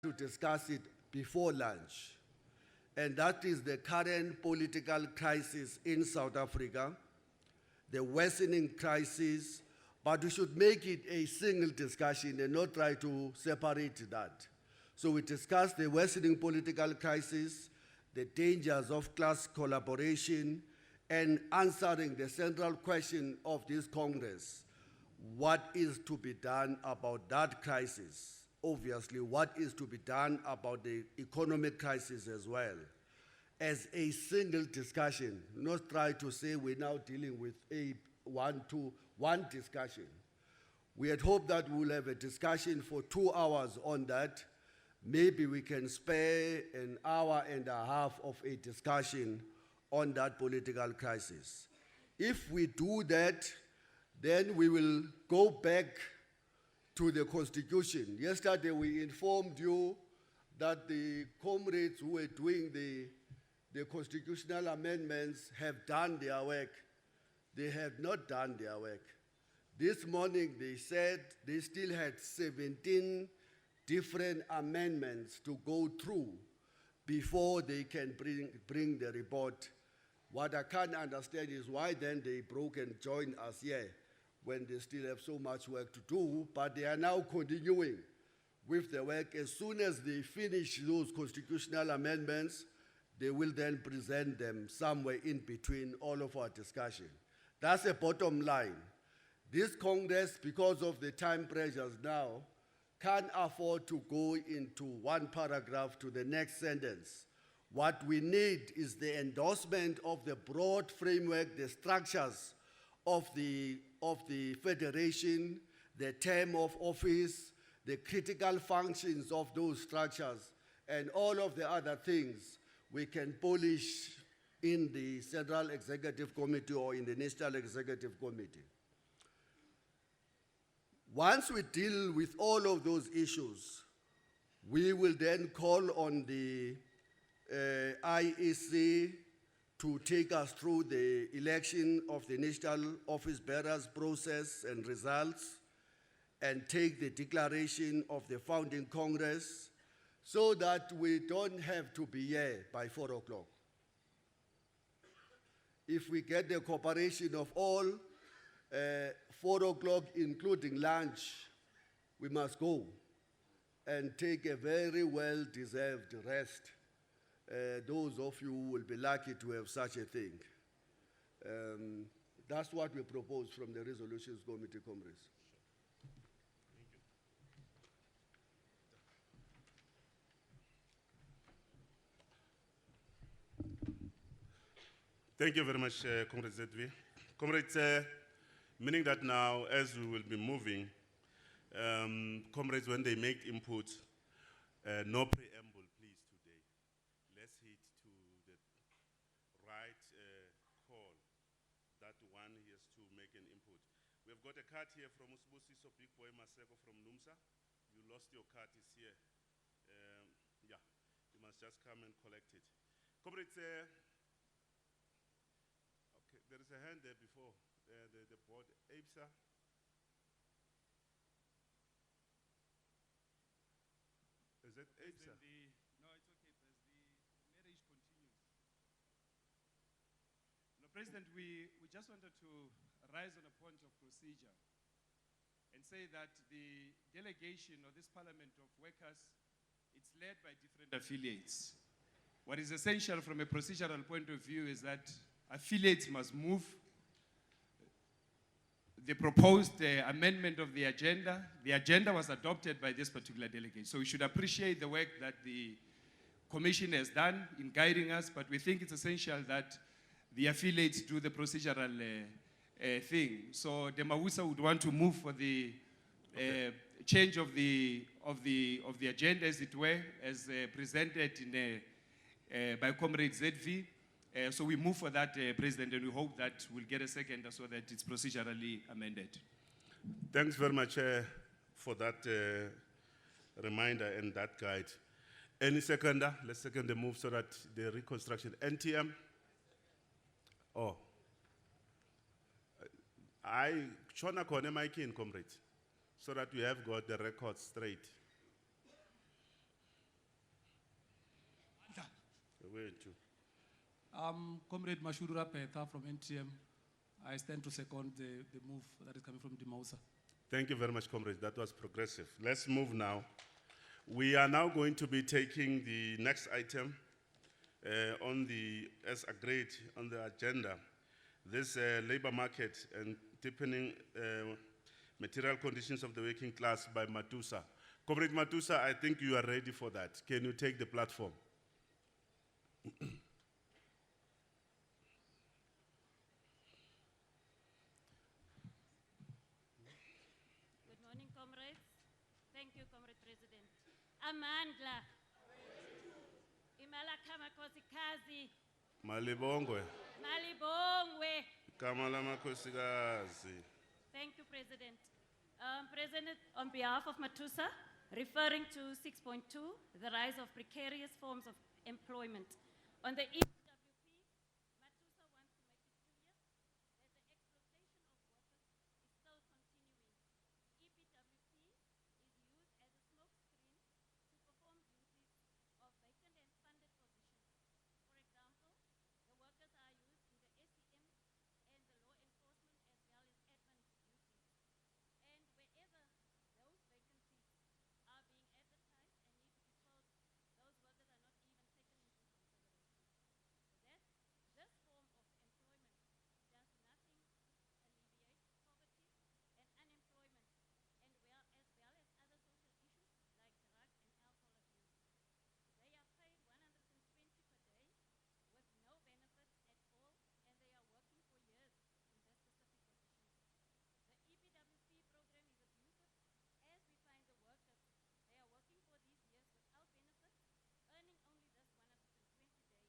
to discuss it before lunch, and that is the current political crisis in South Africa, the worsening crisis, but we should make it a single discussion and not try to separate that. So we discuss the worsening political crisis, the dangers of class collaboration, and answering the central question of this Congress: what is to be done about that crisis? Obviously, what is to be done about the economic crisis as well, as a single discussion, not try to say we're now dealing with a one discussion. We had hoped that we'll have a discussion for 2 hours on that. Maybe we can spare an hour and a half of a discussion on that political crisis. If we do that, then we will go back to the Constitution. Yesterday we informed you that the comrades who were doing the constitutional amendments have done their work. They have not done their work. This morning they said they still had 17 different amendments to go through before they can bring the report. What I can't understand is why then they broke and joined us here when they still have so much work to do, but they are now continuing with the work. As soon as they finish those constitutional amendments, they will then present them somewhere in between all of our discussion. That's the bottom line. This Congress, because of the time pressures now, can't afford to go into one paragraph to the next sentence. What we need is the endorsement of the broad framework, the structures of the federation, the term of office, the critical functions of those structures, and all of the other things we can polish in the Central Executive Committee or in the National Executive Committee. Once we deal with all of those issues, we will then call on the IEC to take us through the election of the national office bearers process and results, and take the declaration of the founding Congress, so that we don't have to be here by 4 o'clock. If we get the cooperation of all, 4 o'clock including lunch, we must go and take a very well-deserved rest. Those of you will be lucky to have such a thing. That's what we propose from the Resolutions Committee, comrades. Thank you very much, Comrade ZV. Comrades, meaning that now, as we will be moving, comrades, when they make input, no preamble, please, today. Let's hit to the right call. That one he has to make an input. We have got a card here from Usbusiso Big Boy Maseko from NUMSA. You lost your card, it's here. Yeah, you must just come and collect it. Comrades, there is a hand there before, the board. ABSA. Is it ABSA? No, it's okay, the marriage continues. No, President, we just wanted to rise on a point of procedure and say that the delegation of this Parliament of Workers, it's led by different affiliates. What is essential from a procedural point of view is that affiliates must move the proposed amendment of the agenda. The agenda was adopted by this particular delegate. So we should appreciate the work that the Commission has done in guiding us, but we think it's essential that the affiliates do the procedural thing. So Demawusa would want to move for the change of the agenda, as it were, as presented by Comrade ZV. So we move for that, President, and we hope that we'll get a second so that it's procedurally amended. Thanks very much for that reminder and that guide. Any seconder? Let's second the move so that the reconstruction. NTM? Oh. I Chona Kone Mike in, comrade, so that we have got the record straight. wethu. Comrade Mashudura Petha from NTM. I stand to second the move that is coming from Dimausa. Thank you very much, comrades. That was progressive. Let's move now. We are now going to be taking the next item as agreed on the agenda. This labor market and deepening material conditions of the working class by Matusa. Comrade Matusa, I think you are ready for that. Can you take the platform? Good morning, comrades. Thank you, Comrade President. Amandla. Imala kama kazi. Malibongwe. Malibongwe. Kamala Makosikazi. Thank you, President. President, on behalf of Matusa, referring to 6.2, the rise of precarious forms of employment. On the EPWP, Matusa wants to make it clear that the exploitation of workers is still continuing. EPWP is used as a smokescreen to perform duties of vacant and funded positions. For example, the workers are used in the SEM and the law enforcement as well as admin duties. And wherever those vacancies are being advertised and need to be filled, those workers are not even taken into consideration. This form of employment does nothing to alleviate poverty and unemployment, and as well as other social issues like drug and alcohol abuse. They are paid 120 per day with no benefits at all, and they are working for years in this specific position. The EPWP program is abusive as we find the workers. They are working for these years without benefits, earning only this 120 days.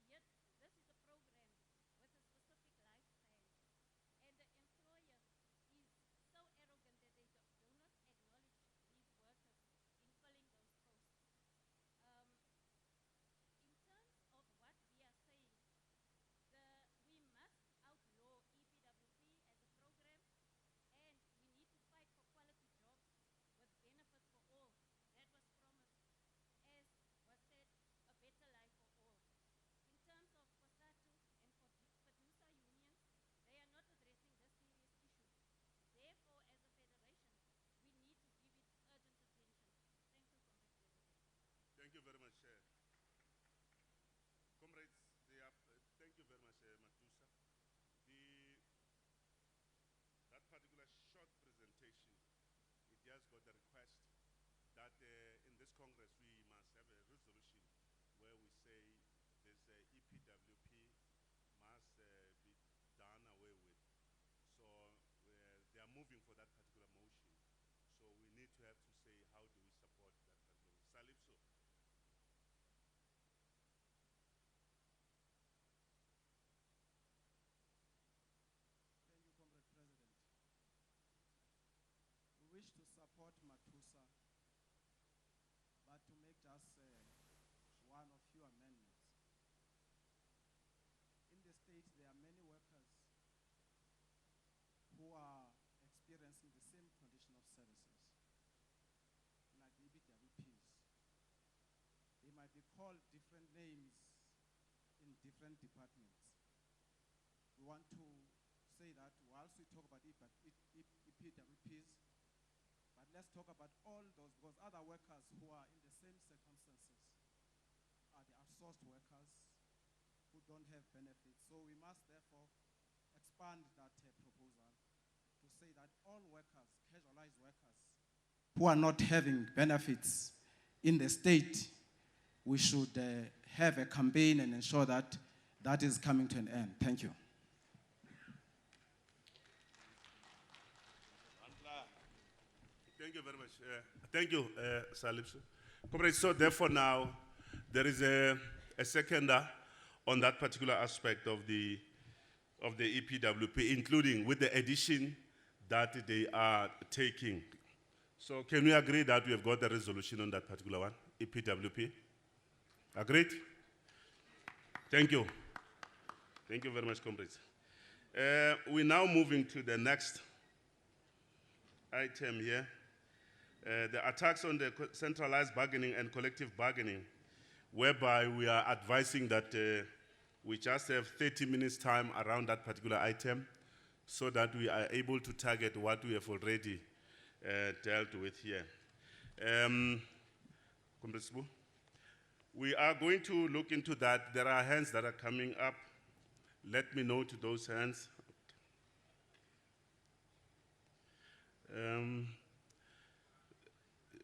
Yet, this is a program with a specific lifespan. And the employer is so arrogant that they do not acknowledge these workers in filling those posts. In terms of what we are saying, we must outlaw EPWP as a program, and we need to fight for quality jobs with benefits for all. That was promised, as was said, a better life for all. In terms of COSATU and producer unions, they are not addressing this serious issue. Therefore, as a federation, we need to give it urgent attention. Thank you, Comrade President. Thank you very much, comrades. Thank you very much, Matusa. That particular short presentation, it just got the request that in this Congress we must have a resolution where we say this EPWP must be done away with. So they are moving for that particular motion. So we need to have to say how do we support that particular Salipso. Thank you, Comrade President. We wish to support Matusa, but to make just one or few amendments. In the state, there are many workers who are experiencing the same condition of services, like the EPWPs. They might be called different names in different departments. We want to say that whilst we talk about EPWPs, but let's talk about all those, because other workers who are in the same circumstances are the outsourced workers who don't have benefits. So we must therefore expand that proposal to say that all workers, casualized workers, who are not having benefits in the state, we should have a campaign and ensure that that is coming to an end. Thank you. Thank you very much. Thank you, Salipso. Comrades, so therefore now there is a seconder on that particular aspect of the EPWP, including with the addition that they are taking. So can we agree that we have got the resolution on that particular one, EPWP? Agreed? Thank you. Thank you very much, comrades. We're now moving to the next item here. The attacks on the centralized bargaining and collective bargaining. whereby we are advising that we just have 30 minutes time around that particular item so that we are able to target what we have already dealt with here. Comrade Sbu, we are going to look into that. There are hands that are coming up. Let me know to those hands.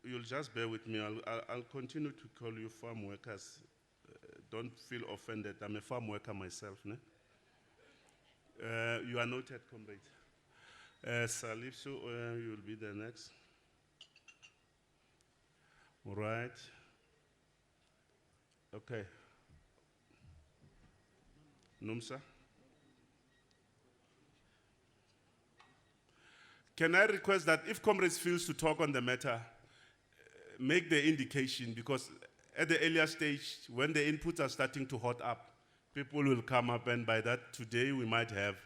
You'll just bear with me. I'll continue to call you farm workers. Don't feel offended. I'm a farm worker myself. Ne? You are noted, comrade. Salifso, you'll be the next. All right. Okay. Numsa. Can I request that if comrades feels to talk on the matter, make the indication, because at the earlier stage, when the inputs are starting to hot up, people will come up, and by that today we might have.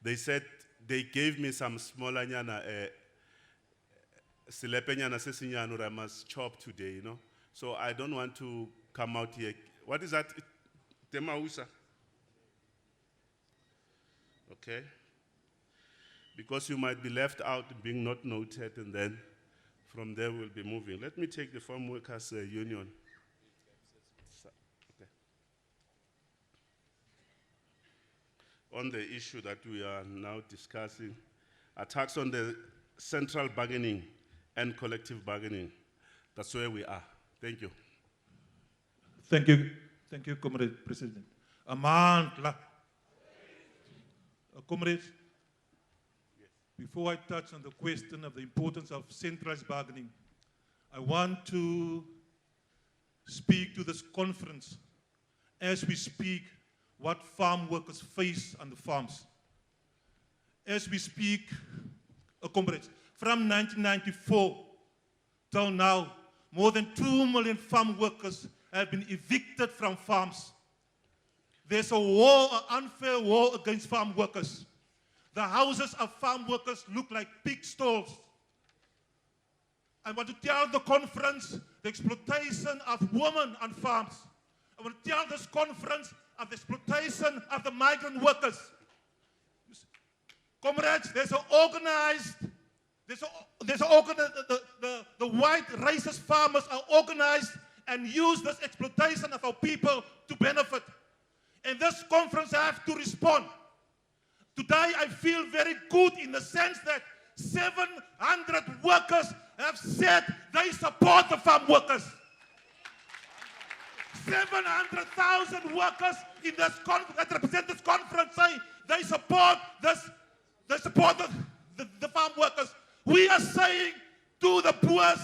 They said they gave me some smaller nyana silepenyana sesinyano I must chop today, you know. So I don't want to come out here. What is that? Temausa. Okay. Because you might be left out being not noted, and then from there we'll be moving. Let me take the Farm Workers Union. Okay. On the issue that we are now discussing, attacks on the central bargaining and collective bargaining. That's where we are. Thank you. Thank you, Comrade President. Amandla. Comrades, before I touch on the question of the importance of centralized bargaining, I want to speak to this conference as we speak what farm workers face on the farms. As we speak, comrades, from 1994 till now, more than 2 million farm workers have been evicted from farms. There's a war, an unfair war against farm workers. The houses of farm workers look like pig stalls. I want to tell the conference the exploitation of women on farms. I want to tell this conference of the exploitation of the migrant workers. Comrades, the white racist farmers are organized and use this exploitation of our people to benefit. And this conference have to respond. Today I feel very good in the sense that 700 workers have said they support the farm workers. 700,000 workers in this that represent this conference say they support this. They support the farm workers. We are saying to the poor,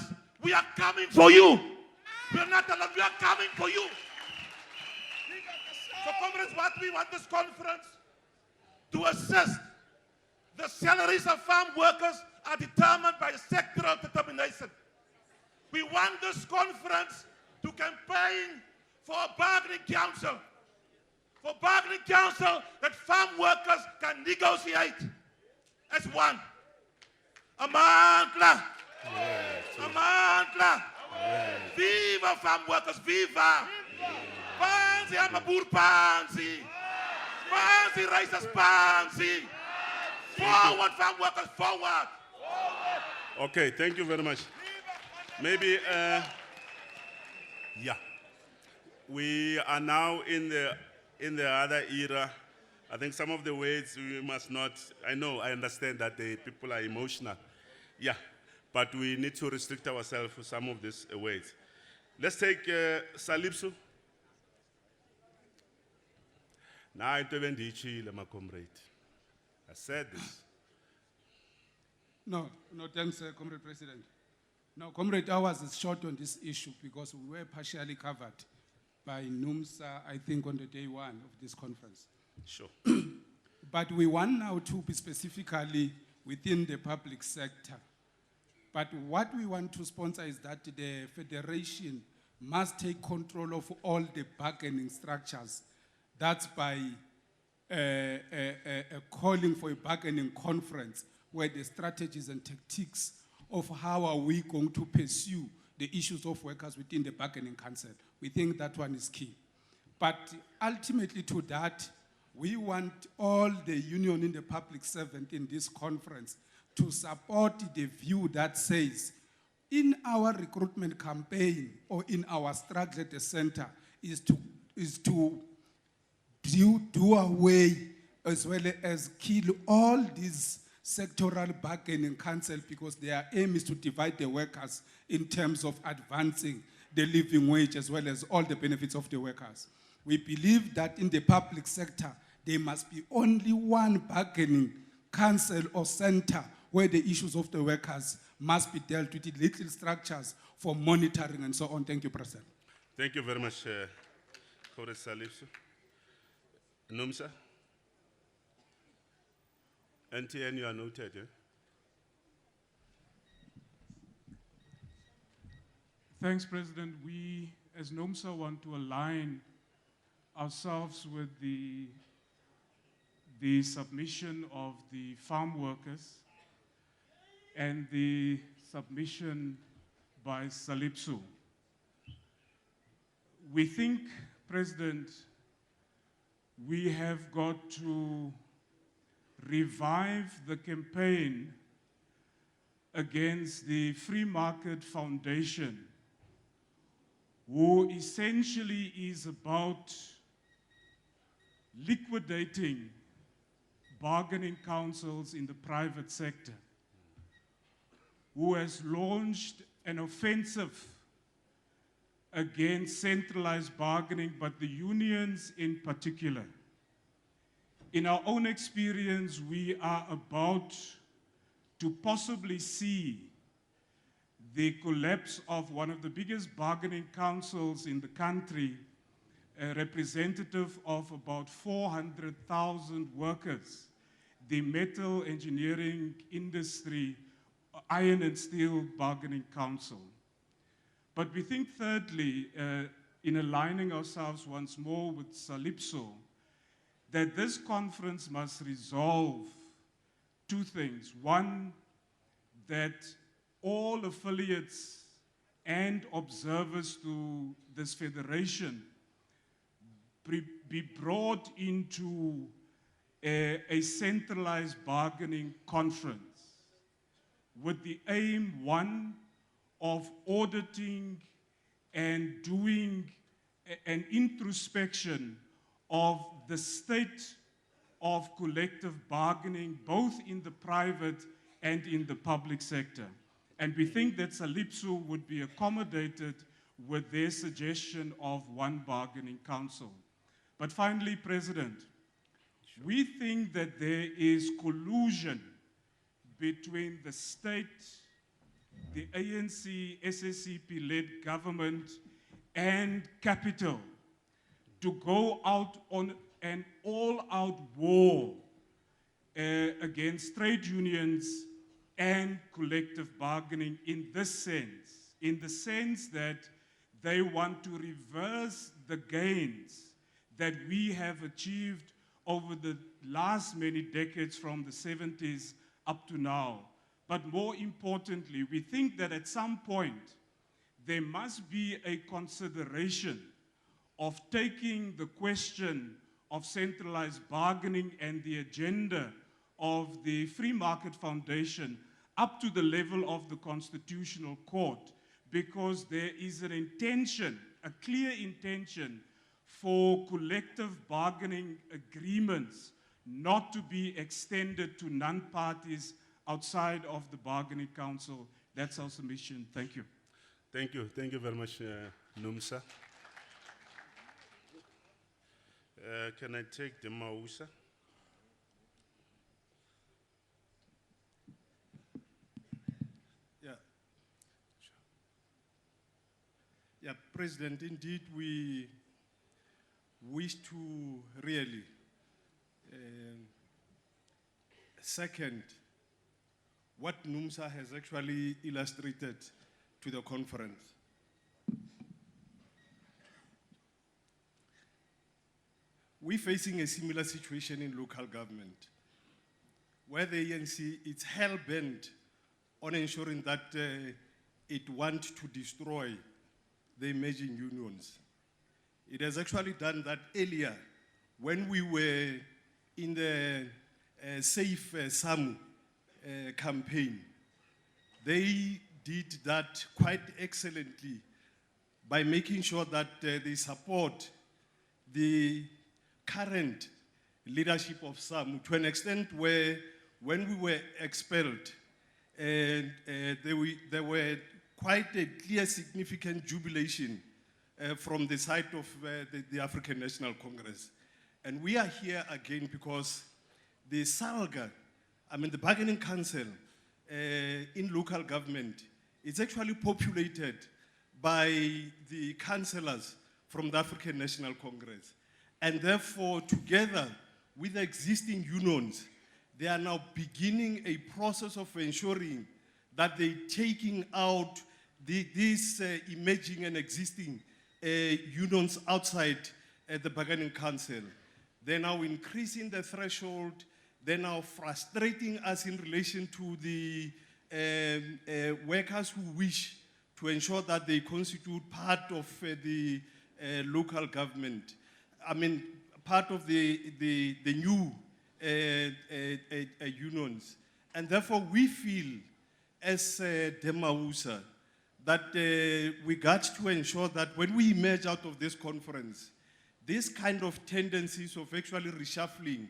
we are coming for you. We are not alone. We are coming for you. So, comrades, what we want this conference to assist. The salaries of farm workers are determined by sectoral determination. We want this conference to campaign for a bargaining council. For bargaining council that farm workers can negotiate as one. Amandla. Amandla. Viva farm workers, viva. Pansi amaboer pansi. Pansi racist pansi. Forward farm workers, forward. Okay, thank you very much. Maybe, yeah. We are now in the other era. I think some of the words we must not, I understand that the people are emotional. Yeah, but we need to restrict ourselves to some of these words. Let's take Salipsu. Now, my comrade. I said this. No, thanks, Comrade President. No, Comrade, ours is short on this issue because we were partially covered by NUMSA, I think, on the day one of this conference. Sure. But we want now to be specifically within the public sector. But what we want to sponsor is that the federation must take control of all the bargaining structures. That's by calling for a bargaining conference where the strategies and tactics of how are we going to pursue the issues of workers within the bargaining council. We think that one is key. But ultimately to that, we want all the union in the public servant in this conference to support the view that says, in our recruitment campaign or in our struggle at the center is to do away as well as kill all these sectoral bargaining council, because their aim is to divide the workers in terms of advancing the living wage as well as all the benefits of the workers. We believe that in the public sector, there must be only one bargaining council or center where the issues of the workers must be dealt with, little structures for monitoring and so on. Thank you, President. Thank you very much, Comrade Salipso. Nomsa? NTN, you are noted, yeah? Thanks, President. We, as NOMSA, want to align ourselves with the submission of the farm workers and the submission by Salipso. We think, President, we have got to revive the campaign against the Free Market Foundation, who essentially is about liquidating bargaining councils in the private sector, who has launched an offensive against centralized bargaining, but the unions in particular. In our own experience, we are about to possibly see the collapse of one of the biggest bargaining councils in the country, a representative of about 400,000 workers, the metal engineering industry, iron and steel bargaining council. But we think thirdly, in aligning ourselves once more with Salipso, that this conference must resolve two things. One, that all affiliates and observers to this federation be brought into a centralized bargaining conference with the aim, one, of auditing and doing an introspection of the state of collective bargaining, both in the private and in the public sector. And we think that Salipso would be accommodated with their suggestion of one bargaining council. But finally, President, we think that there is collusion between the state, the ANC, SACP-led government, and capital to go out on an all-out war against trade unions and collective bargaining in this sense, in the sense that they want to reverse the gains that we have achieved over the last many decades from the 70s up to now. But more importantly, we think that at some point, there must be a consideration of taking the question of centralized bargaining and the agenda of the Free Market Foundation up to the level of the Constitutional Court, because there is an intention, a clear intention, for collective bargaining agreements not to be extended to non-parties outside of the bargaining council. That's our submission. Thank you. Thank you. Thank you very much, Nomsa. Can I take the Mausa? Yeah, President, indeed we wish to really second what NUMSA has actually illustrated to the conference. We're facing a similar situation in local government, where the ANC is hell-bent on ensuring that it wants to destroy the emerging unions. It has actually done that earlier when we were in the Safe SAMU campaign. They did that quite excellently by making sure that they support the current leadership of SAMU to an extent where when we were expelled, there were quite a clear significant jubilation from the side of the African National Congress. And we are here again because the SALGA, the Bargaining Council in local government, is actually populated by the councillors from the African National Congress. And therefore, together with the existing unions, they are now beginning a process of ensuring that they're taking out these emerging and existing unions outside the Bargaining Council. They're now increasing the threshold. They're now frustrating us in relation to the workers who wish to ensure that they constitute part of the local government. Part of the new unions. And therefore we feel as Demausa that we got to ensure that when we emerge out of this conference, this kind of tendencies of actually reshuffling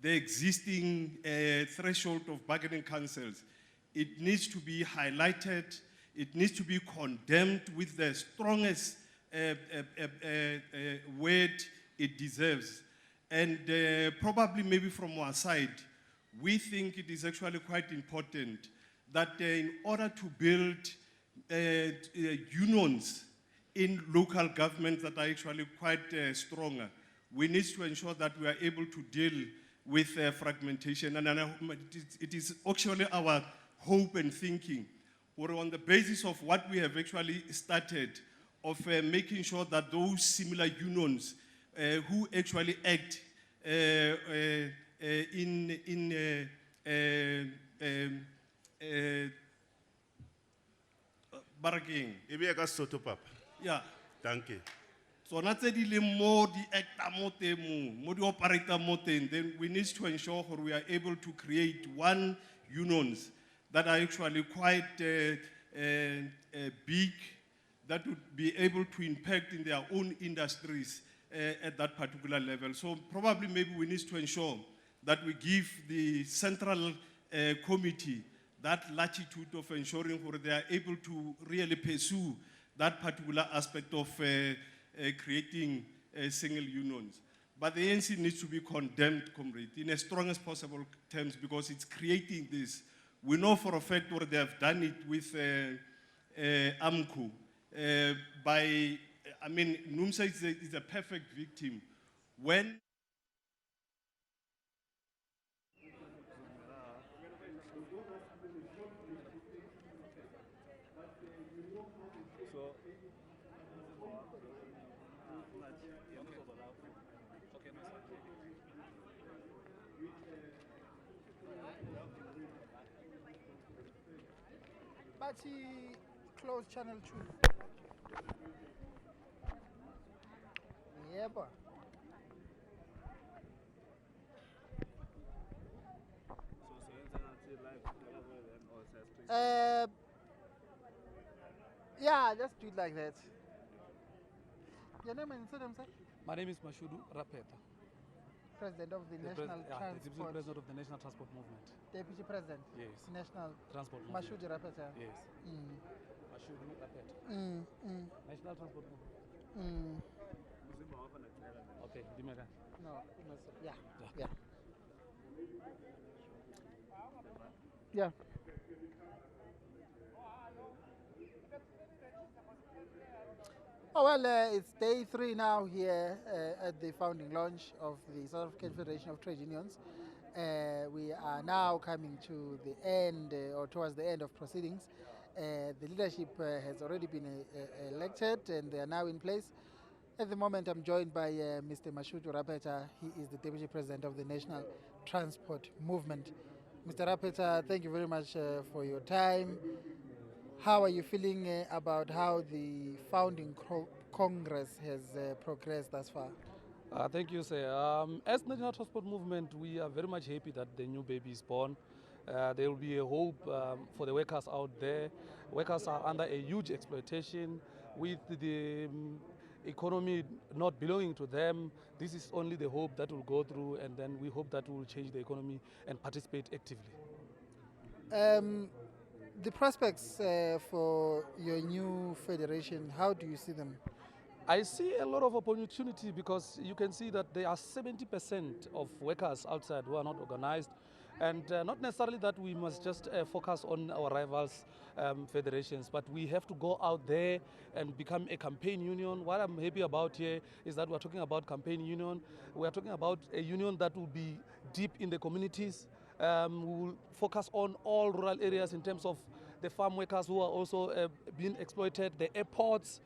the existing threshold of bargaining councils, it needs to be highlighted, it needs to be condemned with the strongest word it deserves. And probably maybe from our side, we think it is actually quite important that in order to build unions in local governments that are actually quite stronger, we need to ensure that we are able to deal with fragmentation. And it is actually our hope and thinking, or on the basis of what we have actually started, of making sure that those similar unions who actually act bargaining. Ebe ka Sotho papa. Yeah. Thank you. So not say the more the actor more the operator more, then we need to ensure that we are able to create one unions that are actually quite big, that would be able to impact in their own industries at that particular level. So probably maybe we need to ensure that we give the central committee that latitude of ensuring that they are able to really pursue that particular aspect of creating single unions. But the ANC needs to be condemned, comrade, in the strongest possible terms, because it's creating this. We know for a fact what they have done it with AMCO. NUMSA is a perfect victim. When But he closed channel 2. Yeah, boy. Yeah, just do it like that. Your name and surname, sir? My name is Mashudu Rapeta, President of the National the Deputy Transport. President of the National Transport Movement. Deputy President. Yes. National Transport Movement. Mashudu Rapeta. Yes. Mm. Mashudu Rapeta. National Transport Movement. Okay, Dimega. No, yeah, yeah. Yeah. Oh, well, it's day 3 now here at the founding launch of the South African Federation of Trade Unions. We are now coming to the end, or towards the end of proceedings. The leadership has already been elected and they are now in place. At the moment, I'm joined by Mr. Mashudu Rapeta. He is the Deputy President of the National Transport Movement. Mr. Rapeta, thank you very much for your time. How are you feeling about how the founding Congress has progressed thus far? Thank you, sir. As National Transport Movement, we are very much happy that the new baby is born. There will be a hope for the workers out there. Workers are under a huge exploitation with the economy not belonging to them. This is only the hope that will go through, and then we hope that we will change the economy and participate actively. The prospects for your new federation, how do you see them? I see a lot of opportunity because you can see that there are 70% of workers outside who are not organized, and not necessarily that we must just focus on our rivals federations, but we have to go out there and become a campaign union. What I'm happy about here is that we're talking about campaign union. We're talking about a union that will be deep in the communities. We will focus on all rural areas in terms of the farm workers who are also being exploited, the airports.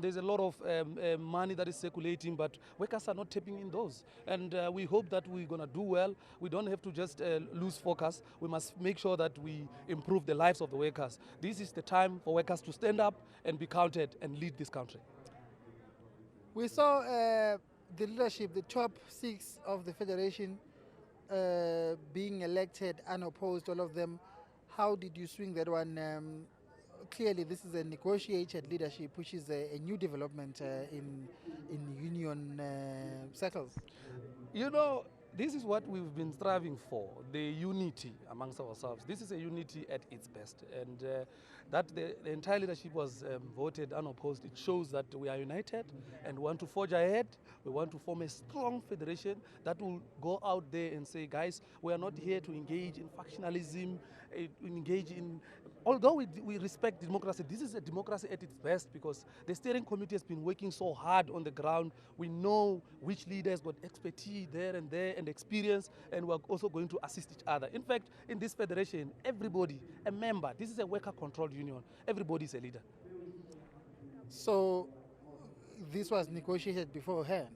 There's a lot of money that is circulating, but workers are not tapping in those. And we hope that we're going to do well. We don't have to just lose focus. We must make sure that we improve the lives of the workers. This is the time for workers to stand up and be counted and lead this country. We saw the leadership, the top 6 of the federation being elected unopposed, all of them. How did you swing that one? Clearly, this is a negotiated leadership, which is a new development in union circles. You know, this is what we've been striving for, the unity amongst ourselves. This is a unity at its best. And that the entire leadership was voted unopposed. It shows that we are united and want to forge ahead. We want to form a strong federation that will go out there and say, guys, we are not here to engage in factionalism, engage in... Although we respect democracy, this is a democracy at its best because the steering committee has been working so hard on the ground. We know which leaders got expertise there and experience, and we're also going to assist each other. In fact, in this federation, everybody, a member, this is a worker-controlled union, everybody is a leader. So this was negotiated beforehand?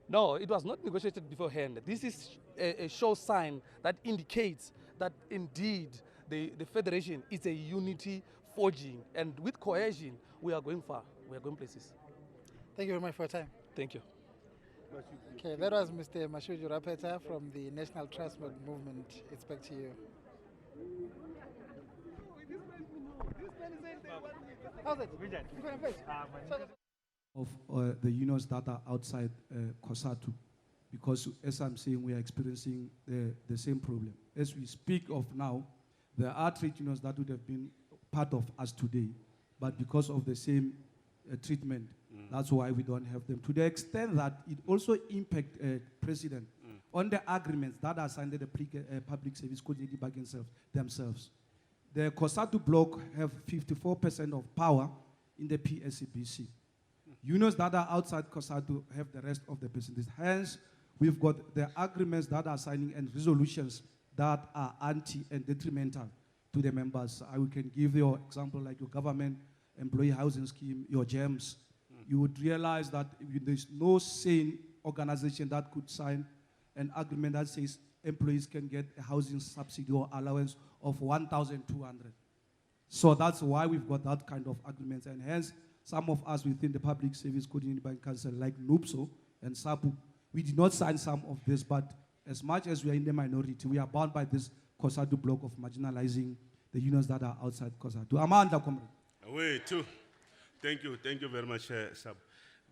No, it was not negotiated beforehand. This is a show sign that indicates that indeed the federation is a unity forging, and with cohesion, we are going far. We are going places. Thank you very much for your time. Thank you. Okay, that was Mr. Mashuju Rapeta from the National Transport Movement. It's back to you. How's it? You gonna face? Of the unions that are outside COSATU, because as I'm saying, we are experiencing the same problem. As we speak of now, there are trade unions that would have been part of us today, but because of the same treatment, that's why we don't have them. To the extent that it also impacts President on the agreements that are signed at the public service coordinating back themselves. The COSATU bloc have 54% of power in the PSABC. Unions that are outside COSATU have the rest of the business. Hence, we've got the agreements that are signing and resolutions that are anti and detrimental to the members. I can give you an example like your government employee housing scheme, your GEMS. You would realize that there's no sane organization that could sign an agreement that says employees can get a housing subsidy or allowance of 1,200. So that's why we've got that kind of agreements, and hence some of us within the Public Service Coordinating Bank Council like NUPSO and SAPU, we did not sign some of this, but as much as we are in the minority, we are bound by this COSATU block of marginalizing the unions that are outside COSATU. Amanda, comrade. Wait, too. Thank you very much, Sab.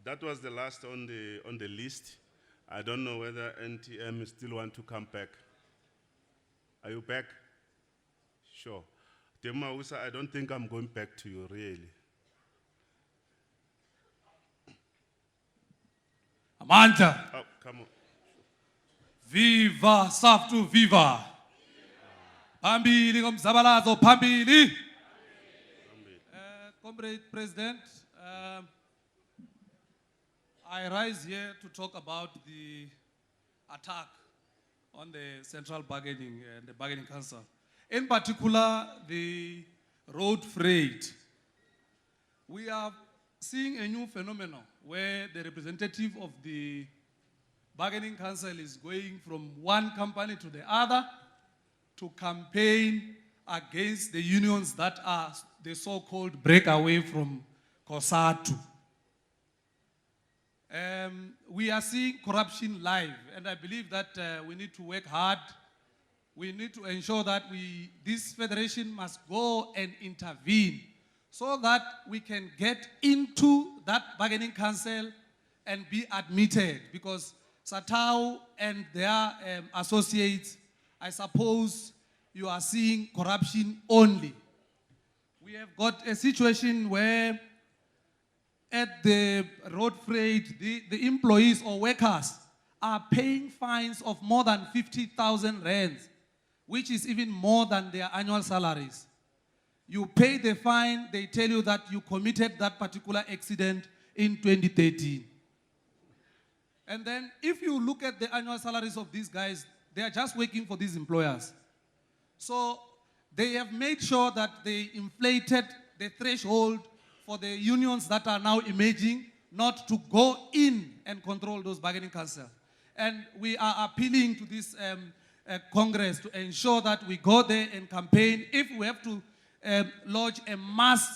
That was the last on the list. I don't know whether NTM still want to come back. Are you back? Sure. Tema Usa, I don't think I'm going back to you, really. Amanda. Oh, come on. Viva SAFTU, viva. Phambili ngomzabalazo, phambili. Comrade President, I rise here to talk about the attack on the Central Bargaining and the Bargaining Council. In particular, the road freight. We are seeing a new phenomenon where the representative of the Bargaining Council is going from one company to the other to campaign against the unions that are the so-called breakaway from COSATU. We are seeing corruption live, and I believe that we need to work hard. We need to ensure that this federation must go and intervene so that we can get into that bargaining council and be admitted, because SATAU and their associates, I suppose you are seeing corruption only. We have got a situation where at the road freight, the employees or workers are paying fines of more than 50,000 rands, which is even more than their annual salaries. You pay the fine, they tell you that you committed that particular accident in 2013. And then if you look at the annual salaries of these guys, they are just working for these employers. So they have made sure that they inflated the threshold for the unions that are now emerging not to go in and control those bargaining councils. And we are appealing to this Congress to ensure that we go there and campaign. If we have to lodge a mass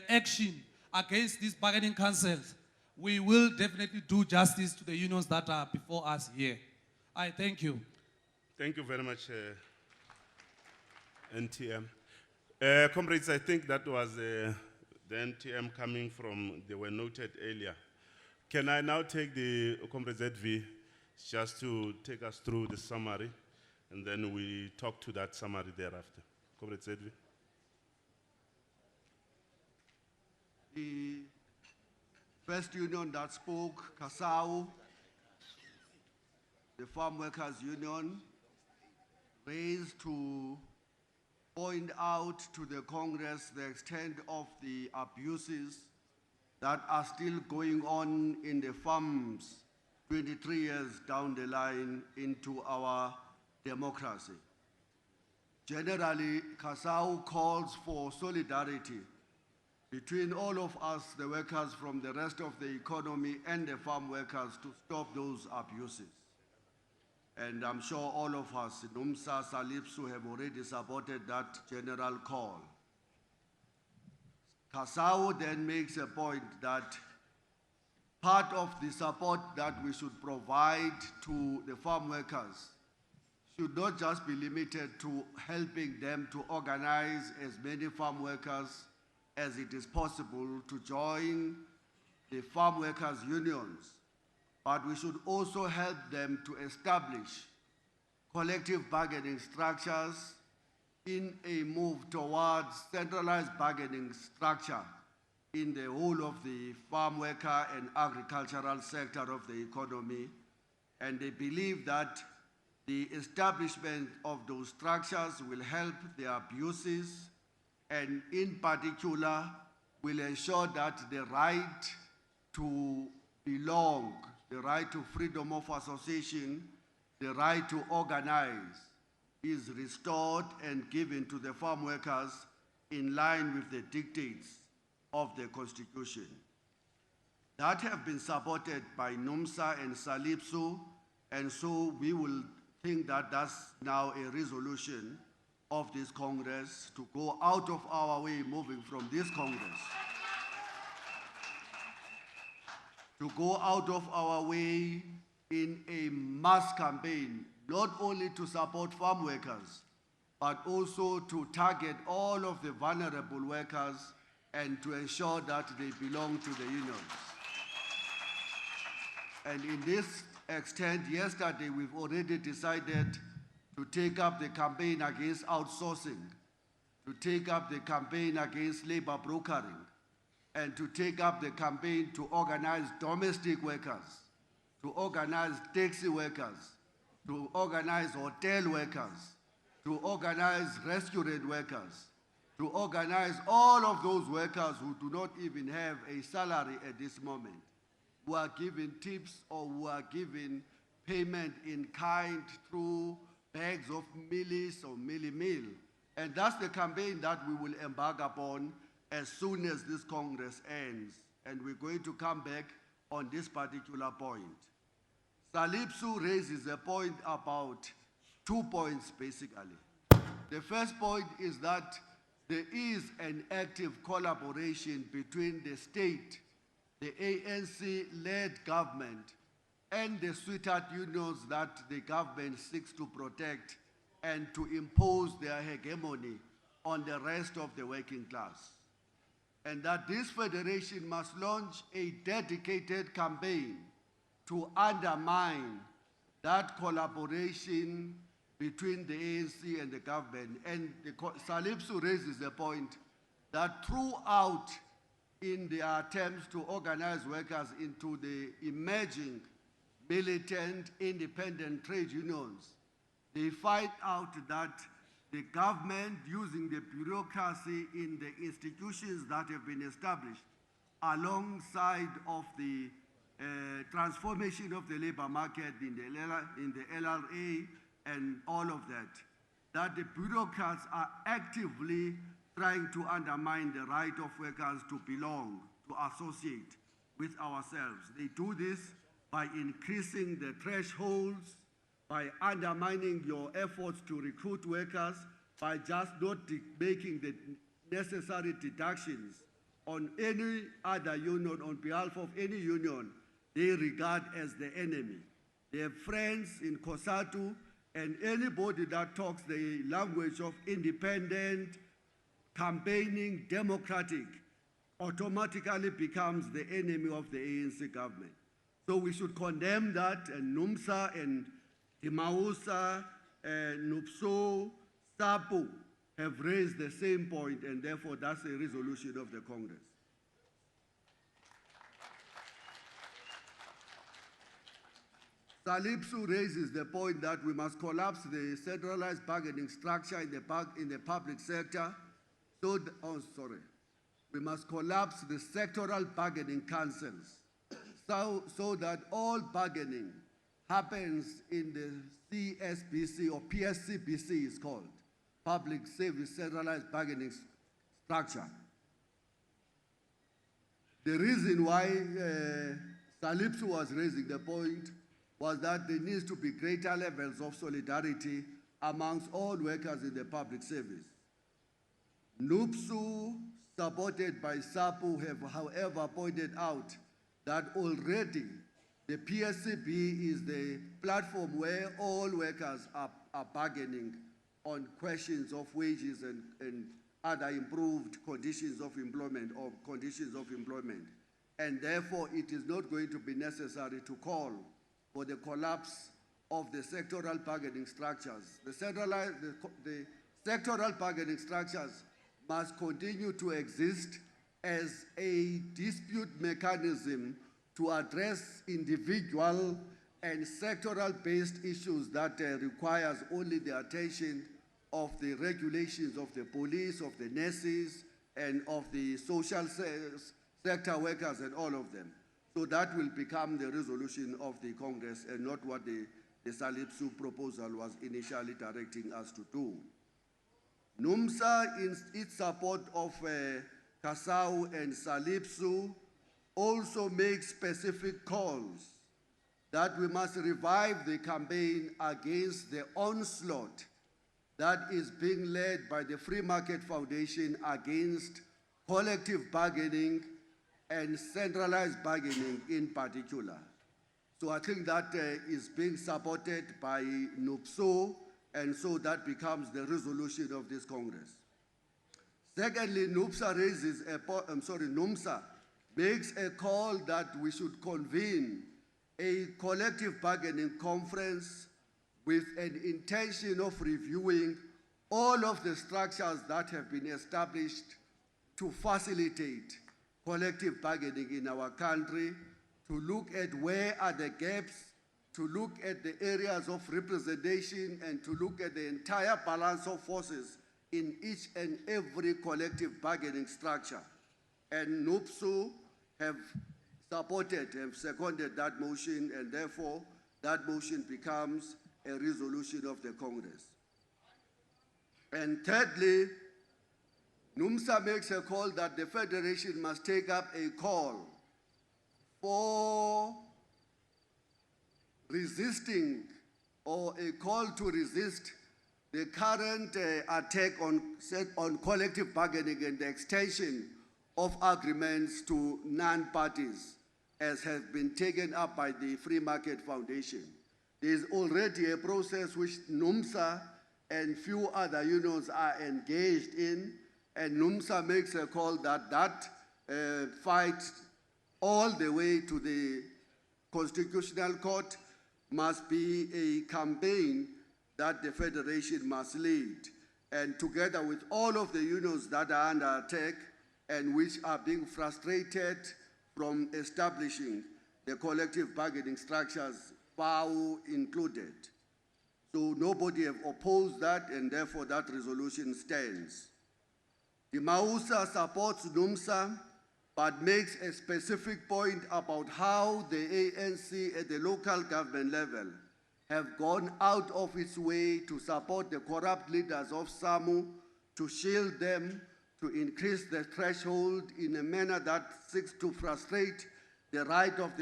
action against these bargaining councils, we will definitely do justice to the unions that are before us here. I thank you. Thank you very much, NTM. Comrades, I think that was the NTM coming from, they were noted earlier. Can I now take the Comrade ZV just to take us through the summary, and then we talk to that summary thereafter. Comrade ZV. The first union that spoke, CASAU, the Farm Workers Union, raised to point out to the Congress the extent of the abuses that are still going on in the farms 23 years down the line into our democracy. Generally, CASAU calls for solidarity between all of us, the workers from the rest of the economy and the farm workers, to stop those abuses. And I'm sure all of us, NUMSA, SALIPSU, have already supported that general call. CASAU then makes a point that part of the support that we should provide to the farm workers should not just be limited to helping them to organize as many farm workers as it is possible to join the farm workers' unions, but we should also help them to establish collective bargaining structures in a move towards centralized bargaining structure in the whole of the farm worker and agricultural sector of the economy. And they believe that the establishment of those structures will help the abuses, and in particular will ensure that the right to belong, the right to freedom of association, the right to organize is restored and given to the farm workers in line with the dictates of the Constitution. That have been supported by NUMSA and SALIPSU, and so we will think that that's now a resolution of this Congress to go out of our way, moving from this Congress, to go out of our way in a mass campaign, not only to support farm workers, but also to target all of the vulnerable workers and to ensure that they belong to the unions. And in this extent, yesterday we've already decided to take up the campaign against outsourcing, to take up the campaign against labor brokering, and to take up the campaign to organize domestic workers, to organize taxi workers, to organize hotel workers, to organize restaurant workers, to organize all of those workers who do not even have a salary at this moment, who are given tips or who are given payment in kind through bags of mealies or meal. And that's the campaign that we will embark upon as soon as this Congress ends. And we're going to come back on this particular point. SALIPSU raises a point about 2 points, basically. The first point is that there is an active collaboration between the state, the ANC-led government, and the sweetheart unions that the government seeks to protect and to impose their hegemony on the rest of the working class. And that this federation must launch a dedicated campaign to undermine that collaboration between the ANC and the government. And Salipsu raises the point that throughout in their attempts to organize workers into the emerging militant independent trade unions, they find out that the government, using the bureaucracy in the institutions that have been established alongside of the transformation of the labor market in the LRA and all of that the bureaucrats are actively trying to undermine the right of workers to belong, to associate with ourselves. They do this by increasing the thresholds, by undermining your efforts to recruit workers, by just not making the necessary deductions on any other union, on behalf of any union they regard as the enemy. They have friends in COSATU, and anybody that talks the language of independent, campaigning, democratic, automatically becomes the enemy of the ANC government. So we should condemn that, and NUMSA and Imausa, NUPSO, SAPU have raised the same point, and therefore that's a resolution of the Congress. Salipsu raises the point that we must collapse the centralized bargaining structure in the public sector. We must collapse the sectoral bargaining councils so that all bargaining happens in the CSBC or PSCBC is called, Public Service Centralized Bargaining Structure. The reason why Salipsu was raising the point was that there needs to be greater levels of solidarity amongst all workers in the public service. NUPSU, supported by SAPU, have however pointed out that already the PSCB is the platform where all workers are bargaining on questions of wages and other improved conditions of employment or conditions of employment. And therefore, it is not going to be necessary to call for the collapse of the sectoral bargaining structures. The sectoral bargaining structures must continue to exist as a dispute mechanism to address individual and sectoral-based issues that requires only the attention of the regulations of the police, of the nurses, and of the social sector workers and all of them. So that will become the resolution of the Congress and not what the Salipsu proposal was initially directing us to do. NUMSA, in its support of Kasau and Salipsu, also makes specific calls that we must revive the campaign against the onslaught that is being led by the Free Market Foundation against collective bargaining and centralized bargaining in particular. So I think that is being supported by NUPSO, and so that becomes the resolution of this Congress. Secondly, NUMSA makes a call that we should convene a collective bargaining conference with an intention of reviewing all of the structures that have been established to facilitate collective bargaining in our country, to look at where are the gaps, to look at the areas of representation, and to look at the entire balance of forces in each and every collective bargaining structure. And NUPSU have supported, have seconded that motion, and therefore that motion becomes a resolution of the Congress. And thirdly, NUMSA makes a call that the Federation must take up a call for resisting, or a call to resist the current attack on collective bargaining and the extension of agreements to non-parties, as has been taken up by the Free Market Foundation. There is already a process which NUMSA and few other unions are engaged in, and NUMSA makes a call that fight all the way to the Constitutional Court must be a campaign that the Federation must lead. And together with all of the unions that are under attack and which are being frustrated from establishing the collective bargaining structures, FAO included. So nobody have opposed that, and therefore that resolution stands. The Mausa supports NUMSA, but makes a specific point about how the ANC at the local government level have gone out of its way to support the corrupt leaders of SAMU, to shield them, to increase the threshold in a manner that seeks to frustrate the right of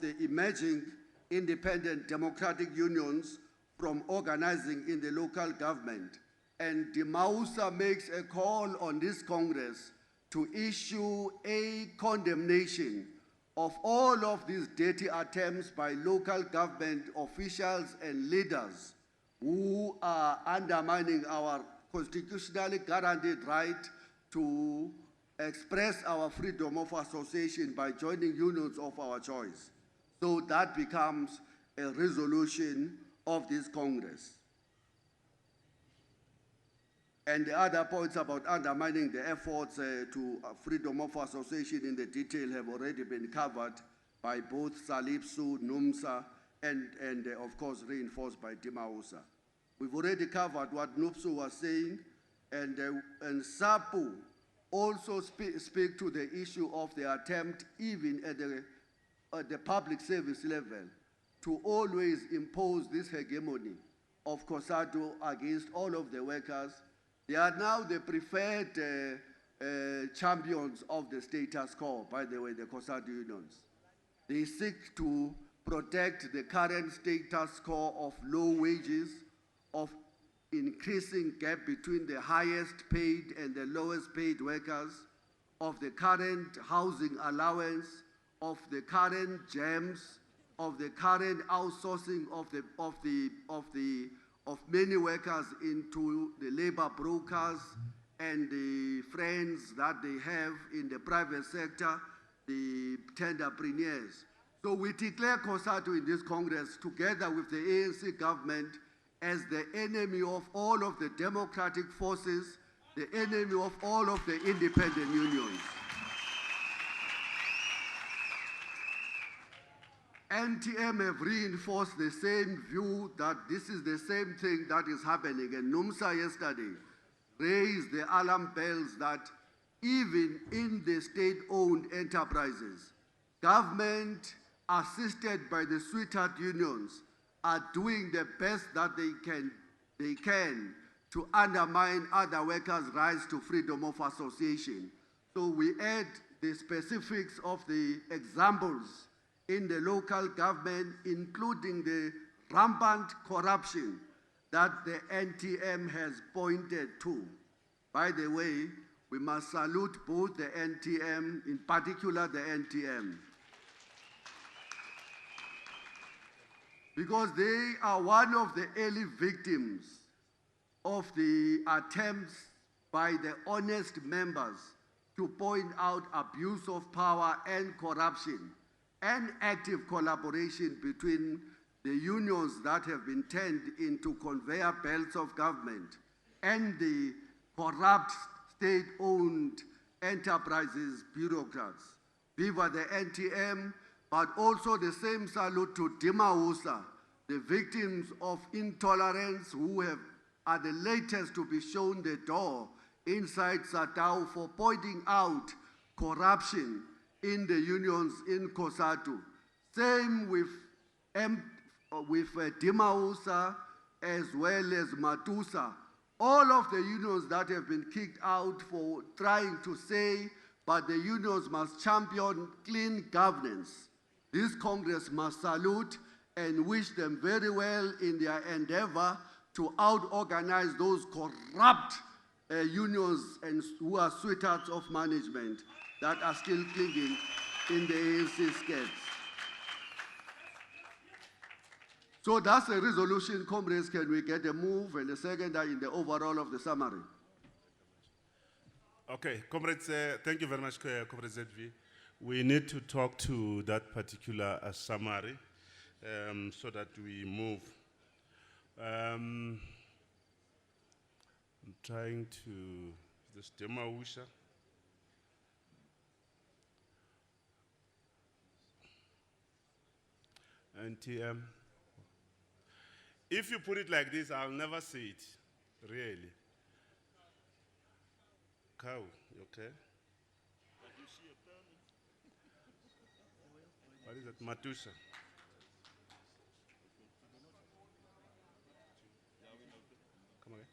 the emerging independent democratic unions from organizing in the local government. And the Mausa makes a call on this Congress to issue a condemnation of all of these dirty attempts by local government officials and leaders who are undermining our constitutionally guaranteed right to express our freedom of association by joining unions of our choice. So that becomes a resolution of this Congress. And the other points about undermining the efforts to freedom of association in the detail have already been covered by both SALIPSU, NUMSA, and of course reinforced by Dimausa. We've already covered what NUPSU was saying, and SAPU also speak to the issue of the attempt, even at the public service level, to always impose this hegemony of COSATU against all of the workers. They are now the preferred champions of the status quo, by the way, the COSATU unions. They seek to protect the current status quo of low wages, of increasing gap between the highest paid and the lowest paid workers, of the current housing allowance, of the current GEMS, of the current outsourcing of many workers into the labor brokers and the friends that they have in the private sector, the tenderpreneurs. So we declare COSATU in this Congress, together with the ANC government, as the enemy of all of the democratic forces, the enemy of all of the independent unions. NTM have reinforced the same view that this is the same thing that is happening. And NUMSA yesterday raised the alarm bells that even in the state-owned enterprises, government assisted by the sweetheart unions are doing the best that they can to undermine other workers' rights to freedom of association. So we add the specifics of the examples in the local government, including the rampant corruption that the NTM has pointed to. By the way, we must salute both the NTM, in particular the NTM, because they are one of the early victims of the attempts by the honest members to point out abuse of power and corruption and active collaboration between the unions that have been turned into conveyor belts of government and the corrupt state-owned enterprises bureaucrats. Viva the NTM, but also the same salute to Dimausa, the victims of intolerance who are the latest to be shown the door inside SATAU for pointing out corruption in the unions in COSATU. Same with Dimausa as well as Matusa. All of the unions that have been kicked out for trying to say, but the unions must champion clean governance. This Congress must salute and wish them very well in their endeavor to out-organize those corrupt unions and who are sweethearts of management that are still clinging in the ANC skirts. So that's a resolution, comrades. Can we get a move and a second in the overall of the summary? Okay, comrades, thank you very much, Comrade ZV. We need to talk to that particular summary so that we move. I'm trying to, this Demausha. NTM. If you put it like this, I'll never see it, really. Cow, you okay? What is it? Matusha. Come again.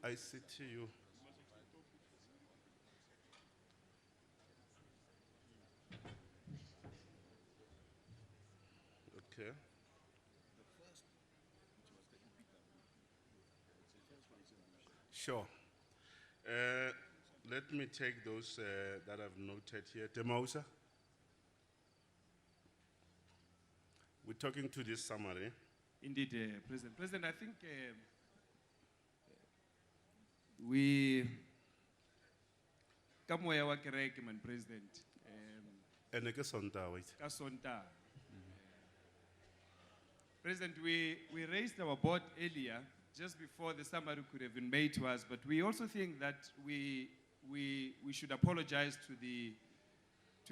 I see to you. Okay. Sure. Let me take those that I've noted here. Demausa. We're talking to this summary. Indeed, President. President, I think we come where wa kereke, man, President. And I guess on that, wait. Ka Sontaga. President, we raised our board earlier, just before the summary could have been made to us, but we also think that we should apologize to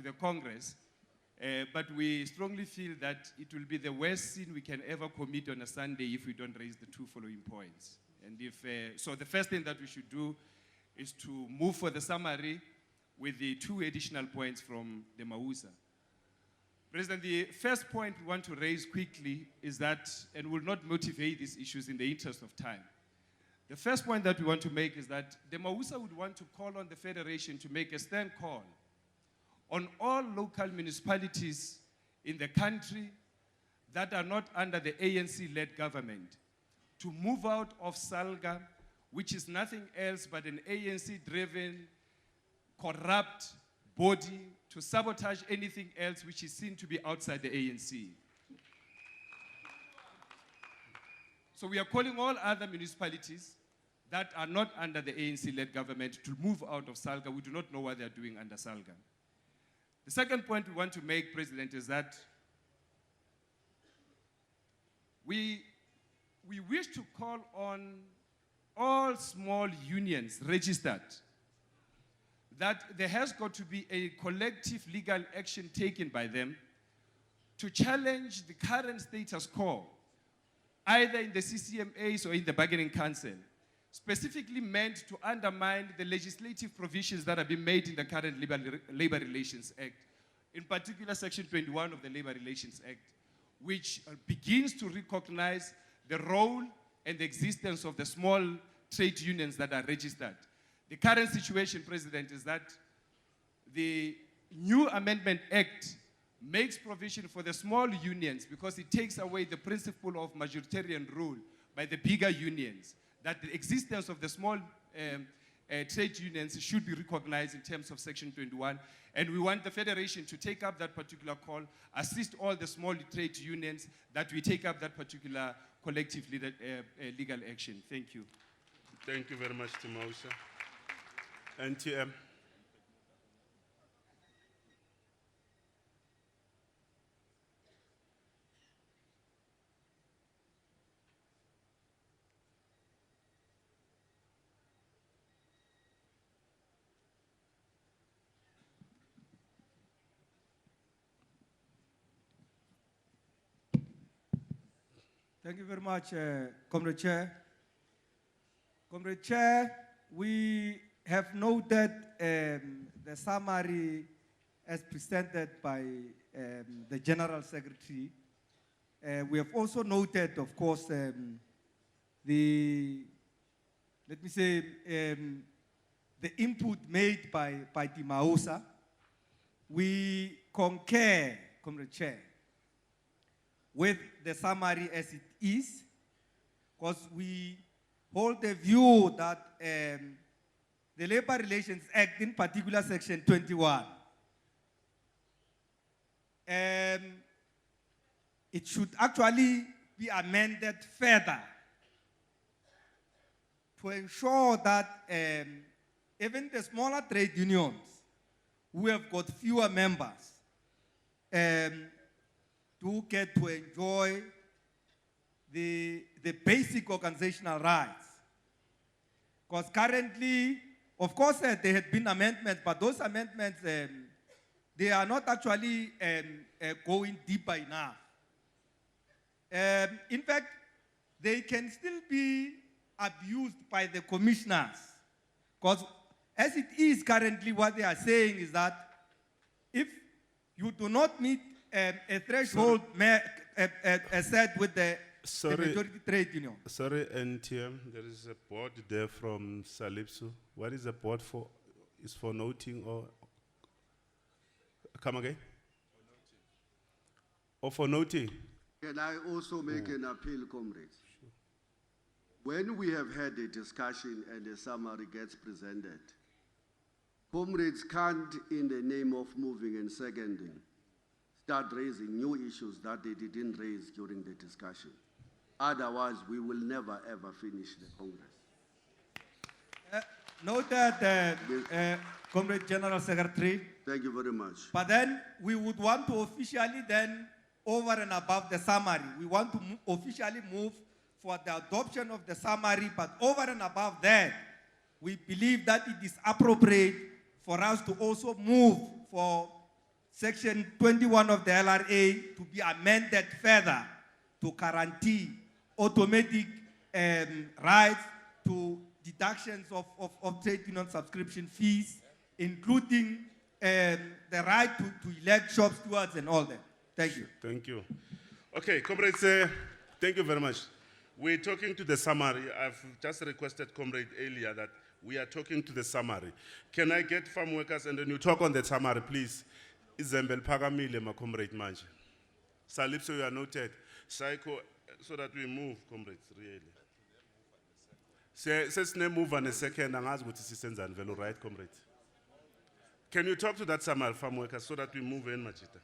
the Congress, but we strongly feel that it will be the worst sin we can ever commit on a Sunday if we don't raise the two following points. And so the first thing that we should do is to move for the summary with the two additional points from the Mausa. President, the first point we want to raise quickly is that, and will not motivate these issues in the interest of time. The first point that we want to make is that the Mausa would want to call on the Federation to make a stern call on all local municipalities in the country that are not under the ANC-led government to move out of SALGA, which is nothing else but an ANC-driven, corrupt body to sabotage anything else which is seen to be outside the ANC. So we are calling all other municipalities that are not under the ANC-led government to move out of SALGA. We do not know what they are doing under SALGA. The second point we want to make, President, is that we wish to call on all small unions registered that there has got to be a collective legal action taken by them to challenge the current status quo, either in the CCMAs or in the bargaining council, specifically meant to undermine the legislative provisions that have been made in the current Labor Relations Act, in particular Section 21 of the Labor Relations Act, which begins to recognize the role and the existence of the small trade unions that are registered. The current situation, President, is that the new Amendment Act makes provision for the small unions because it takes away the principle of majoritarian rule by the bigger unions, that the existence of the small trade unions should be recognized in terms of Section 21. And we want the Federation to take up that particular call, assist all the small trade unions, that we take up that particular collective legal action. Thank you. Thank you very much, Timosha. NTM. Thank you very much, Comrade Chair. Comrade Chair, we have noted the summary as presented by the General Secretary. We have also noted, of course, the input made by the Mausa. We concur, Comrade Chair, with the summary as it is, because we hold the view that the Labor Relations Act, in particular Section 21, it should actually be amended further to ensure that even the smaller trade unions who have got fewer members do get to enjoy the basic organizational rights. Because currently, of course, there had been amendments, but those amendments, they are not actually going deeper enough. In fact, they can still be abused by the commissioners. Because as it is currently, what they are saying is that if you do not meet a threshold set with the majority trade union. Sorry, NTM, there is a board there from SABC. What is the board for? Is for noting or? Come again? Or for noting? Can I also make an appeal, comrades? When we have had a discussion and a summary gets presented, comrades can't, in the name of moving and seconding, start raising new issues that they didn't raise during the discussion. Otherwise, we will never ever finish the Congress. Note that, Comrade General Secretary. Thank you very much. But then we would want to officially then, over and above the summary, we want to officially move for the adoption of the summary, but over and above that, we believe that it is appropriate for us to also move for Section 21 of the LRA to be amended further to guarantee automatic rights to deductions of trade union subscription fees, including the right to elect shop stewards and all that. Thank you. Thank you. Okay, comrades, thank you very much. We're talking to the summary. I've just requested comrade earlier that we are talking to the summary. Can I get farm workers and then you talk on the summary, please? Izembel Pagamile, my comrade manje. Salipso, you are noted. Psycho, so that we move, comrades, really. Says ne move on a second and ask what is Senzan Velo, right, comrades? Can you talk to that summary farm workers so that we move in, Machita?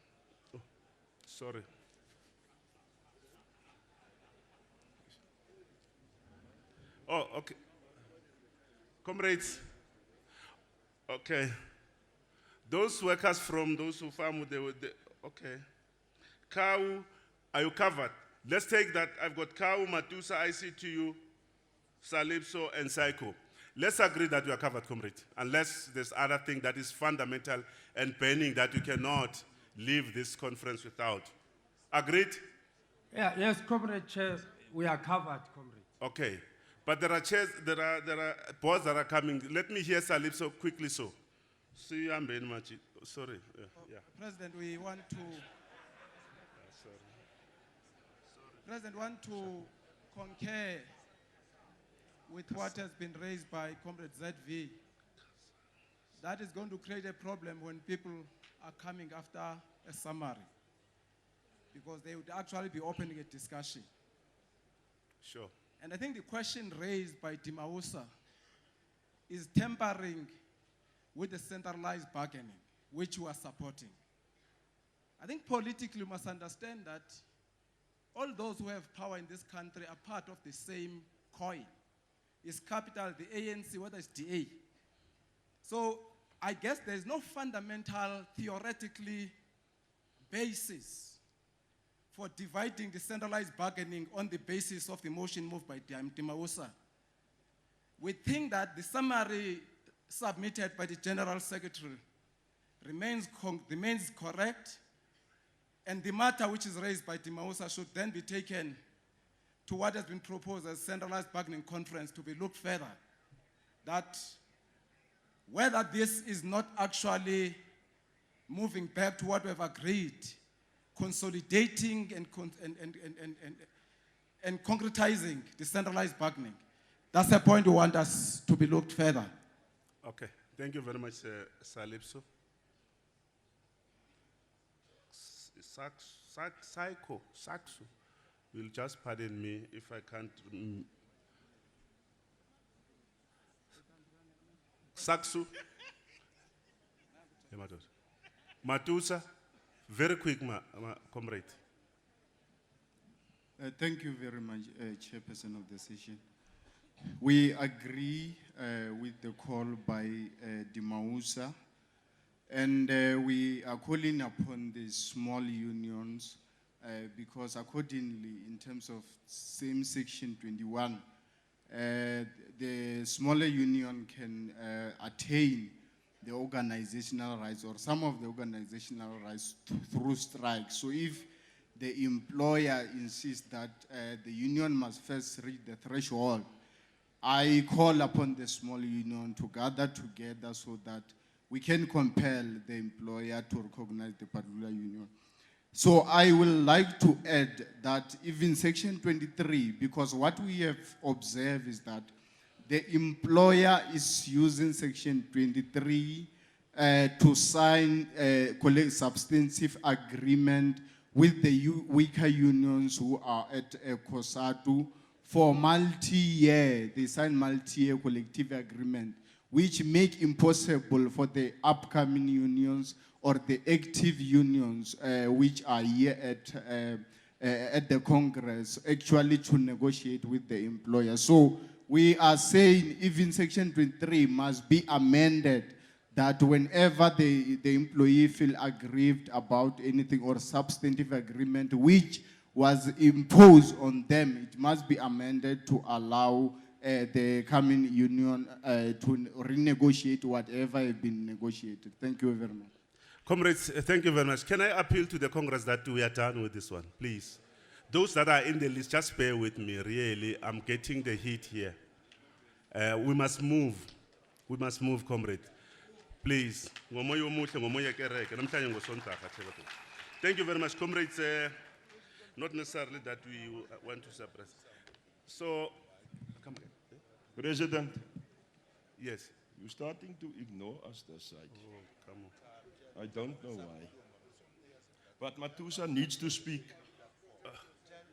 Oh, sorry. Oh, okay. Comrades, okay. Those workers from those who farm, okay. Kau, are you covered? Let's take that. I've got Kau, Matusa, ICTU, Salipso, and Psycho. Let's agree that we are covered, comrade, unless there's other thing that is fundamental and pending that you cannot leave this conference without. Agreed? Yeah, yes, Comrade Chair, we are covered, Comrade. Okay. But there are chairs, there are boards that are coming. Let me hear Salipso quickly so. See you, I'm being much. Sorry. Yeah. President, we want to. President, want to concur with what has been raised by Comrade ZV. That is going to create a problem when people are coming after a summary, because they would actually be opening a discussion. Sure. And I think the question raised by Dimausa is tampering with the centralized bargaining, which we are supporting. I think politically we must understand that all those who have power in this country are part of the same coin. It's capital, the ANC, whether it's DA. So I guess there's no fundamental, theoretically, basis for dividing the centralized bargaining on the basis of the motion moved by Dimausa. We think that the summary submitted by the General Secretary remains correct, and the matter which is raised by Dimausa should then be taken to what has been proposed as centralized bargaining conference to be looked further. That whether this is not actually moving back to what we have agreed, consolidating and concretizing the centralized bargaining. That's the point we want us to be looked further. Okay, thank you very much, Salipso. SACTU. You'll just pardon me if I can't. SACTU. Matusa, very quick, comrade. Thank you very much, Chairperson of the session. We agree with the call by Dimausa, and we are calling upon the small unions because accordingly, in terms of same section 21, the smaller union can attain the organizational rights or some of the organizational rights through strike. So if the employer insists that the union must first reach the threshold, I call upon the small union to gather together so that we can compel the employer to recognize the particular union. So I will like to add that even section 23, because what we have observed is that the employer is using section 23 to sign a substantive agreement with the weaker unions who are at COSATU for multi-year. They sign multi-year collective agreement, which make impossible for the upcoming unions or the active unions which are here at the Congress actually to negotiate with the employer. So we are saying even section 23 must be amended that whenever the employee feel aggrieved about anything or substantive agreement which was imposed on them, it must be amended to allow the coming union to renegotiate whatever has been negotiated. Thank you very much. Comrades, thank you very much. Can I appeal to the Congress that we are done with this one, please? Those that are in the list, just bear with me, really. I'm getting the heat here. We must move. We must move, comrade. Please. Thank you very much, comrades. Not necessarily that we want to suppress. So, come again. President, Yes. you're starting to ignore us this side. Oh, come on. I don't know why. But Matusa needs to speak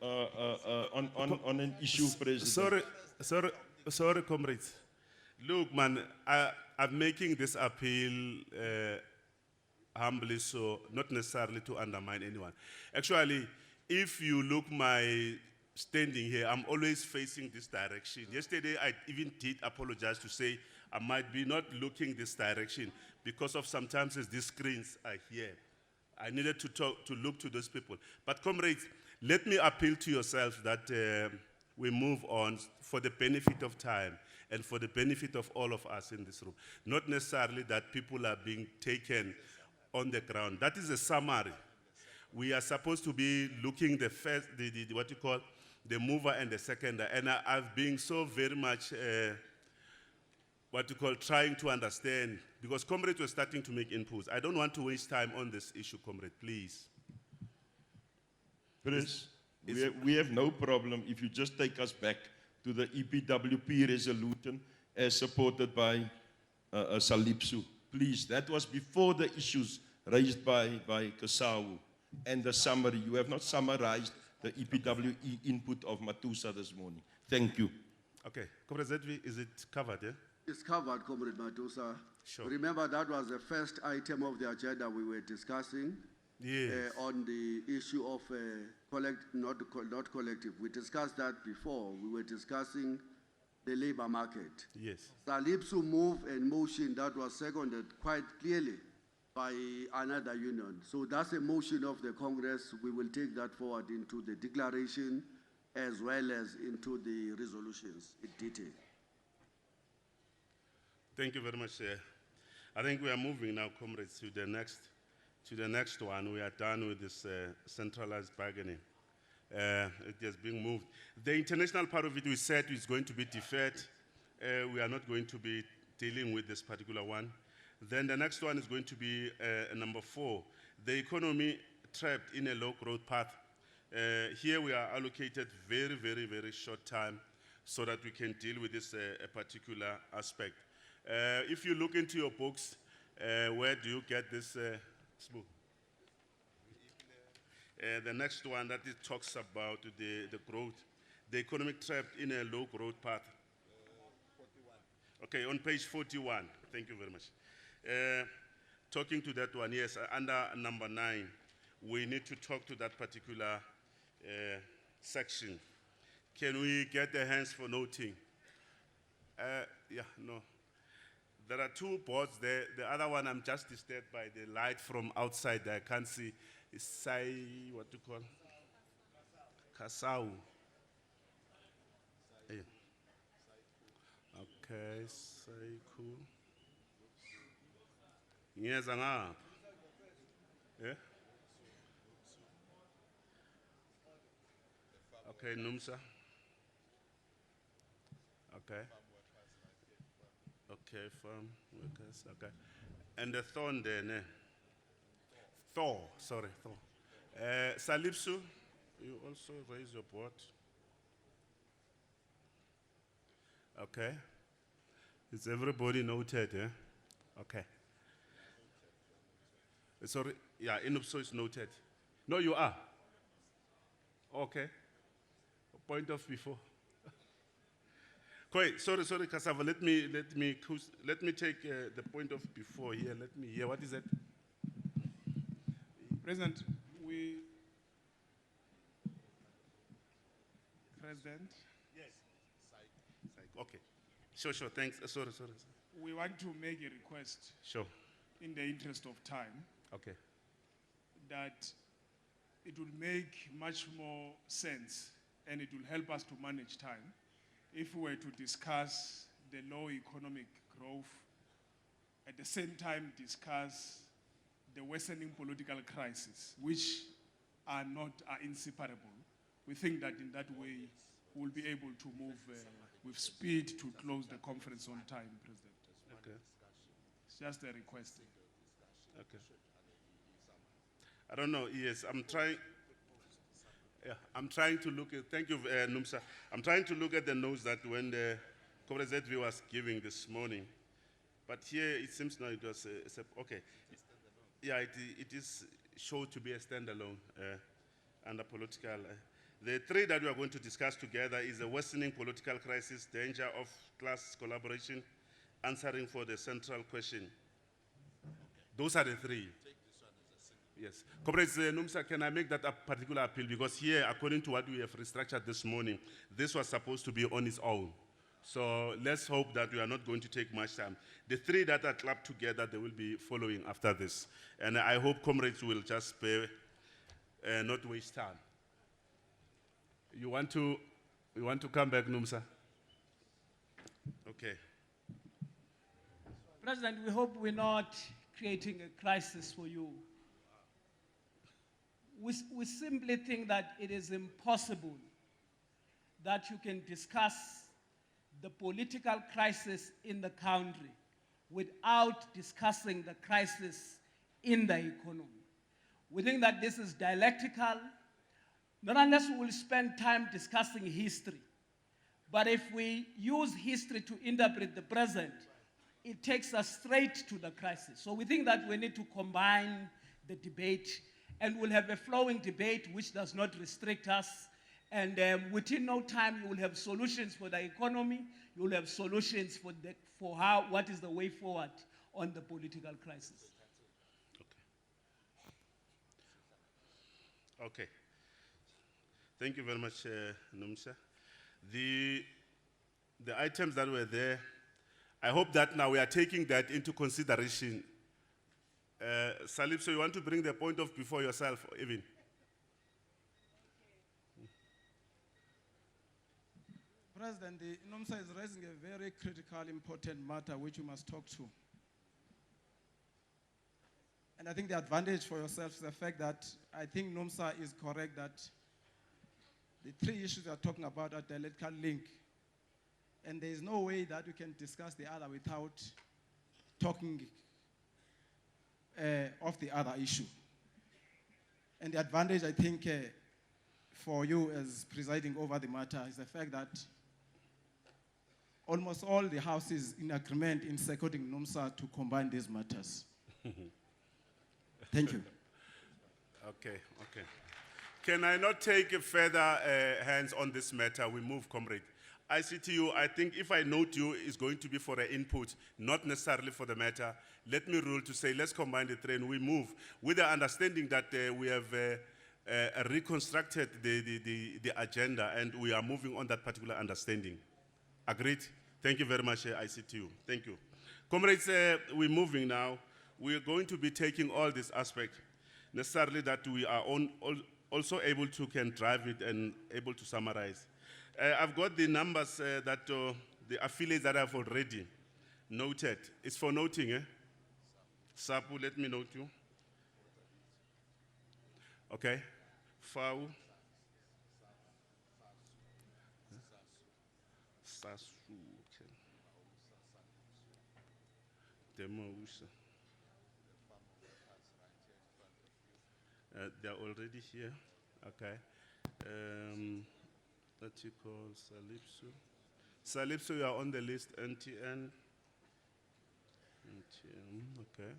on an issue, President. Sorry, comrades. Look, man, I'm making this appeal humbly, so not necessarily to undermine anyone. Actually, if you look my standing here, I'm always facing this direction. Yesterday, I even did apologize to say I might be not looking this direction because of sometimes these screens are here. I needed to look to those people. But comrades, let me appeal to yourselves that we move on for the benefit of time and for the benefit of all of us in this room. Not necessarily that people are being taken on the ground. That is a summary. We are supposed to be looking the first, what you call, the mover and the seconder. And I've been so very much, what you call, trying to understand, because comrades were starting to make inputs. I don't want to waste time on this issue, comrade, please. Chris, we have no problem if you just take us back to the EPWP resolution as supported by SABC. Please, that was before the issues raised by Kasau and the summary. You have not summarized the EPWE input of Matusa this morning. Thank you. Okay, Comrade Zedvi, is it covered, yeah? It's covered, Comrade Matusa. Sure. Remember, that was the first item of the agenda we were discussing. Yes. On the issue of not collective. We discussed that before. We were discussing the labor market. Yes. SABC move and motion that was seconded quite clearly by another union. So that's a motion of the Congress. We will take that forward into the declaration as well as into the resolutions in detail. Thank you very much, sir. I think we are moving now, comrades, to the next one. We are done with this centralized bargaining. It has been moved. The international part of it, we said, is going to be deferred. We are not going to be dealing with this particular one. Then the next one is going to be number 4, the economy trapped in a low growth path. Here we are allocated very, very, very short time so that we can deal with this particular aspect. If you look into your books, where do you get this? The next one that it talks about the growth, the economic trap in a low growth path. Okay, on page 41. Thank you very much. Talking to that one, yes, under number 9, we need to talk to that particular section. Can we get the hands for noting? Yeah, no. There are 2 boards there. The other one, I'm just disturbed by the light from outside. I can't see. It's what to call? Kasau. Yeah. Okay, Saiku. Yes, I'm Yeah? Okay, NUMSA. Okay. Okay, farm workers, okay. And the thorn there, ne? Thor, sorry, Thor. Salipsu, you also raise your board. Okay. Is everybody noted, eh? Okay. Sorry, yeah, Inupso is noted. No, you are. Okay. Point of before. Koi, sorry, Cassava. Let me take the point of before here. Let me hear. What is that? President, President. Yes. Okay. Sure. Thanks. Sorry. We want to make a request. Sure. In the interest of time. Okay. That it will make much more sense and it will help us to manage time if we were to discuss the low economic growth, at the same time discuss the worsening political crisis, which are inseparable. We think that in that way we'll be able to move with speed to close the conference on time, President. Okay. It's just a request. Okay. I don't know. Yes, I'm trying. Yeah, I'm trying to look at. Thank you, Numsa. I'm trying to look at the notes that when the Comrade ZV was giving this morning, but here it seems now it was okay. Yeah, it is shown to be a standalone under political. The 3 that we are going to discuss together is the worsening political crisis, danger of class collaboration, answering for the central question. Those are the 3. Yes. Comrades Numsa, can I make that a particular appeal? Because here, according to what we have restructured this morning, this was supposed to be on its own. So let's hope that we are not going to take much time. The 3 that are clubbed together, they will be following after this. And I hope comrades will just not waste time. You want to come back, Numsa? Okay. President, we hope we're not creating a crisis for you. We simply think that it is impossible that you can discuss the political crisis in the country without discussing the crisis in the economy. We think that this is dialectical, not unless we will spend time discussing history. But if we use history to interpret the present, it takes us straight to the crisis. So we think that we need to combine the debate, and we'll have a flowing debate which does not restrict us. And within no time, you will have solutions for the economy. You will have solutions for what is the way forward on the political crisis. Okay. Thank you very much, Numsa. The items that were there, I hope that now we are taking that into consideration. Salib, so you want to bring the point of before yourself, Evin? President, the NUMSA is raising a very critical, important matter which you must talk to. And I think the advantage for yourself is the fact that I think NUMSA is correct that the 3 issues we are talking about are dialectical link. And there is no way that we can discuss the other without talking of the other issue. And the advantage, I think, for you as presiding over the matter is the fact that almost all the House is in agreement in seconding NUMSA to combine these matters. Thank you. Okay. Can I not take a further hands on this matter? We move, comrade. ICTU, I think if I note you, is going to be for an input, not necessarily for the matter. Let me rule to say, let's combine the three and we move with the understanding that we have reconstructed the agenda and we are moving on that particular understanding. Agreed? Thank you very much, ICTU. Thank you. Comrades, we're moving now. We're going to be taking all this aspect, necessarily that we are also able to can drive it and able to summarize. I've got the numbers that the affiliates that I've already noted. It's for noting, eh? SAPU, let me note you. Okay. FAU. SASU. Okay. Demousa. They're already here. Okay. What you call SALIPSU. SALIPSU, you are on the list. NTN. Okay.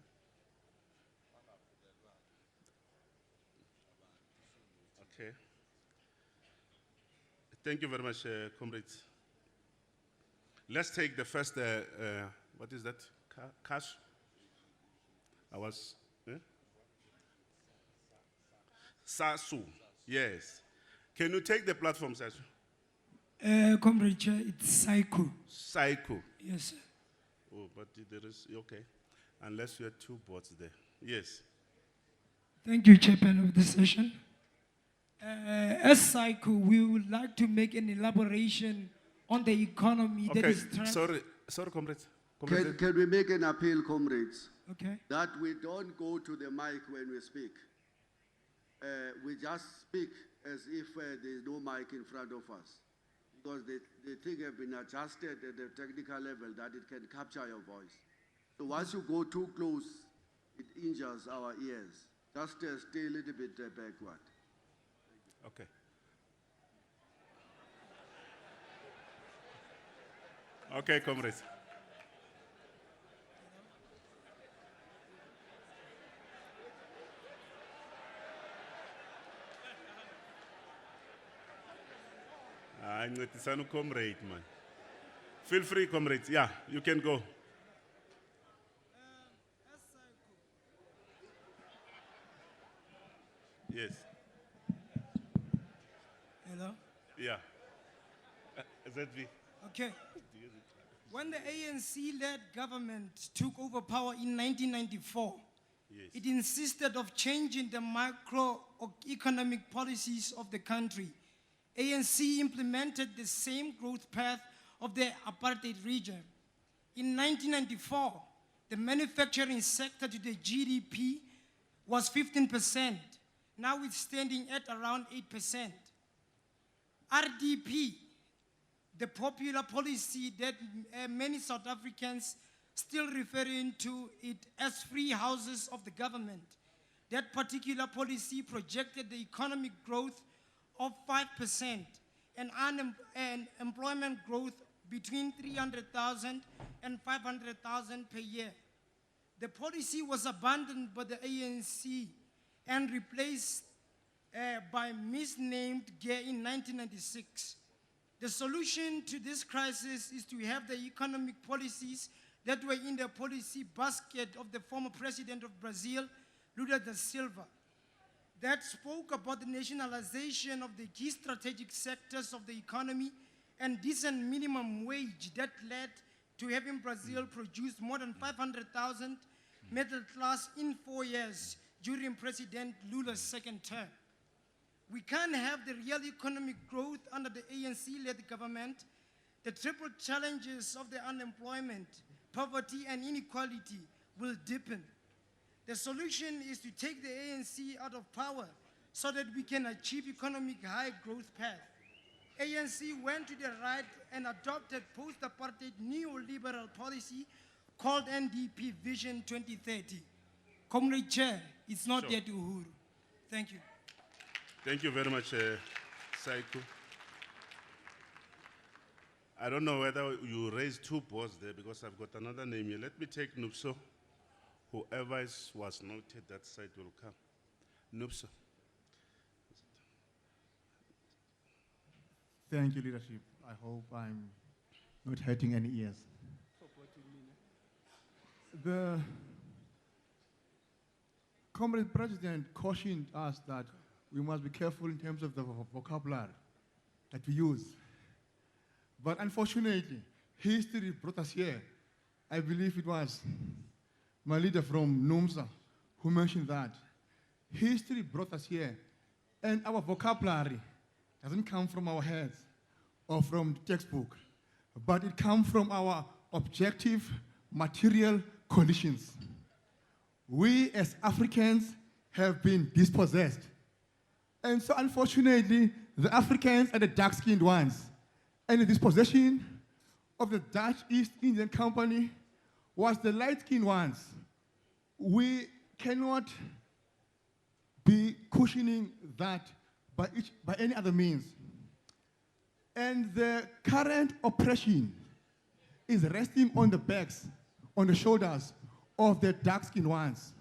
Okay. Thank you very much, comrades. Let's take the first, what is that? Cash? I was, SASU, yes. Can you take the platform, SASU? Comrade Chair, it's Psycho. Psycho. Yes, sir. Oh, but there is, okay. Unless you have two boards there. Yes. Thank you, Chairman of the session. As Psycho, we would like to make an elaboration on the economy that Okay, is sorry, comrades. Can we make an appeal, comrades? Okay. That we don't go to the mic when we speak. We just speak as if there's no mic in front of us. Because the thing have been adjusted at the technical level that it can capture your voice. So once you go too close, it injures our ears. Just stay a little bit backward. Okay. Okay, comrades. I'm not a comrade, man. Feel free, comrades. Yeah, you can go. Yes. Hello? Yeah. ZV. Okay. When the ANC-led government took over power in 1994, Yes. it insisted of changing the macroeconomic policies of the country. ANC implemented the same growth path of the apartheid region. In 1994, the manufacturing sector to the GDP was 15%. Now it's standing at around 8%. RDP, the popular policy that many South Africans still referring to it as free houses of the government. That particular policy projected the economic growth of 5% and employment growth between 300,000 and 500,000 per year. The policy was abandoned by the ANC and replaced by misnamed GAIR in 1996. The solution to this crisis is to have the economic policies that were in the policy basket of the former president of Brazil, Lula da Silva, that spoke about the nationalization of the key strategic sectors of the economy and decent minimum wage that led to having Brazil produce more than 500,000 middle class in 4 years during President Lula's second term. We can't have the real economic growth under the ANC-led government. The triple challenges of the unemployment, poverty, and inequality will deepen. The solution is to take the ANC out of power so that we can achieve economic high growth path. ANC went to the right and adopted post-apartheid neoliberal policy called NDP Vision 2030. Comrade Chair, it's not Sure. yet Uhuru. Thank you. Thank you very much, Saiku. I don't know whether you raised two boards there because I've got another name here. Let me take Nupso. Whoever was noted, that side will come. Nupso. Thank you, leadership. I hope I'm not hurting any ears. The Comrade President cautioned us that we must be careful in terms of the vocabulary that we use. But unfortunately, history brought us here. I believe it was my leader from NUMSA who mentioned that. History brought us here, and our vocabulary doesn't come from our heads or from the textbook, but it comes from our objective material conditions. We as Africans have been dispossessed. And so unfortunately, the Africans are the dark-skinned ones. And the dispossession of the Dutch East Indian Company was the light-skinned ones. We cannot be cushioning that by any other means. And the current oppression is resting on the backs, on the shoulders of the dark-skinned ones.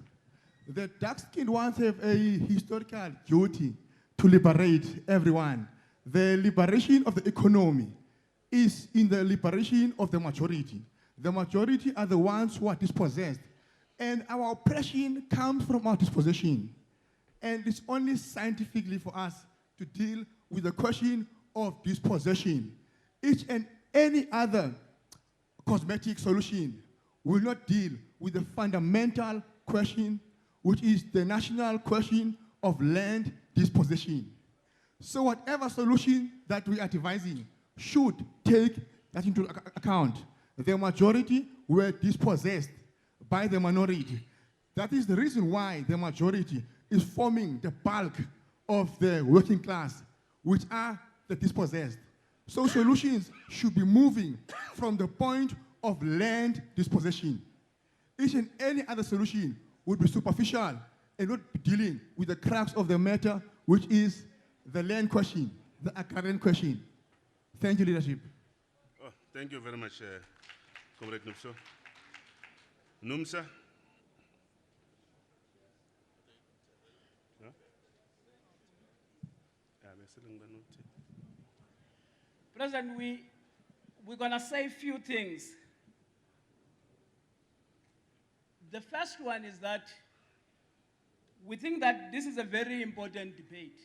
The dark-skinned ones have a historical duty to liberate everyone. The liberation of the economy is in the liberation of the majority. The majority are the ones who are dispossessed. And our oppression comes from our dispossession. And it's only scientifically for us to deal with the question of dispossession. Each and any other cosmetic solution will not deal with the fundamental question, which is the national question of land dispossession. So whatever solution that we are devising should take that into account. The majority were dispossessed by the minority. That is the reason why the majority is forming the bulk of the working class, which are the dispossessed. So solutions should be moving from the point of land dispossession. Each and any other solution would be superficial and not be dealing with the crux of the matter, which is the land question, the agrarian question. Thank you, leadership. Oh, thank you very much, Comrade Nupso. NUMSA? Huh? President, we're going to say a few things. The first one is that we think that this is a very important debate.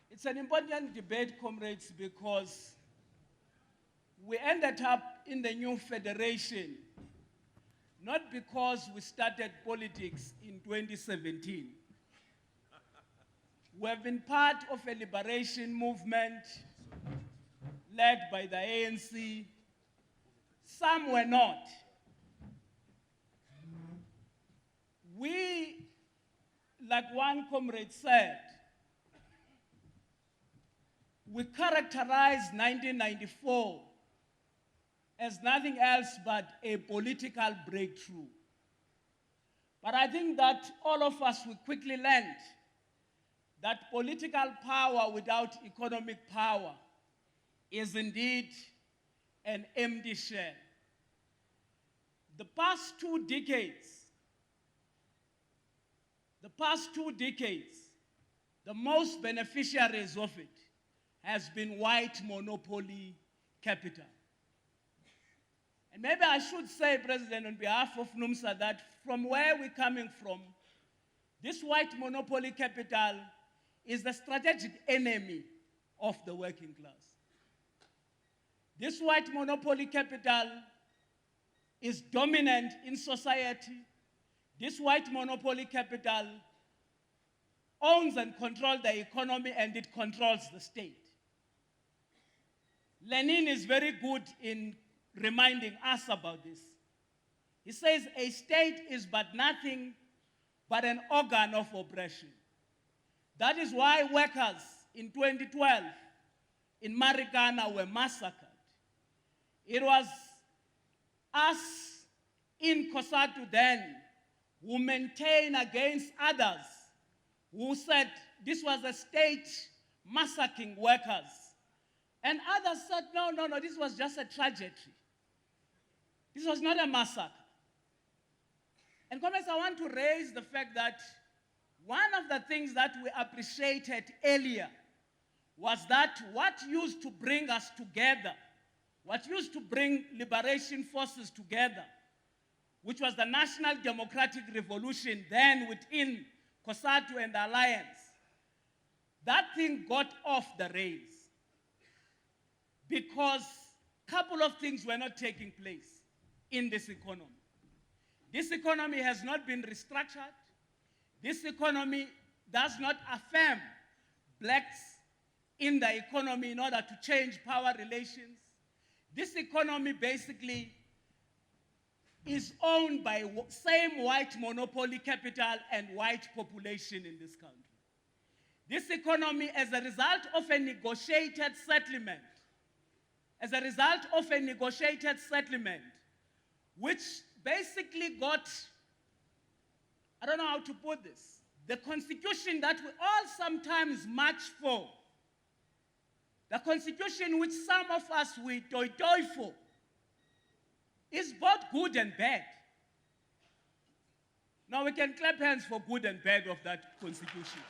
It's an important debate, comrades, because we ended up in the new federation, not because we started politics in 2017. We have been part of a liberation movement led by the ANC. Some were not. We, like one comrade said, we characterized 1994 as nothing else but a political breakthrough. But I think that all of us, we quickly learned that political power without economic power is indeed an empty shell. The past two decades, the most beneficiaries of it has been white monopoly capital. And maybe I should say, President, on behalf of NUMSA, that from where we're coming from, this white monopoly capital is the strategic enemy of the working class. This white monopoly capital is dominant in society. This white monopoly capital owns and controls the economy, and it controls the state. Lenin is very good in reminding us about this. He says a state is but nothing but an organ of oppression. That is why workers in 2012 in Marikana were massacred. It was us in COSATU then who maintained against others who said this was a state massacring workers. And others said, no, this was just a tragedy. This was not a massacre. And comrades, I want to raise the fact that one of the things that we appreciated earlier was that what used to bring us together, what used to bring liberation forces together, which was the National Democratic Revolution then within COSATU and the Alliance, that thing got off the rails because a couple of things were not taking place in this economy. This economy has not been restructured. This economy does not affirm blacks in the economy in order to change power relations. This economy basically is owned by same white monopoly capital and white population in this country. This economy, as a result of a negotiated settlement, which basically got, I don't know how to put this, the constitution that we all sometimes march for, the constitution which some of us we toy for, is both good and bad. Now we can clap hands for good and bad of that constitution.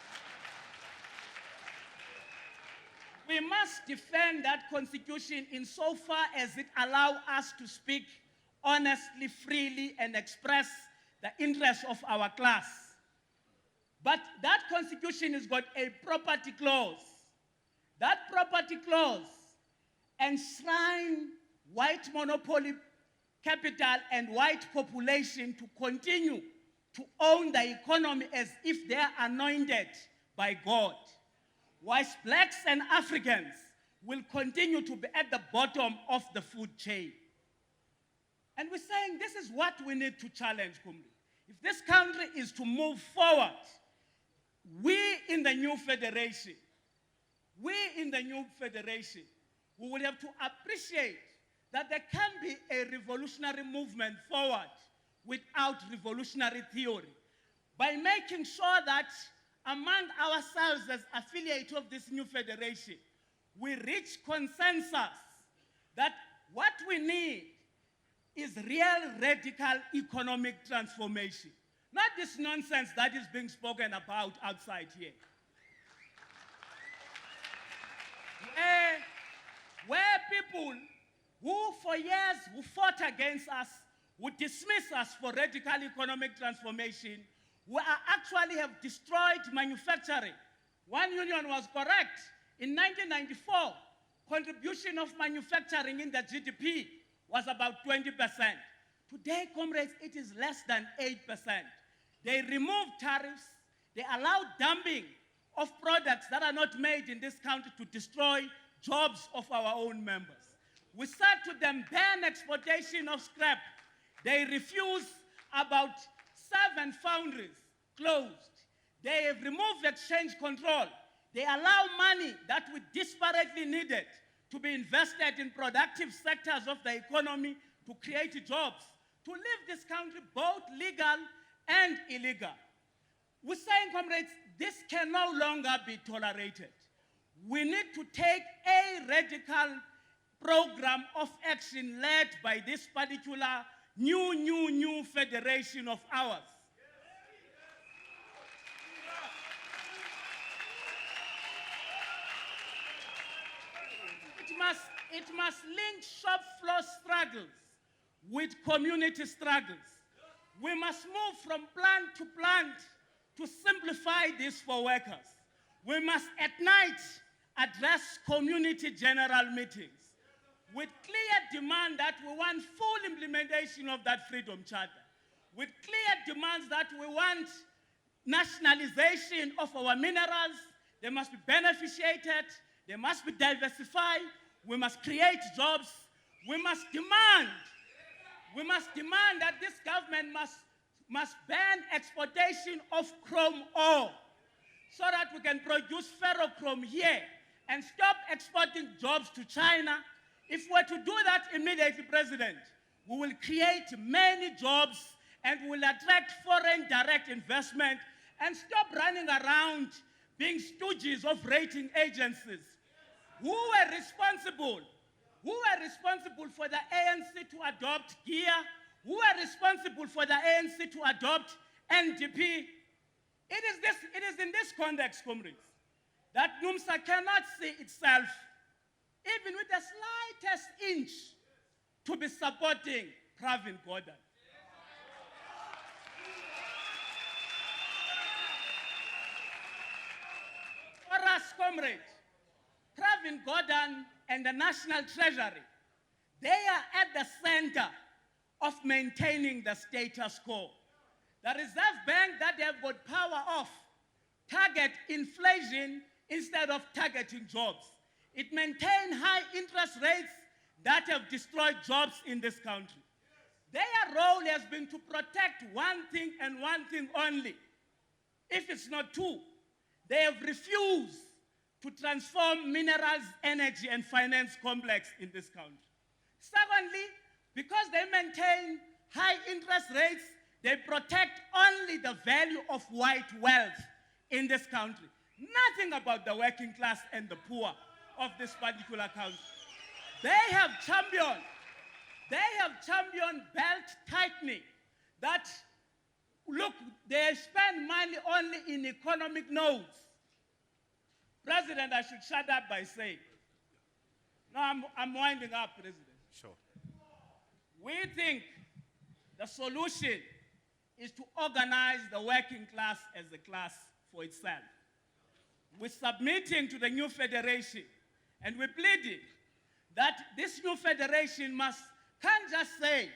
We must defend that constitution insofar as it allows us to speak honestly, freely, and express the interests of our class. But that constitution has got a property clause. That property clause enshrines white monopoly capital and white population to continue to own the economy as if they are anointed by God, whilst blacks and Africans will continue to be at the bottom of the food chain. And we're saying this is what we need to challenge, Kumbi. If this country is to move forward, we in the new federation, we will have to appreciate that there can be a revolutionary movement forward without revolutionary theory. By making sure that among ourselves as affiliates of this new federation, we reach consensus that what we need is real radical economic transformation. Not this nonsense that is being spoken about outside here. Where people who for years who fought against us, who dismiss us for radical economic transformation, who actually have destroyed manufacturing. One union was correct. In 1994, contribution of manufacturing in the GDP was about 20%. Today, comrades, it is less than 8%. They removed tariffs. They allowed dumping of products that are not made in this country to destroy jobs of our own members. We said to them, ban exportation of scrap. They refused. About 7 foundries closed. They have removed exchange control. They allow money that we desperately needed to be invested in productive sectors of the economy to create jobs, to leave this country both legal and illegal. We're saying, comrades, this can no longer be tolerated. We need to take a radical program of action led by this particular new federation of ours. It must link shop floor struggles with community struggles. We must move from plant to plant to simplify this for workers. We must at night address community general meetings with clear demand that we want full implementation of that Freedom Charter, with clear demands that we want nationalization of our minerals. They must be beneficiated, they must be diversified, we must create jobs, we must demand that this government must ban exportation of chrome ore so that we can produce ferrochrome here and stop exporting jobs to China. If we're to do that immediately, President, we will create many jobs and will attract foreign direct investment and stop running around being stooges of rating agencies. Who were responsible for the ANC to adopt GIA? Who were responsible for the ANC to adopt NDP? It is in this context, comrades, that NUMSA cannot see itself, even with the slightest inch, to be supporting Pravin Gordhan. For us, comrades, Pravin Gordhan and the National Treasury, they are at the center of maintaining the status quo. The Reserve Bank that they have got power of target inflation instead of targeting jobs. It maintains high interest rates that have destroyed jobs in this country. Their role has been to protect one thing and one thing only. If it's not two, they have refused to transform minerals, energy, and finance complex in this country. Secondly, because they maintain high interest rates, they protect only the value of white wealth in this country. Nothing about the working class and the poor of this particular country. They have championed belt tightening that, look, they spend money only in economic nodes. President, I should shut up by saying, no, I'm winding up, President. Sure. We think the solution is to organize the working class as a class for itself. We're submitting to the new federation, and we're pleading that this new federation can't just say,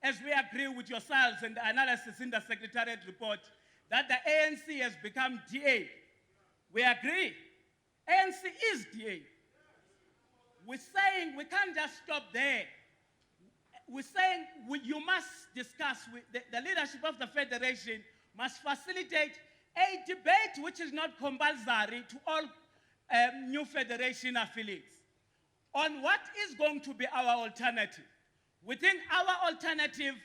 as we agree with yourselves and the analysis in the Secretariat report, that the ANC has become DA. We agree. ANC is DA. We're saying we can't just stop there. We're saying you must discuss, the leadership of the federation must facilitate a debate which is not compulsory to all new federation affiliates on what is going to be our alternative. We think our alternative,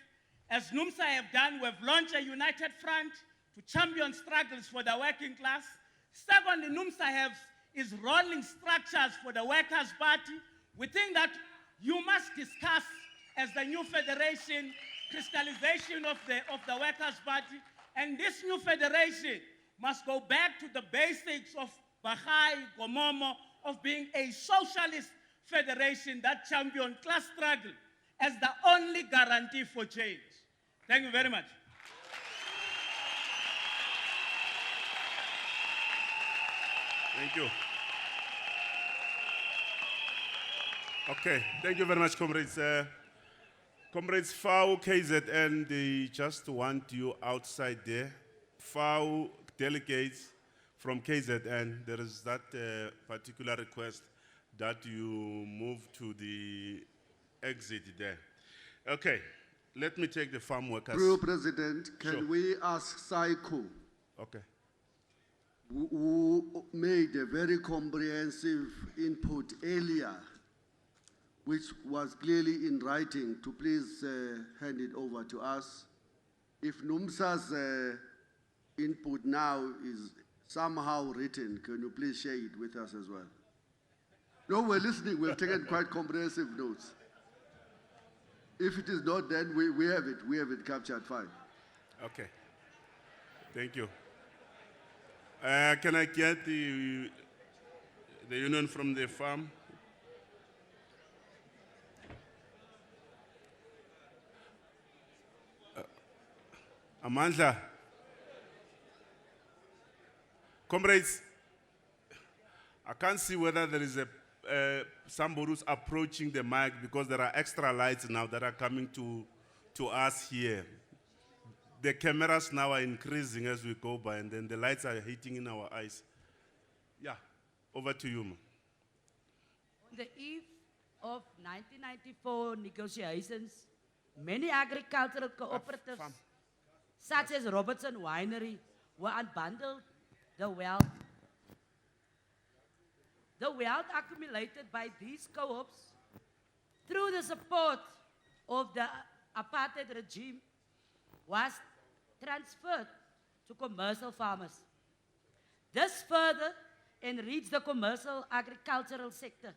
as NUMSA have done, we've launched a united front to champion struggles for the working class. Secondly, NUMSA is rolling structures for the Workers' Party. We think that you must discuss, as the new federation, crystallization of the Workers' Party, and this new federation must go back to the basics of Bahai, Gomomo, of being a socialist federation that championed class struggle as the only guarantee for change. Thank you very much. Thank you. Okay, thank you very much, comrades. Comrades FAO, KZN, they just want you outside there. FAO delegates from KZN, there is that particular request that you move to the exit there. Okay, let me take the farm workers. Bro, President, can Sure. we ask Psycho, Okay. who made a very comprehensive input earlier, which was clearly in writing, to please hand it over to us. If NUMSA's input now is somehow written, can you please share it with us as well? No, we're listening. We've taken quite comprehensive notes. If it is not, then we have it. We have it captured. Fine. Okay. Thank you. Can I get the union from the farm? Amandla. Comrades, I can't see whether there is somebody who's approaching the mic, because there are extra lights now that are coming to us here. The cameras now are increasing as we go by, and then the lights are hitting in our eyes. Yeah, over to you, ma'am. On the eve of 1994 negotiations, many agricultural cooperatives, such as Robertson Winery, were unbundled. The wealth accumulated by these co-ops through the support of the apartheid regime was transferred to commercial farmers. This further enriched the commercial agricultural sector.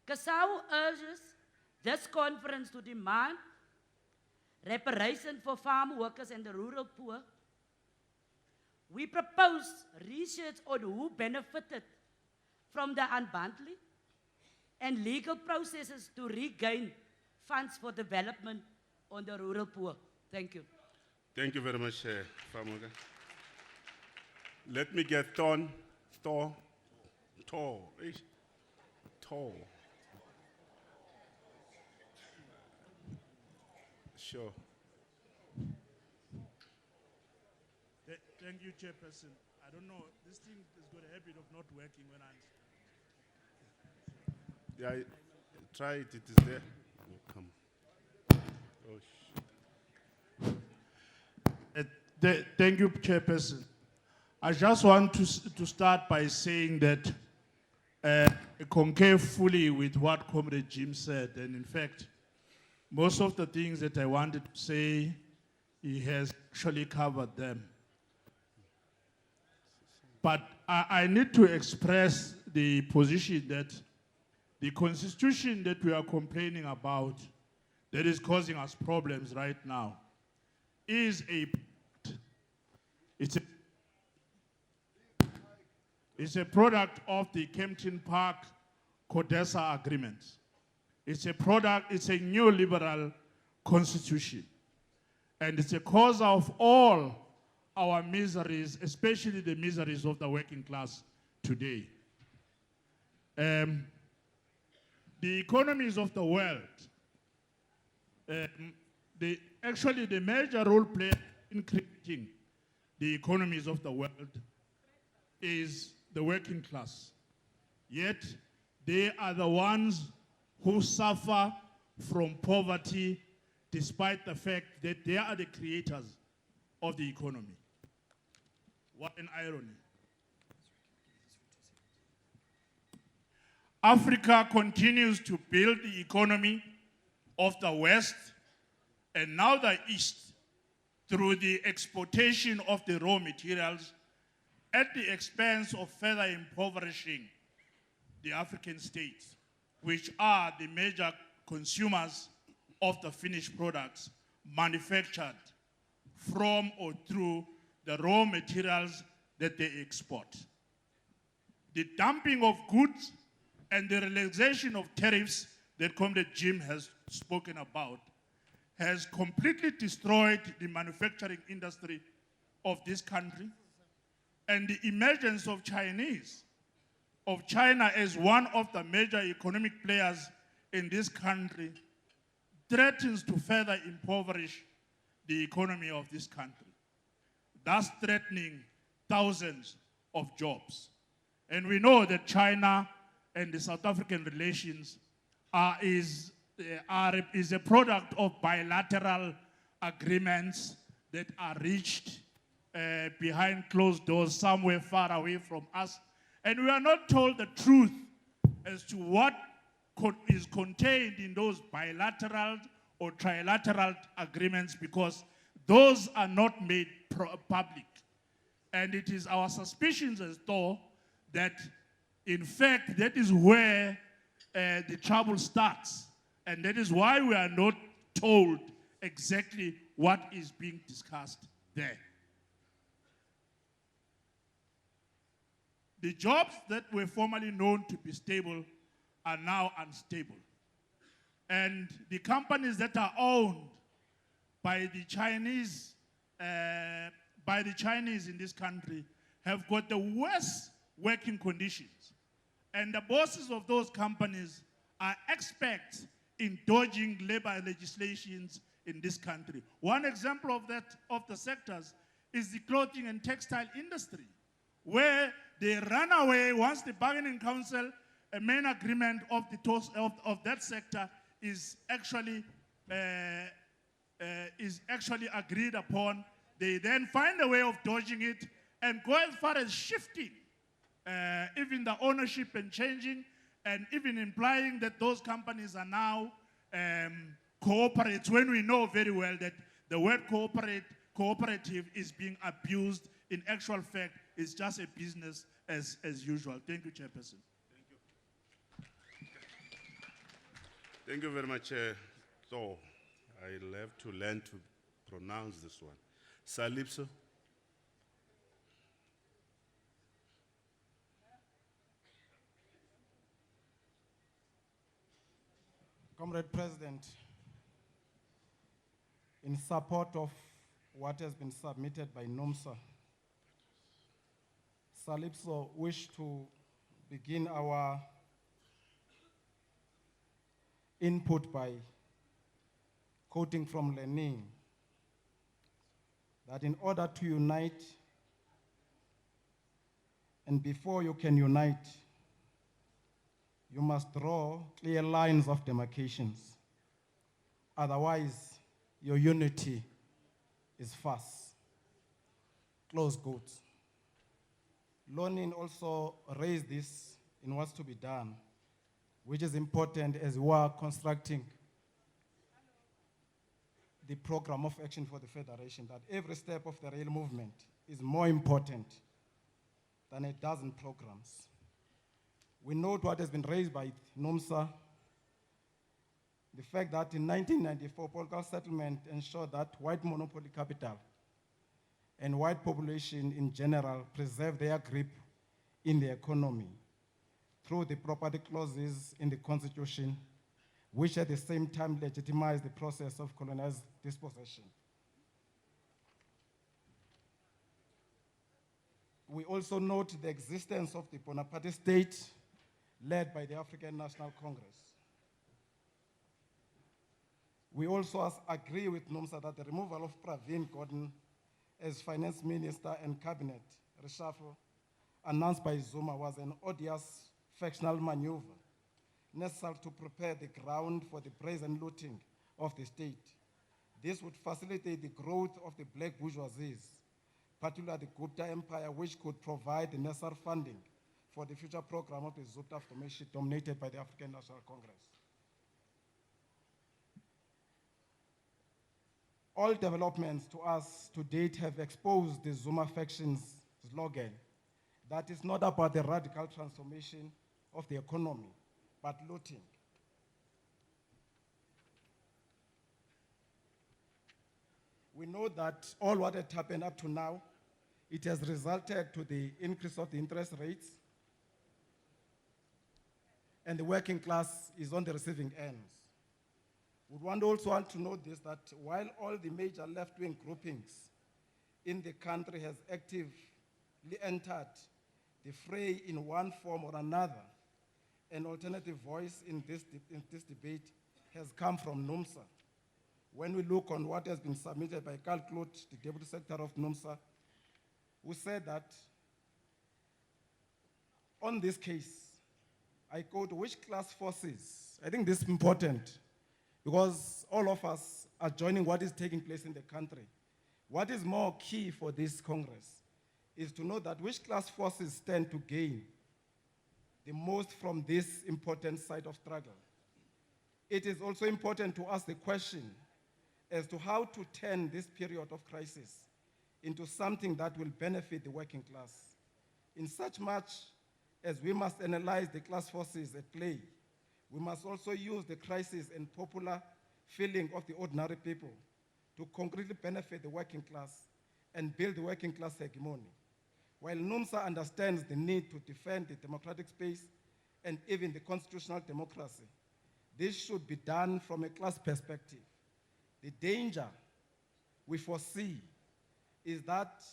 CASAU urges this conference to demand reparation for farm workers and the rural poor, We propose research on who benefited from the unbundling and legal processes to regain funds for development on the rural poor. Thank you. Thank you very much, Famuga. Let me get Thor. Sure. Thank you, Chairperson. I don't know, this thing has got a habit of not working when I'm... Yeah, try it, it is there. Oh, come. Oh, Thank you, Chairperson. I just want to start by saying that I concur fully with what Comrade Jim said, and in fact, most of the things that I wanted to say, he has actually covered them. But I need to express the position that the constitution that we are complaining about, that is causing us problems right now, it's a product of the Kempton Park Codesa Agreement. It's a neoliberal constitution. And it's a cause of all our miseries, especially the miseries of the working class today. The economies of the world, actually the major role played in creating the economies of the world is the working class. Yet, they are the ones who suffer from poverty despite the fact that they are the creators of the economy. What an irony. Africa continues to build the economy of the West and now the East through the exportation of the raw materials at the expense of further impoverishing the African states, which are the major consumers of the finished products manufactured from or through the raw materials that they export. The dumping of goods and the relaxation of tariffs that Comrade Jim has spoken about has completely destroyed the manufacturing industry of this country, and the emergence of China as one of the major economic players in this country threatens to further impoverish the economy of this country, thus threatening thousands of jobs. And we know that China and the South African relations is a product of bilateral agreements that are reached behind closed doors somewhere far away from us. And we are not told the truth as to what is contained in those bilateral or trilateral agreements, because those are not made public. And it is our suspicions as though that, in fact, that is where the trouble starts. And that is why we are not told exactly what is being discussed there. The jobs that were formerly known to be stable are now unstable. And the companies that are owned by the Chinese in this country have got the worst working conditions. And the bosses of those companies are experts in dodging labor legislations in this country. One example of the sectors is the clothing and textile industry, where they run away once the bargaining council, a main agreement of that sector is actually agreed upon. They then find a way of dodging it and go as far as shifting even the ownership and changing, and even implying that those companies are now cooperates, when we know very well that the word cooperative is being abused. In actual fact, it's just a business as usual. Thank you, Chairperson. Thank you very much, Thor. I'll have to learn to pronounce this one. Salipso. Comrade President, in support of what has been submitted by NOMSA, SALIPSO wish to begin our input by quoting from Lenin, that in order to unite, and before you can unite, you must draw clear lines of demarcations. Otherwise, your unity is farce. Close quotes. Lenin also raised this in what's to be done, which is important as we are constructing the program of action for the Federation, that every step of the rail movement is more important than a dozen programs. We note what has been raised by NOMSA, the fact that in 1994, political settlement ensured that white monopoly capital and white population in general preserve their grip in the economy through the property clauses in the Constitution, which at the same time legitimize the process of colonial dispossession. We also note the existence of the Bonaparte state led by the African National Congress. We also agree with NOMSA that the removal of Pravin Gordhan as finance minister and cabinet reshuffle announced by Zuma was an odious factional maneuver necessary to prepare the ground for the brazen looting of the state. This would facilitate the growth of the black bourgeoisies, particularly the Gupta Empire, which could provide the necessary funding for the future program of the Zupta formation dominated by the African National Congress. All developments to us to date have exposed the Zuma faction's slogan that it's not about the radical transformation of the economy, but looting. We know that all what had happened up to now, it has resulted to the increase of the interest rates, and the working class is on the receiving ends. We also want to note this, that while all the major left-wing groupings in the country has actively entered the fray in one form or another, an alternative voice in this debate has come from NOMSA. When we look on what has been submitted by Carl Kloot, the Deputy Secretary of NOMSA, who said that on this case, I quote, which class forces, I think this is important because all of us are joining what is taking place in the country. What is more key for this Congress is to know that which class forces stand to gain the most from this important side of struggle. It is also important to ask the question as to how to turn this period of crisis into something that will benefit the working class. In such much as we must analyze the class forces at play, we must also use the crisis and popular feeling of the ordinary people to concretely benefit the working class and build the working class hegemony. While NUMSA understands the need to defend the democratic space and even the constitutional democracy, this should be done from a class perspective. The danger we foresee is that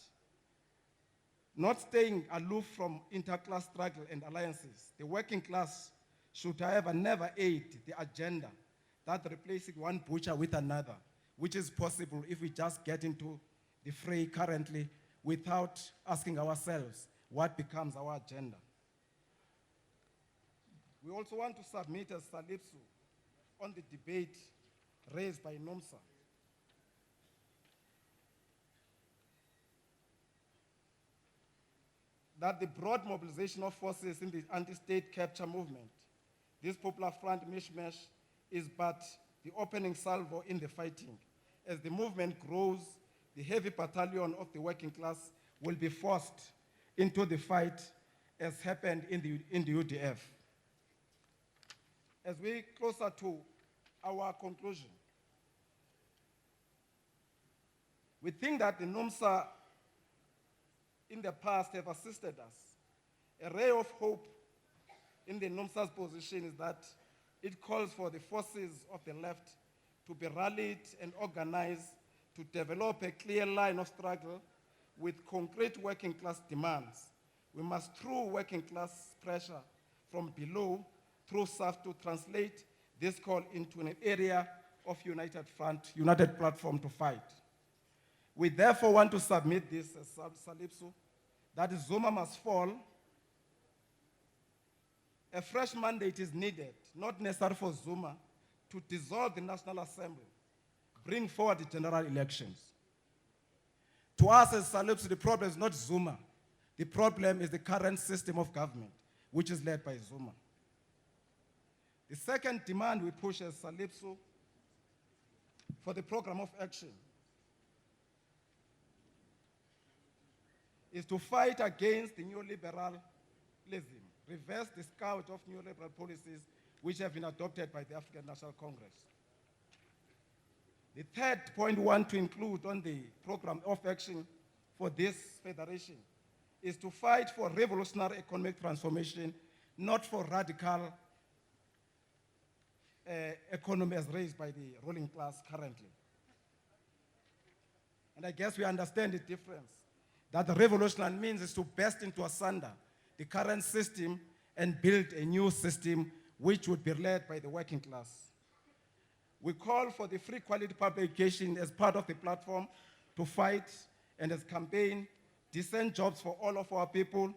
not staying aloof from interclass struggle and alliances, the working class should, however, never aid the agenda that replacing one butcher with another, which is possible if we just get into the fray currently without asking ourselves what becomes our agenda. We also want to submit as SALIPSU on the debate raised by NOMSA. That the broad mobilization of forces in the anti-state capture movement, this Popular Front mishmash, is but the opening salvo in the fighting. As the movement grows, the heavy battalion of the working class will be forced into the fight as happened in the UDF. As we closer to our conclusion, we think that the NUMSA in the past have assisted us. A ray of hope in the NUMSA's position is that It calls for the forces of the left to be rallied and organized to develop a clear line of struggle with concrete working class demands. We must, through working class pressure from below, through SAFTU, translate this call into an area of united front, united platform to fight. We therefore want to submit this as SALIPSU, that Zuma must fall. A fresh mandate is needed, not necessary for Zuma, to dissolve the National Assembly, bring forward the general elections. To us as SALIPSU, the problem is not Zuma. The problem is the current system of government, which is led by Zuma. The second demand we push as SALIPSU for the program of action is to fight against the neoliberalism, reverse the scourge of neoliberal policies which have been adopted by the African National Congress. The third point we want to include on the program of action for this federation is to fight for revolutionary economic transformation, not for radical economy as raised by the ruling class currently. And I guess we understand the difference. That the revolutionary means is to burst into asunder the current system and build a new system which would be led by the working class. We call for the free quality public education as part of the platform to fight and as campaign decent jobs for all of our people,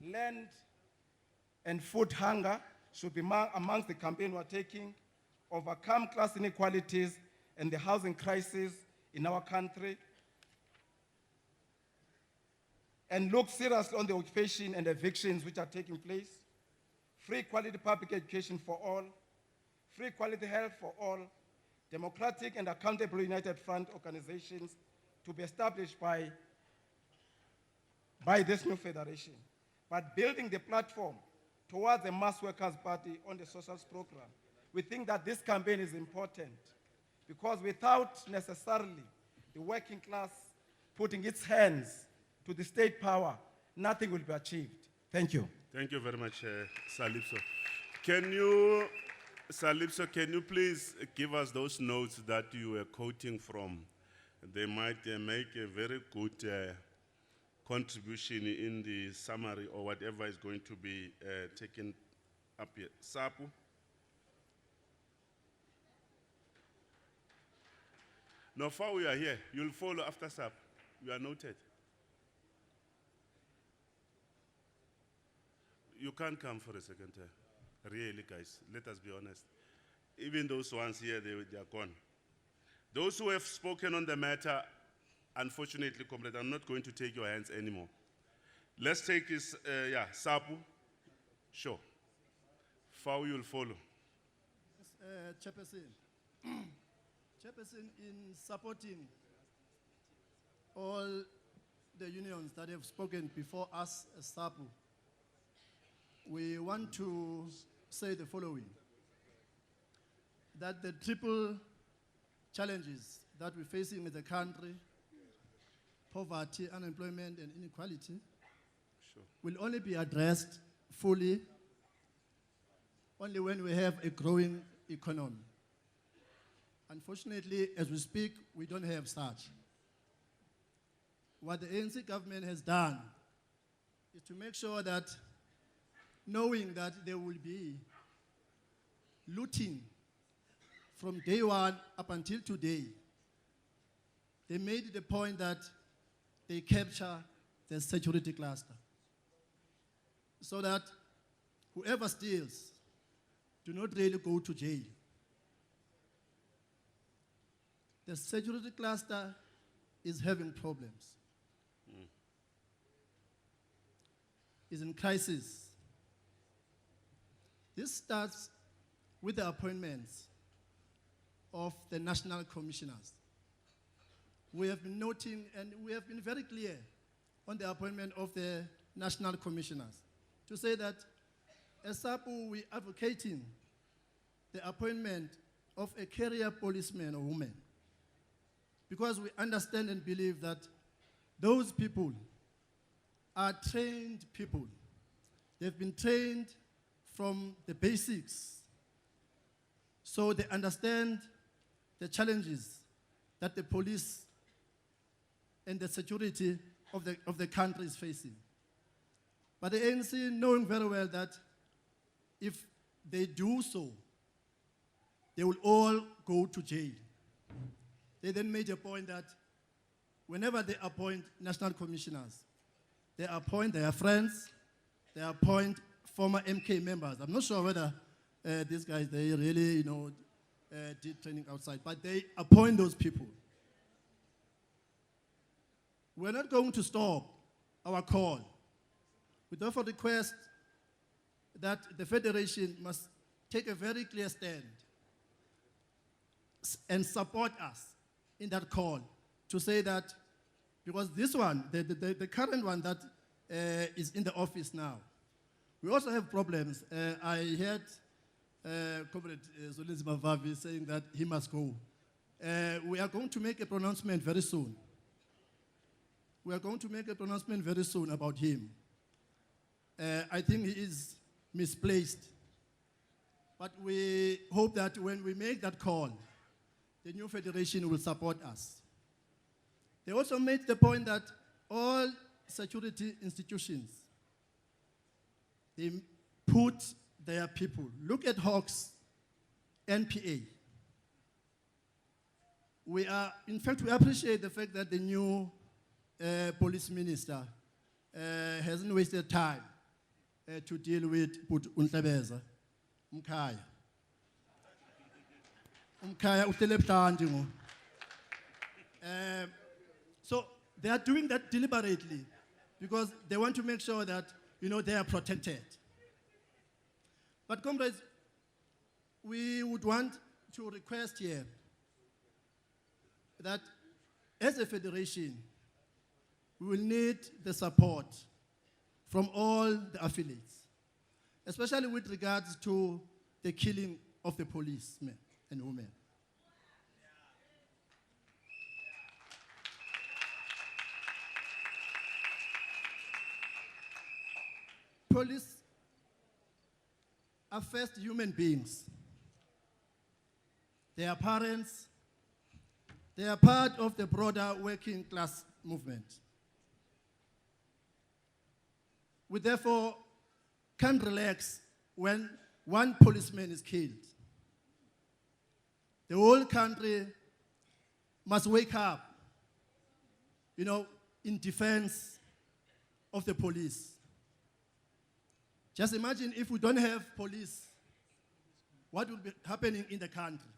land and food hunger should be amongst the campaign we're taking, overcome class inequalities and the housing crisis in our country, and look seriously on the occupation and evictions which are taking place, free quality public education for all, free quality health for all, democratic and accountable united front organizations to be established by this new federation, but building the platform towards the mass workers' party on the socials program. We think that this campaign is important because without necessarily the working class putting its hands to the state power, nothing will be achieved. Thank you. Thank you very much, Salipso. Can you, Salipso, can you please give us those notes that you were quoting from? They might make a very good contribution in the summary or whatever is going to be taken up here. Sapu? Now, far we are here, you'll follow after Sapu. You are noted. You can't come for a second time. Really, guys, let us be honest. Even those ones here, they are gone. Those who have spoken on the matter, unfortunately, comrade, I'm not going to take your hands anymore. Let's take this, Sapu. Sure. Fau, you'll follow. Yes, Chairperson. Chairperson, in supporting all the unions that have spoken before us as SAPU, we want to say the following, that the triple challenges that we're facing as a country, poverty, unemployment, and inequality, will only be addressed fully only when we have a growing economy. Unfortunately, as we speak, we don't have such. What the ANC government has done is to make sure that, knowing that there will be looting from day one up until today, they made the point that they capture the security cluster so that whoever steals do not really go to jail. The security cluster is having problems. Is in crisis. This starts with the appointments of the national commissioners. We have been noting and we have been very clear on the appointment of the national commissioners to say that as SAPU, we are advocating the appointment of a career policeman or woman because we understand and believe that those people are trained people. They've been trained from the basics so they understand the challenges that the police and the security of the country is facing. But the ANC, knowing very well that if they do so, they will all go to jail. They then made a point that whenever they appoint national commissioners, they appoint their friends, they appoint former MK members. I'm not sure whether these guys, they really, did training outside, but they appoint those people. We're not going to stop our call. We therefore request that the Federation must take a very clear stand and support us in that call to say that, because this one, the current one that is in the office now, we also have problems. I heard Comrade Zolenzi Mavavi saying that he must go. We are going to make a pronouncement very soon. We are going to make a pronouncement very soon about him. I think he is misplaced. But we hope that when we make that call, the new federation will support us. They also made the point that all security institutions, they put their people. Look at Hawks, NPA. In fact, we appreciate the fact that the new police minister hasn't wasted time to deal with Untlebeza, Mkhaya. Mkhaya uhlele ebuhlanti ngo. So they are doing that deliberately because they want to make sure that they are protected. But comrades, we would want to request here that as a federation, we will need the support from all the affiliates, especially with regards to the killing of the policemen and women. Police are first human beings. They are parents. They are part of the broader working class movement. We therefore can't relax when one policeman is killed. The whole country must wake up, in defense of the police. Just imagine if we don't have police, what will be happening in the country?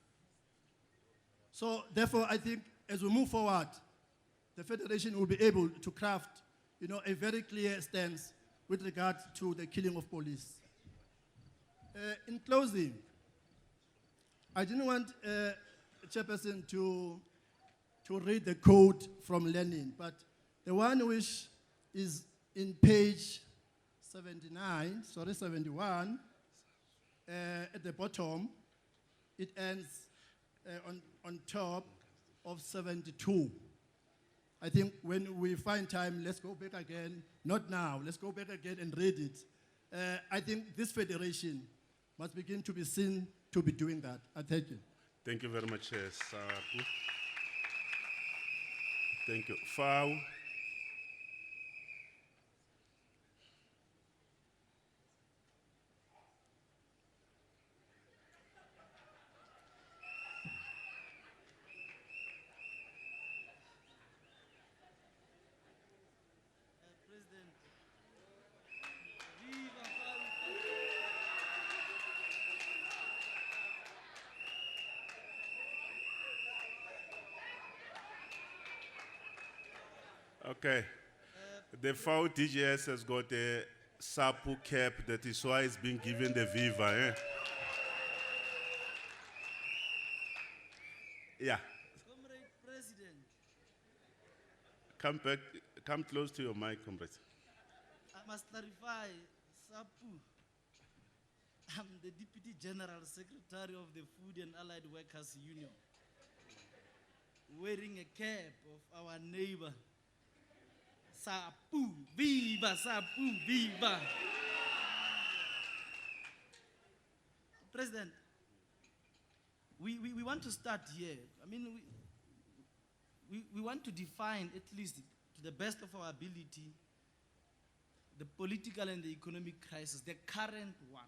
So therefore, I think as we move forward, the Federation will be able to craft, a very clear stance with regard to the killing of police. In closing, I didn't want Chairperson to read the quote from Lenin, but the one which is in page 71, at the bottom, it ends on top of 72. I think when we find time, let's go back again. Not now, let's go back again and read it. I think this federation must begin to be seen to be doing that. I thank you. Thank you very much, Sapu. Thank you. Fau. Okay. The FAO DGS has got a SAPU cap, that is why it's being given the Viva. Yeah. Comrade President, Come back, come close to your mic, comrade. I must clarify, SAPU, I'm the Deputy General Secretary of the Food and Allied Workers Union, wearing a cap of our neighbor, SAPU, viva, SAPU, viva. President, we want to start here. I mean, we want to define, at least to the best of our ability, the political and the economic crisis, the current one,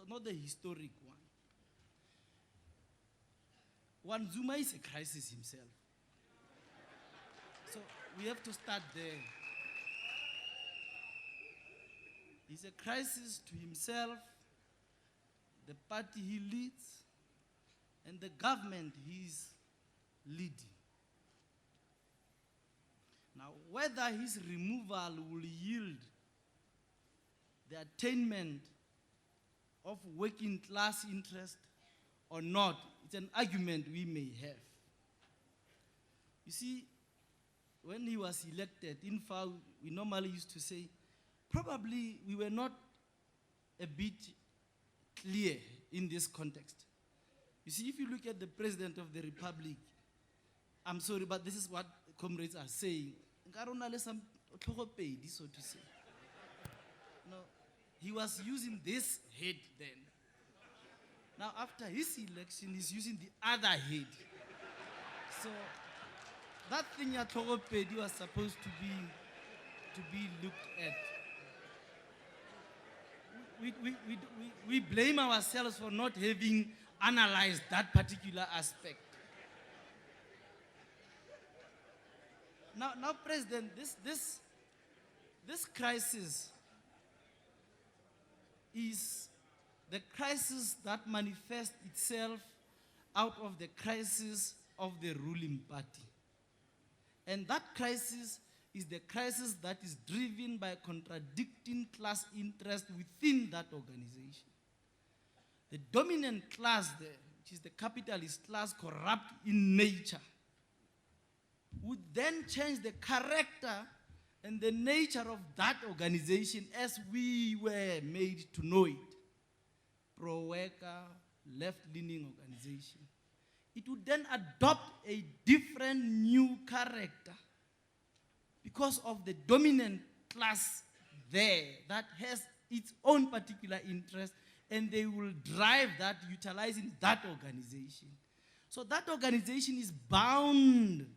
not the historic one. Zuma is a crisis himself. So we have to start there. He's a crisis to himself, the party he leads, and the government he's leading. Now, whether his removal will yield the attainment of working class interest or not, it's an argument we may have. You see, when he was elected, in fact, we normally used to say, probably we were not a bit clear in this context. You see, if you look at the President of the Republic, I'm sorry, but this is what comrades are saying. So to say. No, he was using this head then. Now, after his election, he's using the other head. So, that thing at Togopedi was supposed to be looked at. We blame ourselves for not having analyzed that particular aspect. Now, President, this crisis is the crisis that manifests itself out of the crisis of the ruling party. And that crisis is the crisis that is driven by contradicting class interests within that organization. The dominant class there, which is the capitalist class, corrupt in nature, would then change the character and the nature of that organization as we were made to know it. Pro-worker, left-leaning organization. It would then adopt a different new character because of the dominant class there that has its own particular interest, and they will drive that utilizing that organization. So that organization is bound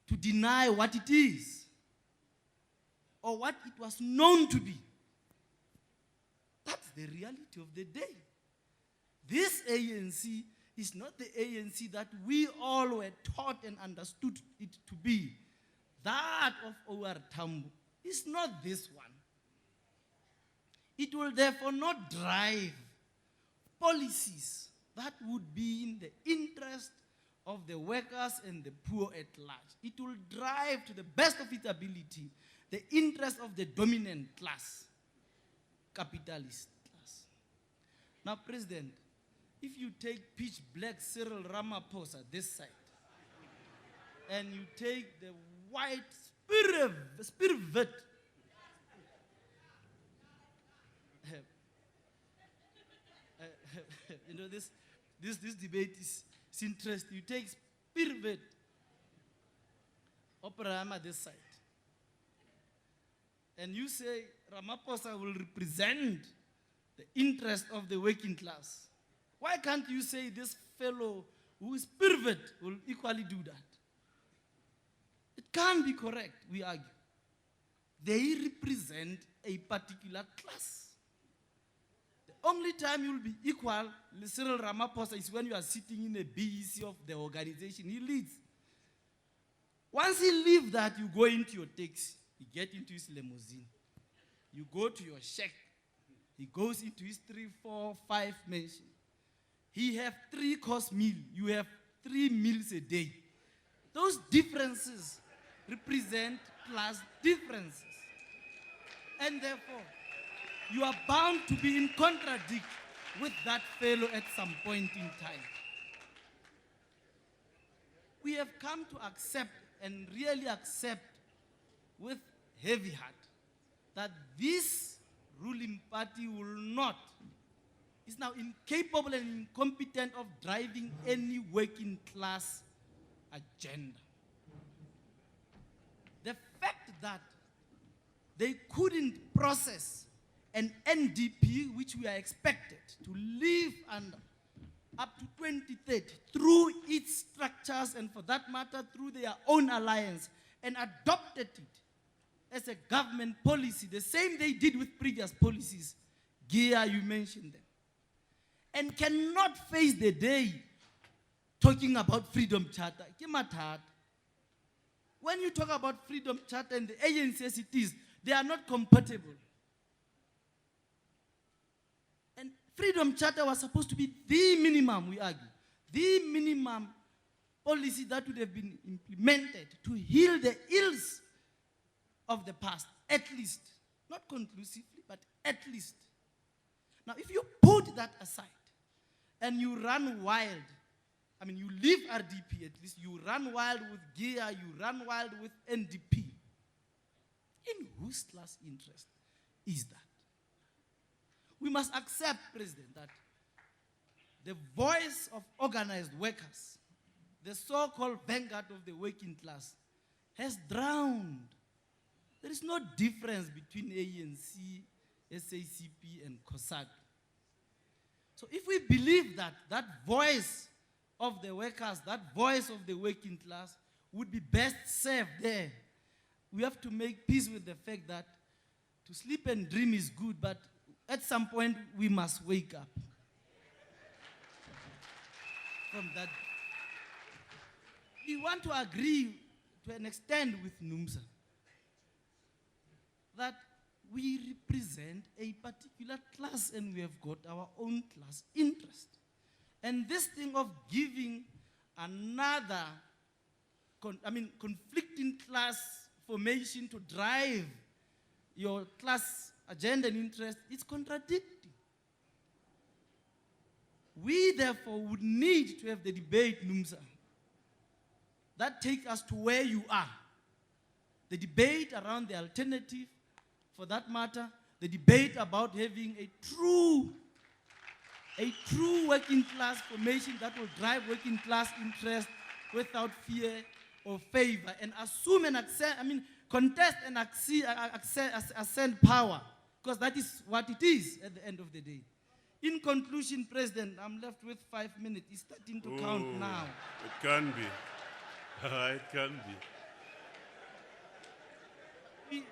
to deny what it is or what it was known to be. That's the reality of the day. This ANC is not the ANC that we all were taught and understood it to be. That of our Tambo is not this one. It will therefore not drive policies that would be in the interest of the workers and the poor at large. It will drive, to the best of its ability, the interest of the dominant class, capitalist class. Now, President, if you take pitch black Cyril Ramaphosa this side, and you take the white spirit, you know, this debate is interesting. You take spirit, Operama this side, and you say Ramaphosa will represent the interest of the working class. Why can't you say this fellow who is spirit will equally do that? It can't be correct, we argue. They represent a particular class. The only time you will be equal, Cyril Ramaphosa, is when you are sitting in a BEC of the organization he leads. Once he leaves that, you go into your taxi, you get into his limousine, you go to your shack, he goes into his 3, 4, 5 mansion. He have 3-course meal, you have 3 meals a day. Those differences represent class differences. And therefore, you are bound to be in contradict with that fellow at some point in time. We have come to accept, and really accept with heavy heart, that this ruling party will not, is now incapable and incompetent of driving any working class agenda. The fact that they couldn't process an NDP, which we are expected to live under up to 2030 through its structures and, for that matter, through their own alliance, and adopted it as a government policy, the same they did with previous policies. Gia, you mentioned them. And cannot face the day talking about Freedom Charter. When you talk about Freedom Charter and the ANC as it is, they are not compatible. And Freedom Charter was supposed to be the minimum, we argue, the minimum policy that would have been implemented to heal the ills of the past, at least. Not conclusively, but at least. Now, if you put that aside and you run wild, I mean, you leave RDP at least, you run wild with GEA, you run wild with NDP. In whose class interest is that? We must accept, President, that the voice of organized workers, the so-called vanguard of the working class, has drowned. There is no difference between ANC, SACP, and COSATU. So if we believe that that voice of the workers, that voice of the working class would be best served there, we have to make peace with the fact that to sleep and dream is good, but at some point we must wake up from that. We want to agree to an extent with NUMSA that we represent a particular class and we have got our own class interest. And this thing of giving another, conflicting class formation to drive your class agenda and interest, it's contradicting. We therefore would need to have the debate, NUMSA, that takes us to where you are. The debate around the alternative, for that matter, the debate about having a true working class formation that will drive working class interest without fear or favor, and assume and accept, contest and ascend power, because that is what it is at the end of the day. In conclusion, President, I'm left with 5 minutes. It's starting to count now. It can be. It can be.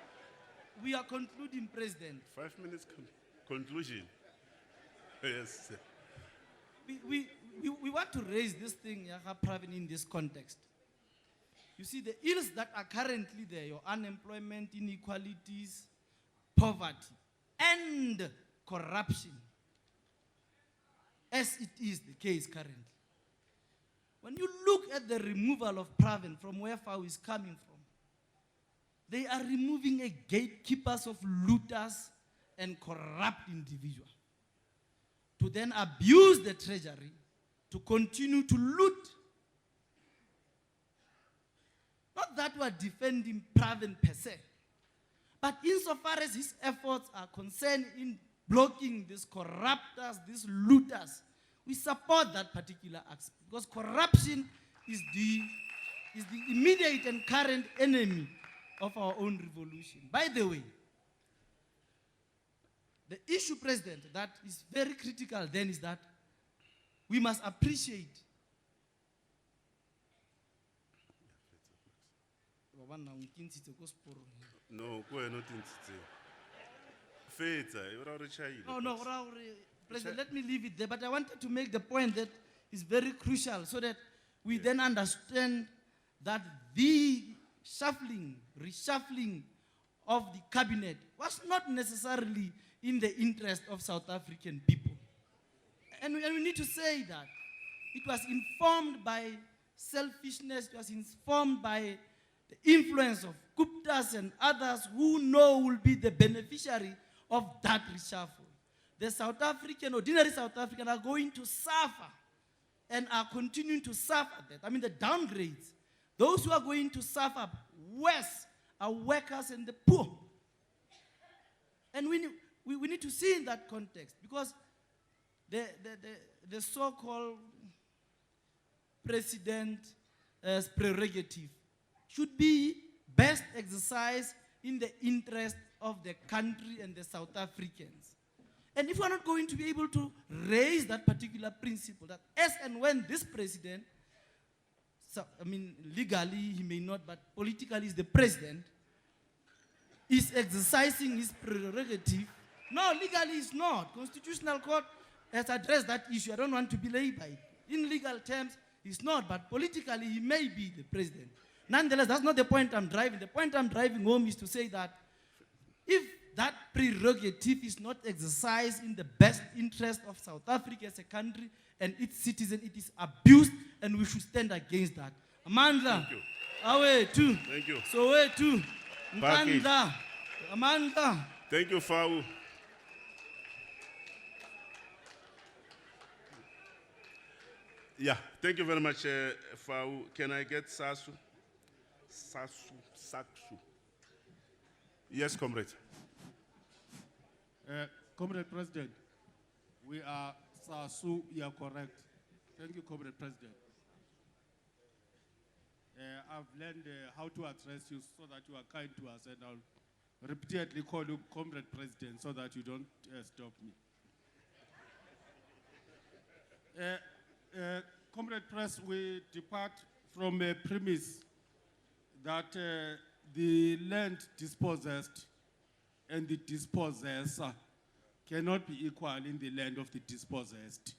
We are concluding, President. 5 minutes conclusion. Yes. Sir. We want to raise this thing, Pravin, in this context. You see, the ills that are currently there, your unemployment, inequalities, poverty, and corruption, as it is the case currently. When you look at the removal of Pravin from where FAO is coming from, they are removing a gatekeepers of looters and corrupt individuals to then abuse the treasury to continue to loot. Not that we are defending Pravin per se, but insofar as his efforts are concerned in blocking these corruptors, these looters, we support that particular aspect, because corruption is the immediate and current enemy of our own revolution. By the way, the issue, President, that is very critical then is that we must appreciate No, go ahead, nothing to say. No, President, let me leave it there. But I wanted to make the point that is very crucial so that we then understand that the reshuffling of the cabinet was not necessarily in the interest of South African people. And we need to say that it was informed by selfishness, it was informed by the influence of Guptas and others who know will be the beneficiary of that reshuffle. The South African, ordinary South African, are going to suffer and are continuing to suffer that. The downgrades. Those who are going to suffer worse are workers and the poor. And we need to see in that context, because the so-called president's prerogative should be best exercised in the interest of the country and the South Africans. And if we're not going to be able to raise that particular principle, that as and when this president, so, I mean, legally he may not, but politically is the president, is exercising his prerogative. No, legally he's not. Constitutional Court has addressed that issue. I don't want to belabor it. In legal terms, he's not, but politically he may be the president. Nonetheless, that's not the point I'm driving. The point I'm driving home is to say that if that prerogative is not exercised in the best interest of South Africa as a country and its citizens, it is abused, and we should stand against that. Amandla. Thank you. Awe too. Thank you. So way too. Package. Nkandla. Amandla. Thank you, Fau. Yeah, thank you very much, Fau. Can I get Sasu? Saksu. Yes, comrade. Comrade President, we are Sasu, you are correct. Thank you, Comrade President. I've learned how to address you so that you are kind to us, and I'll repeatedly call you Comrade President so that you don't stop me. Comrade Press, we depart from a premise that the land dispossessed and the dispossessor cannot be equal in the land of the dispossessed.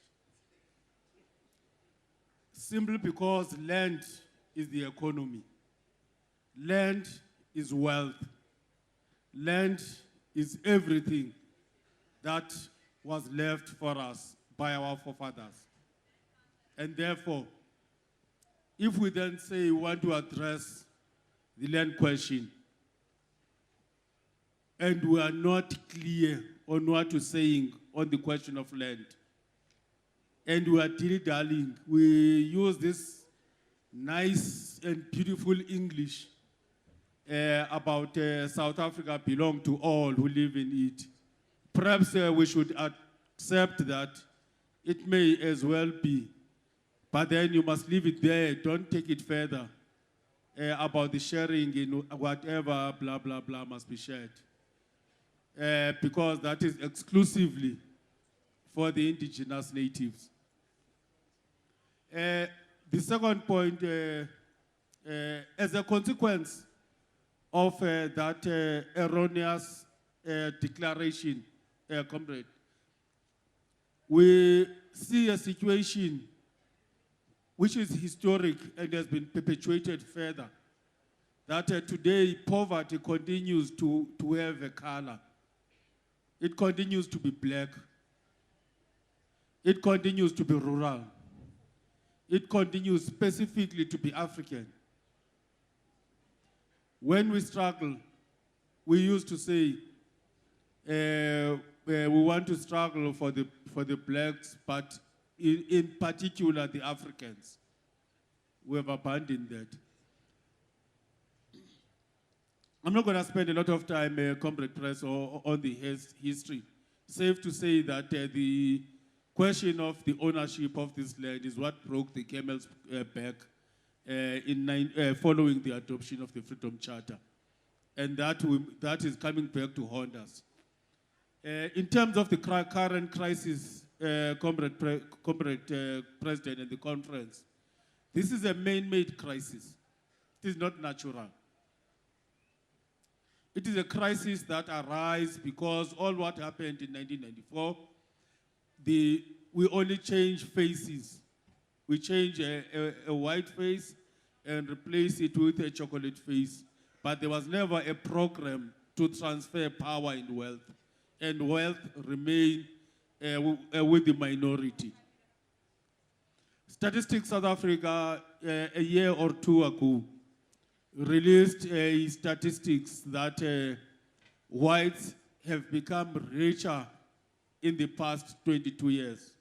Simply because land is the economy. Land is wealth. Land is everything that was left for us by our forefathers. And therefore, if we then say we want to address the land question, and we are not clear on what to saying on the question of land, and we are dilly-dallying, we use this nice and beautiful English about South Africa belong to all who live in it. Perhaps we should accept that it may as well be, but then you must leave it there. Don't take it further about the sharing in whatever blah, blah, blah must be shared. Because that is exclusively for the indigenous natives. The second point, as a consequence of that erroneous declaration, comrade, we see a situation which is historic and has been perpetuated further, that today poverty continues to have a color. It continues to be black. It continues to be rural. It continues specifically to be African. When we struggle, we used to say, we want to struggle for the blacks, but in particular the Africans. We have abandoned that. I'm not going to spend a lot of time, Comrade Press, on the history. Safe to say that the question of the ownership of this land is what broke the camel's back following the adoption of the Freedom Charter. And that is coming back to haunt us. In terms of the current crisis, Comrade President and the conference, this is a man-made crisis. It is not natural. It is a crisis that arises because all what happened in 1994, we only change faces. We change a white face and replace it with a chocolate face. But there was never a program to transfer power and wealth. And wealth remained with the minority. Statistics South Africa, a year or two ago, released statistics that whites have become richer in the past 22 years.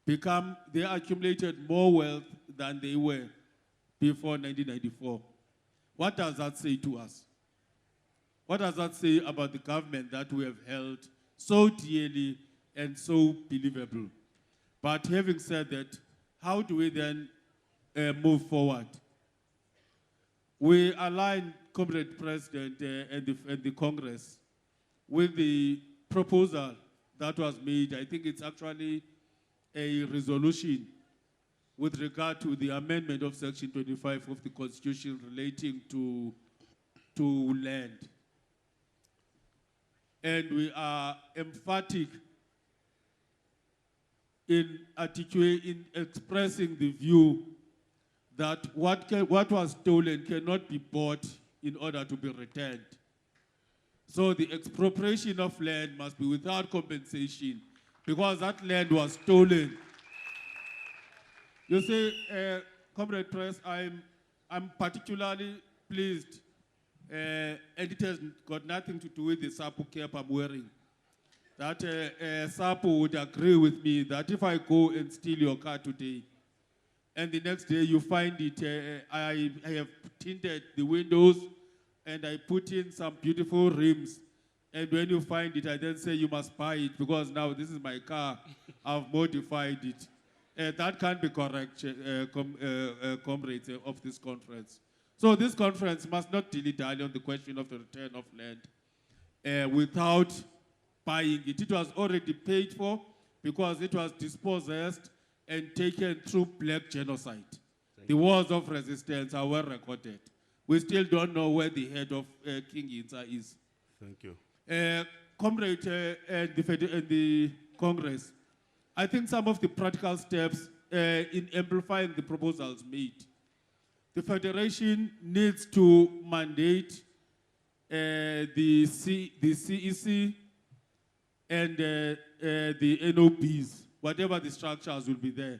They accumulated more wealth than they were before 1994. What does that say to us? What does that say about the government that we have held so dearly and so believable? But having said that, how do we then move forward? We align Comrade President and the Congress with the proposal that was made. I think it's actually a resolution with regard to the amendment of Section 25 of the Constitution relating to land. And we are emphatic in expressing the view that what was stolen cannot be bought in order to be returned. So the expropriation of land must be without compensation because that land was stolen. You see, Comrade Press, I'm particularly pleased, and it has got nothing to do with the SAPU cap I'm wearing, that SAPU would agree with me that if I go and steal your car today, and the next day you find it, I have tinted the windows, and I put in some beautiful rims, and when you find it, I then say you must buy it because now this is my car, I've modified it. That can't be correct, comrades of this conference. So this conference must not dilly-dally on the question of the return of land without buying it. It was already paid for because it was dispossessed and taken through black genocide. The wars of resistance are well recorded. We still don't know where the head of King Inza is. Thank you. Comrade and the Congress, I think some of the practical steps in amplifying the proposals made. The Federation needs to mandate the CEC and the NOBs, whatever the structures will be there,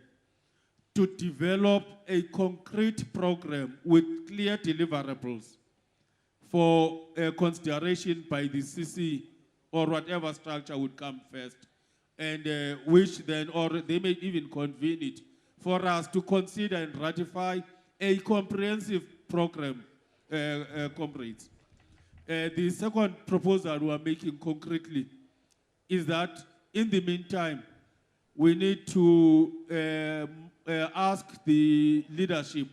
to develop a concrete program with clear deliverables for consideration by the CC or whatever structure would come first, and which then, or they may even convene it, for us to consider and ratify a comprehensive program, comrades. The second proposal we are making concretely is that in the meantime, we need to ask the leadership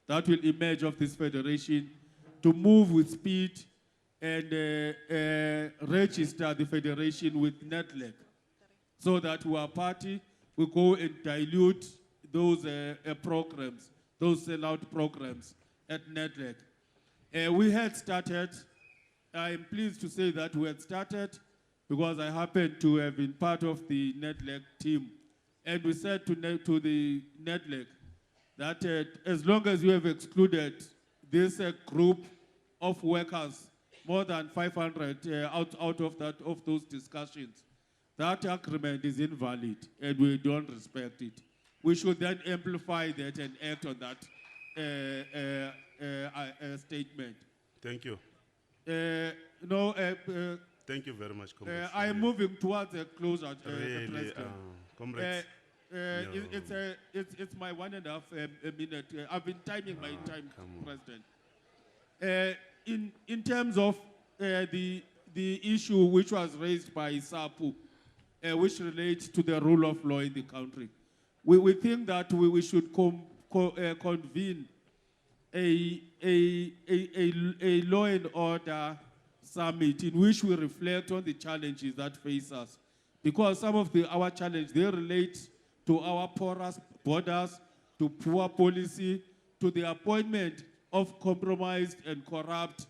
that will emerge of this federation to move with speed and register the federation with NETLEC so that we are party, we go and dilute those programs, those sellout programs at NETLEC. We had started, I'm pleased to say that we had started because I happened to have been part of the NETLEC team. And we said to the NETLEC that as long as you have excluded this group of workers, more than 500 out of those discussions, that agreement is invalid and we don't respect it. We should then amplify that and act on that statement. Thank you. Thank you very much, Comrade. I am moving towards a closure, really, President. Comrades. It's my 1.5 minute. I've been timing my time, President. In terms of the issue which was raised by SAPU, which relates to the rule of law in the country, we think that we should convene a law and order summit in which we reflect on the challenges that face us. Because some of our challenges, they relate to our porous borders, to poor policy, to the appointment of compromised and corrupt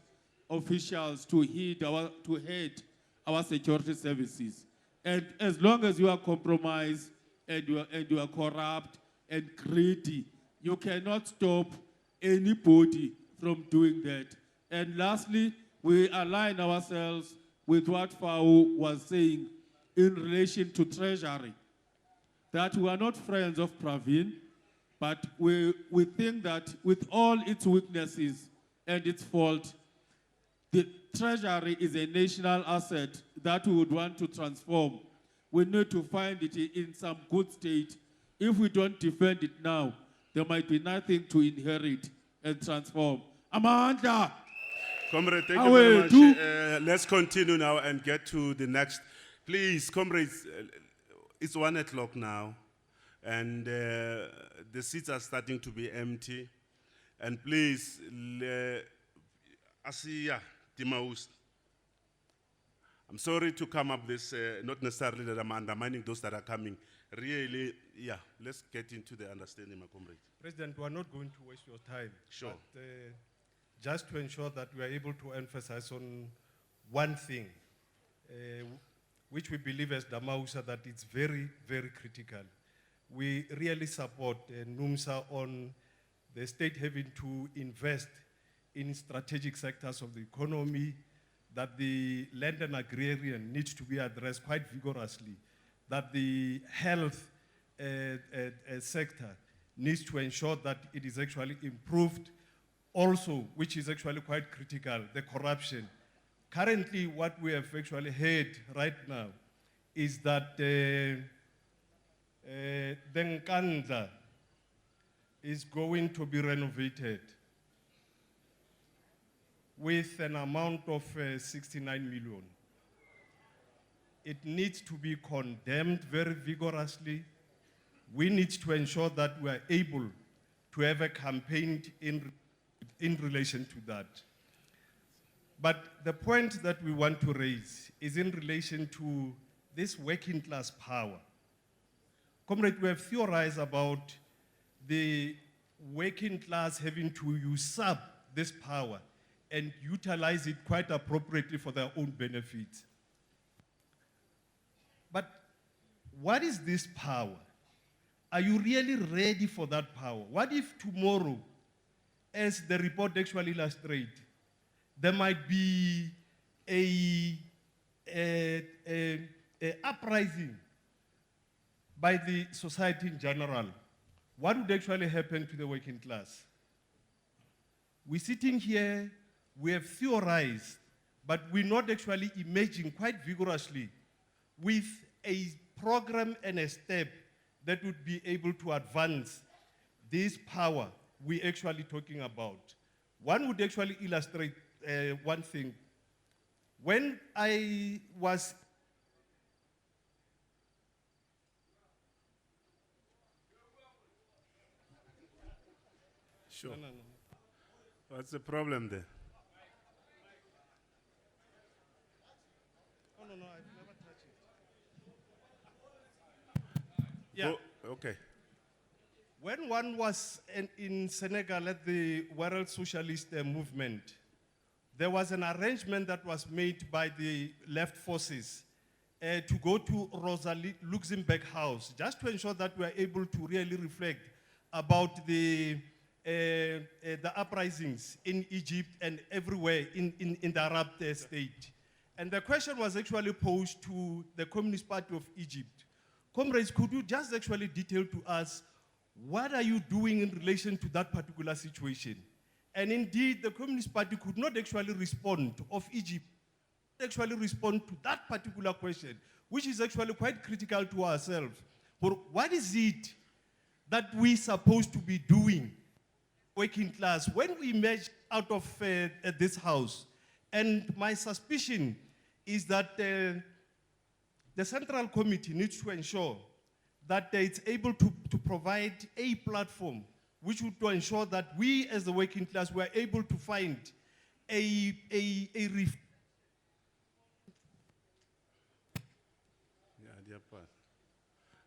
officials to head our security services. And as long as you are compromised and you are corrupt and greedy, you cannot stop anybody from doing that. And lastly, we align ourselves with what Fao was saying in relation to Treasury, that we are not friends of Praveen, but we think that with all its weaknesses and its fault, the Treasury is a national asset that we would want to transform. We need to find it in some good state. If we don't defend it now, there might be nothing to inherit and transform. Amanda! Comrade, thank you very much. Let's continue now and get to the next. Please, comrades, it's 1 o'clock now, and the seats are starting to be empty. And please, Asiya Timaus. I'm sorry to come up this, not necessarily that I'm undermining those that are coming. Really, yeah, let's get into the understanding, my comrade. President, we are not going to waste your time. Sure. But, just to ensure that we are able to emphasize on one thing, which we believe as Damausa that it's very, very critical. We really support NUMSA on the state having to invest in strategic sectors of the economy, that the land and agrarian needs to be addressed quite vigorously, that the health sector needs to ensure that it is actually improved. Also, which is actually quite critical, the corruption. Currently, what we have actually heard right now is that the Nkandla is going to be renovated with an amount of 69 million. It needs to be condemned very vigorously. We need to ensure that we are able to have a campaign in relation to that. But the point that we want to raise is in relation to this working class power. Comrade, we have theorized about the working class having to usurp this power and utilize it quite appropriately for their own benefit. But what is this power? Are you really ready for that power? What if tomorrow, as the report actually illustrates, there might be a uprising by the society in general? What would actually happen to the working class? We're sitting here, we have theorized, but we're not actually emerging quite vigorously with a program and a step that would be able to advance this power we're actually talking about. One would actually illustrate one thing. When I was Sure. No. What's the problem there? Oh, no, I've never touched it. Yeah. Oh, okay. When one was in Senegal at the World Socialist Movement, there was an arrangement that was made by the left forces to go to Rosa Luxemburg House, just to ensure that we are able to really reflect about the uprisings in Egypt and everywhere in the Arab state. And the question was actually posed to the Communist Party of Egypt. Comrades, could you just actually detail to us what are you doing in relation to that particular situation? And indeed, the Communist Party could not actually respond of Egypt, actually respond to that particular question, which is actually quite critical to ourselves. But what is it that we're supposed to be doing, working class, when we emerge out of this house? And my suspicion is that the Central Committee needs to ensure that it's able to provide a platform which would ensure that we as the working class were able to find a Yeah, dear part.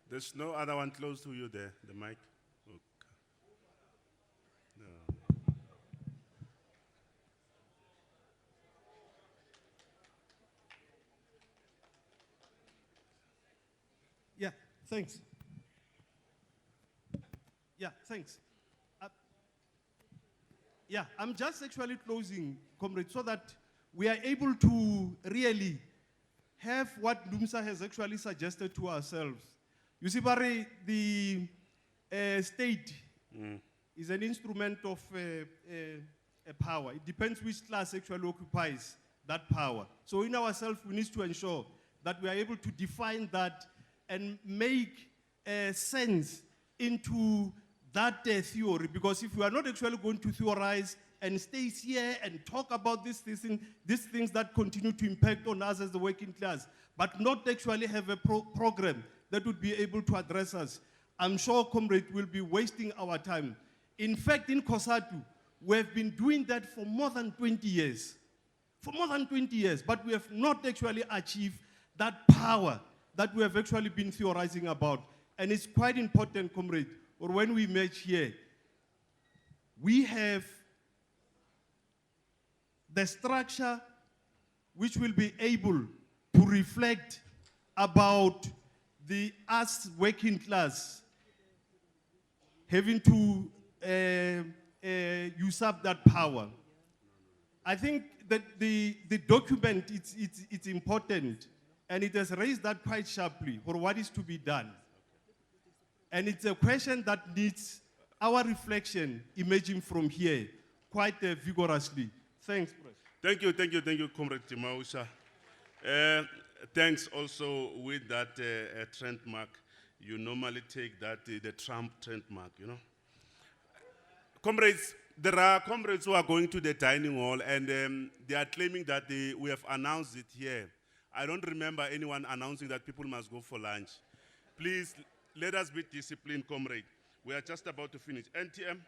There's no other one close to you there, the mic. Okay. No. Yeah, thanks. Yeah, thanks. Yeah, I'm just actually closing, comrades, so that we are able to really have what NUMSA has actually suggested to ourselves. You see, Barry, the state is an instrument of a power. It depends which class actually occupies that power. So in ourselves, we need to ensure that we are able to define that and make sense into that theory, because if we are not actually going to theorize and stay here and talk about these things that continue to impact on us as the working class, but not actually have a program that would be able to address us, I'm sure, comrade, will be wasting our time. In fact, in COSATU, We have been doing that for more than 20 years. For more than 20 years, but we have not actually achieved that power that we have actually been theorizing about. And it's quite important, comrade, or when we match here, we have the structure which will be able to reflect about the us working class having to usurp that power. I think that the document, it's important, and it has raised that quite sharply for what is to be done. And it's a question that needs our reflection emerging from here quite vigorously. Thanks, President. Thank you, Comrade Timausha. Thanks also with that trademark. You normally take that, the Trump trademark, you know. Comrades, there are comrades who are going to the dining hall and they are claiming that we have announced it here. I don't remember anyone announcing that people must go for lunch. Please, let us be disciplined, comrade. We are just about to finish. NTM?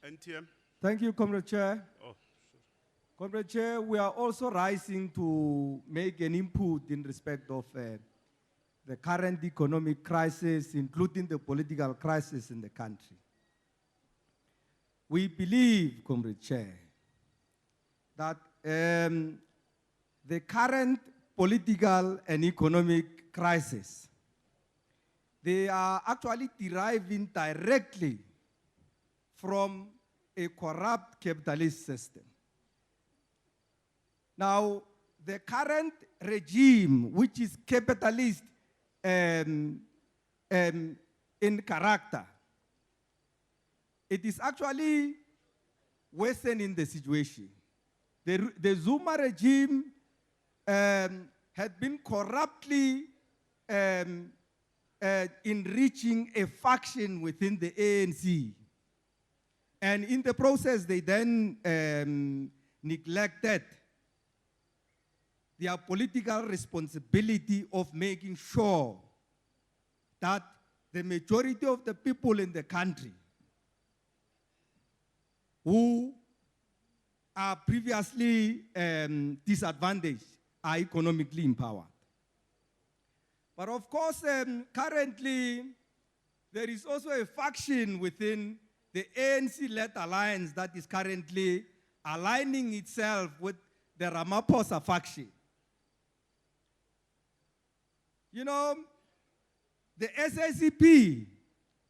NTM? Thank you, Comrade Chair. Oh, Comrade Chair, we are also rising to make an input in respect of the current economic crisis, including the political crisis in the country. We believe, Comrade Chair, that the current political and economic crisis, they are actually deriving directly from a corrupt capitalist system. Now, the current regime, which is capitalist in character, it is actually worsening the situation. The Zuma regime had been corruptly enriching a faction within the ANC. And in the process, they then neglected their political responsibility of making sure that the majority of the people in the country who are previously disadvantaged are economically empowered. But of course, currently, there is also a faction within the ANC-led alliance that is currently aligning itself with the Ramaphosa faction. You know, the SACP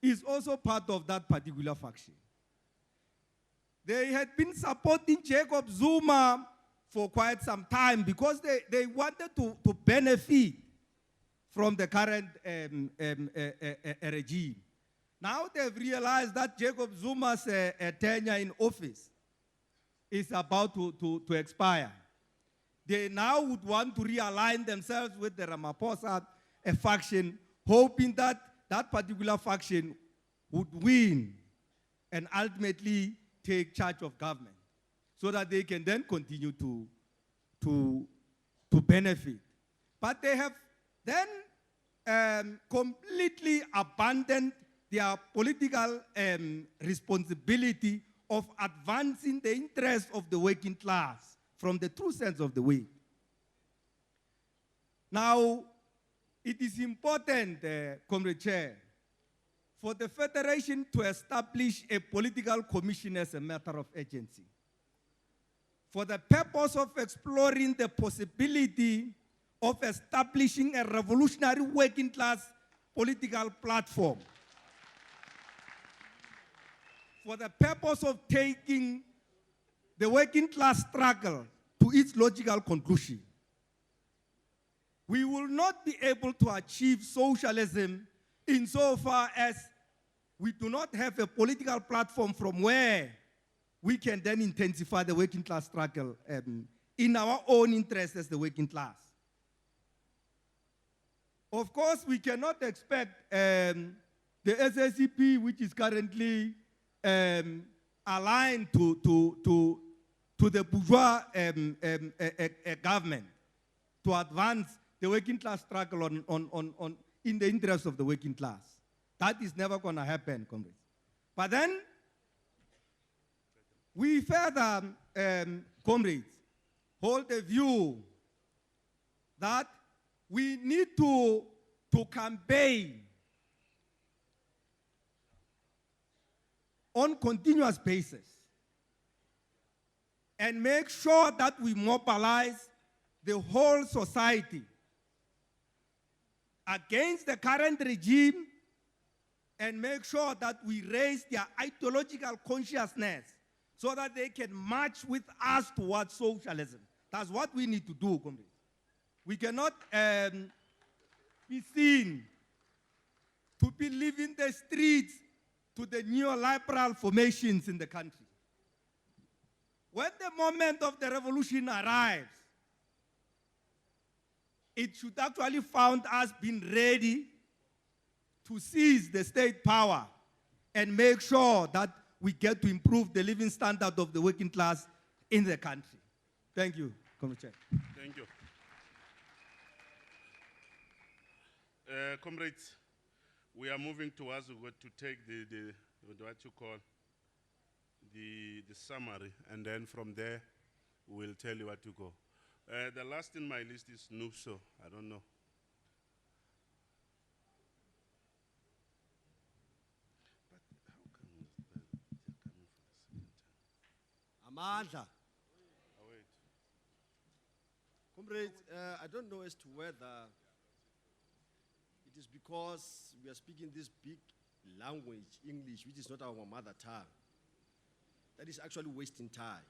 is also part of that particular faction. They had been supporting Jacob Zuma for quite some time because they wanted to benefit from the current regime. Now they've realized that Jacob Zuma's tenure in office is about to expire. They now would want to realign themselves with the Ramaphosa faction, hoping that that particular faction would win and ultimately take charge of government so that they can then continue to benefit. But they have then completely abandoned their political responsibility of advancing the interests of the working class from the true sense of the word. Now, it is important, Comrade Chair, for the Federation to establish a political commission as a matter of urgency for the purpose of exploring the possibility of establishing a revolutionary working class political platform for the purpose of taking the working class struggle to its logical conclusion. We will not be able to achieve socialism insofar as we do not have a political platform from where we can then intensify the working class struggle in our own interest as the working class. Of course, we cannot expect the SACP, which is currently aligned to the bourgeois government to advance the working class struggle in the interest of the working class. That is never going to happen, comrades. But then, we further, comrades, hold the view that we need to campaign on continuous basis and make sure that we mobilize the whole society against the current regime and make sure that we raise their ideological consciousness so that they can march with us towards socialism. That's what we need to do, comrades. We cannot be seen to be leaving the streets to the neoliberal formations in the country. When the moment of the revolution arrives, it should actually found us being ready to seize the state power and make sure that we get to improve the living standard of the working class in the country. Thank you, Comrade Chair. Thank you. Comrades, we are moving towards to take what you call the summary, and then from there we'll tell you what to go. The last in my list is Nuso. I don't know. But how come they're coming for the second time? Amandla. Oh, wait. Comrades, I don't know as to whether it is because we are speaking this big language, English, which is not our mother tongue, that is actually wasting time.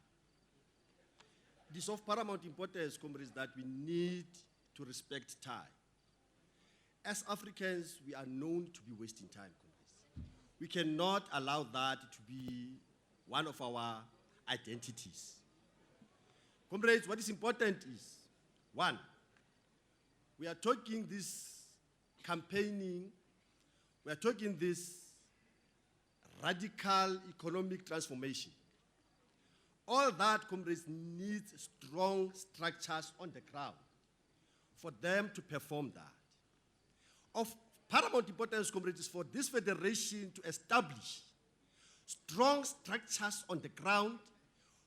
It is of paramount importance, comrades, that we need to respect time. As Africans, we are known to be wasting time, comrades. We cannot allow that to be one of our identities. Comrades, what is important is, one, we are talking this campaigning, we are talking this radical economic transformation. All that, comrades, needs strong structures on the ground for them to perform that. Of paramount importance, comrades, is for this federation to establish strong structures on the ground,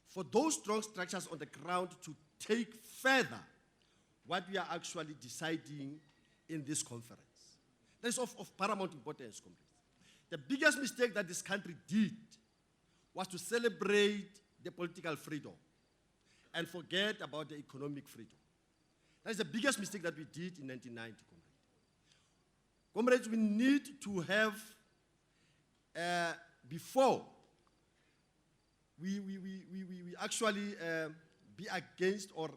for those strong structures on the ground to take further what we are actually deciding in this conference. That is of paramount importance, comrades. The biggest mistake that this country did was to celebrate the political freedom and forget about the economic freedom. That is the biggest mistake that we did in 1990, comrades. Comrades, we need to have, before we actually be against, or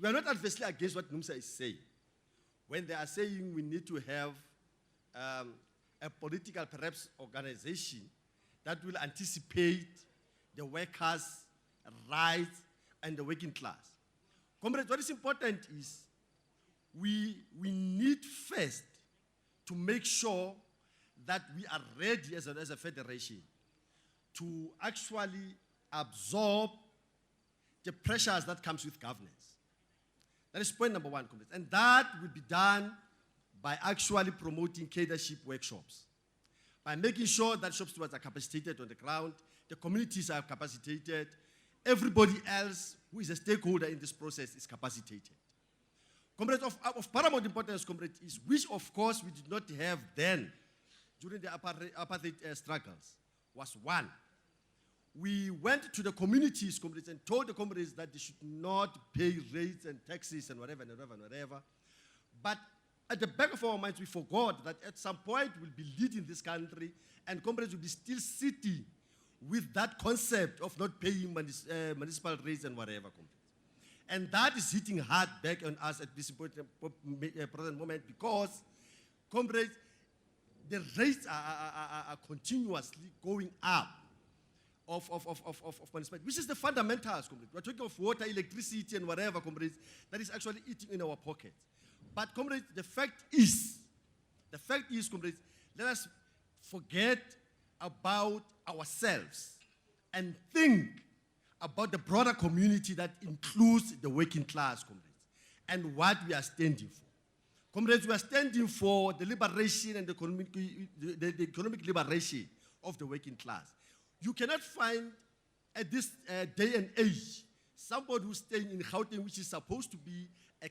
we are not adversely against what NUMSA is saying. When they are saying we need to have a political, perhaps, organization that will anticipate the workers' rights and the working class. Comrades, what is important is we need first to make sure that we are ready as a federation to actually absorb the pressures that comes with governance. That is point number one, comrades. And that will be done by actually promoting cadreship workshops, by making sure that shop stewards are capacitated on the ground, the communities are capacitated, everybody else who is a stakeholder in this process is capacitated. Comrades, of paramount importance, comrades, is which of course we did not have then during the apartheid struggles, was one. We went to the communities, comrades, and told the comrades that they should not pay rates and taxes and whatever. But at the back of our minds, we forgot that at some point we'll be leading this country, and comrades will be still sitting with that concept of not paying municipal rates and whatever, comrades. And that is hitting hard back on us at this present moment because, comrades, the rates are continuously going up of municipality, which is the fundamentals, comrades. We're talking of water, electricity, and whatever, comrades, that is actually eating in our pockets. But, comrades, the fact is, comrades, let us forget about ourselves. and think about the broader community that includes the working class, comrades, and what we are standing for. Comrades, we are standing for the liberation and the economic liberation of the working class. You cannot find at this day and age somebody who's staying in Gauteng, which is supposed to be a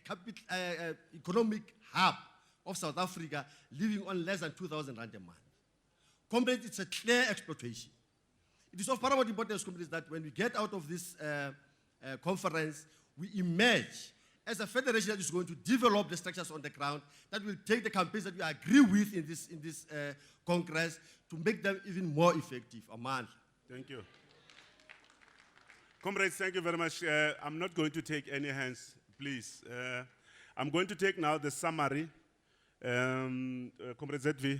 economic hub of South Africa, living on less than 2,000 rand a month. Comrades, it's a clear exploitation. It is of paramount importance, comrades, that when we get out of this conference, we emerge as a federation that is going to develop the structures on the ground, that will take the campaigns that we agree with in this Congress to make them even more effective. Aman. Thank you. Comrades, thank you very much. I'm not going to take any hands, please. I'm going to take now the summary. Comrade ZV,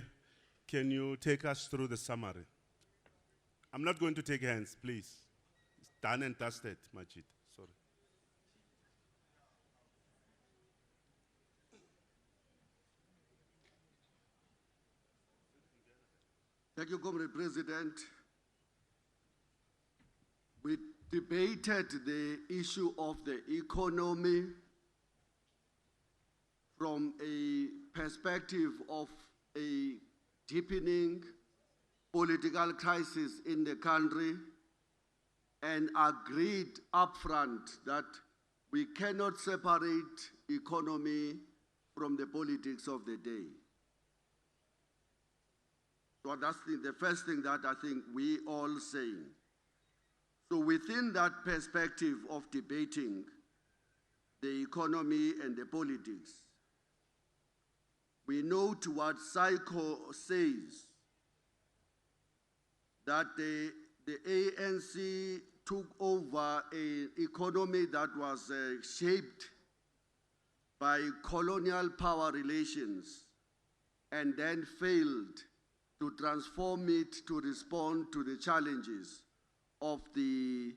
can you take us through the summary? I'm not going to take hands, please. It's done and dusted, Majid. Sorry. Thank you, Comrade President. We debated the issue of the economy from a perspective of a deepening political crisis in the country and agreed upfront that we cannot separate economy from the politics of the day. So that's the first thing that I think we all saying. So within that perspective of debating the economy and the politics, we note what Psycho says, that the ANC took over an economy that was shaped by colonial power relations and then failed to transform it to respond to the challenges of the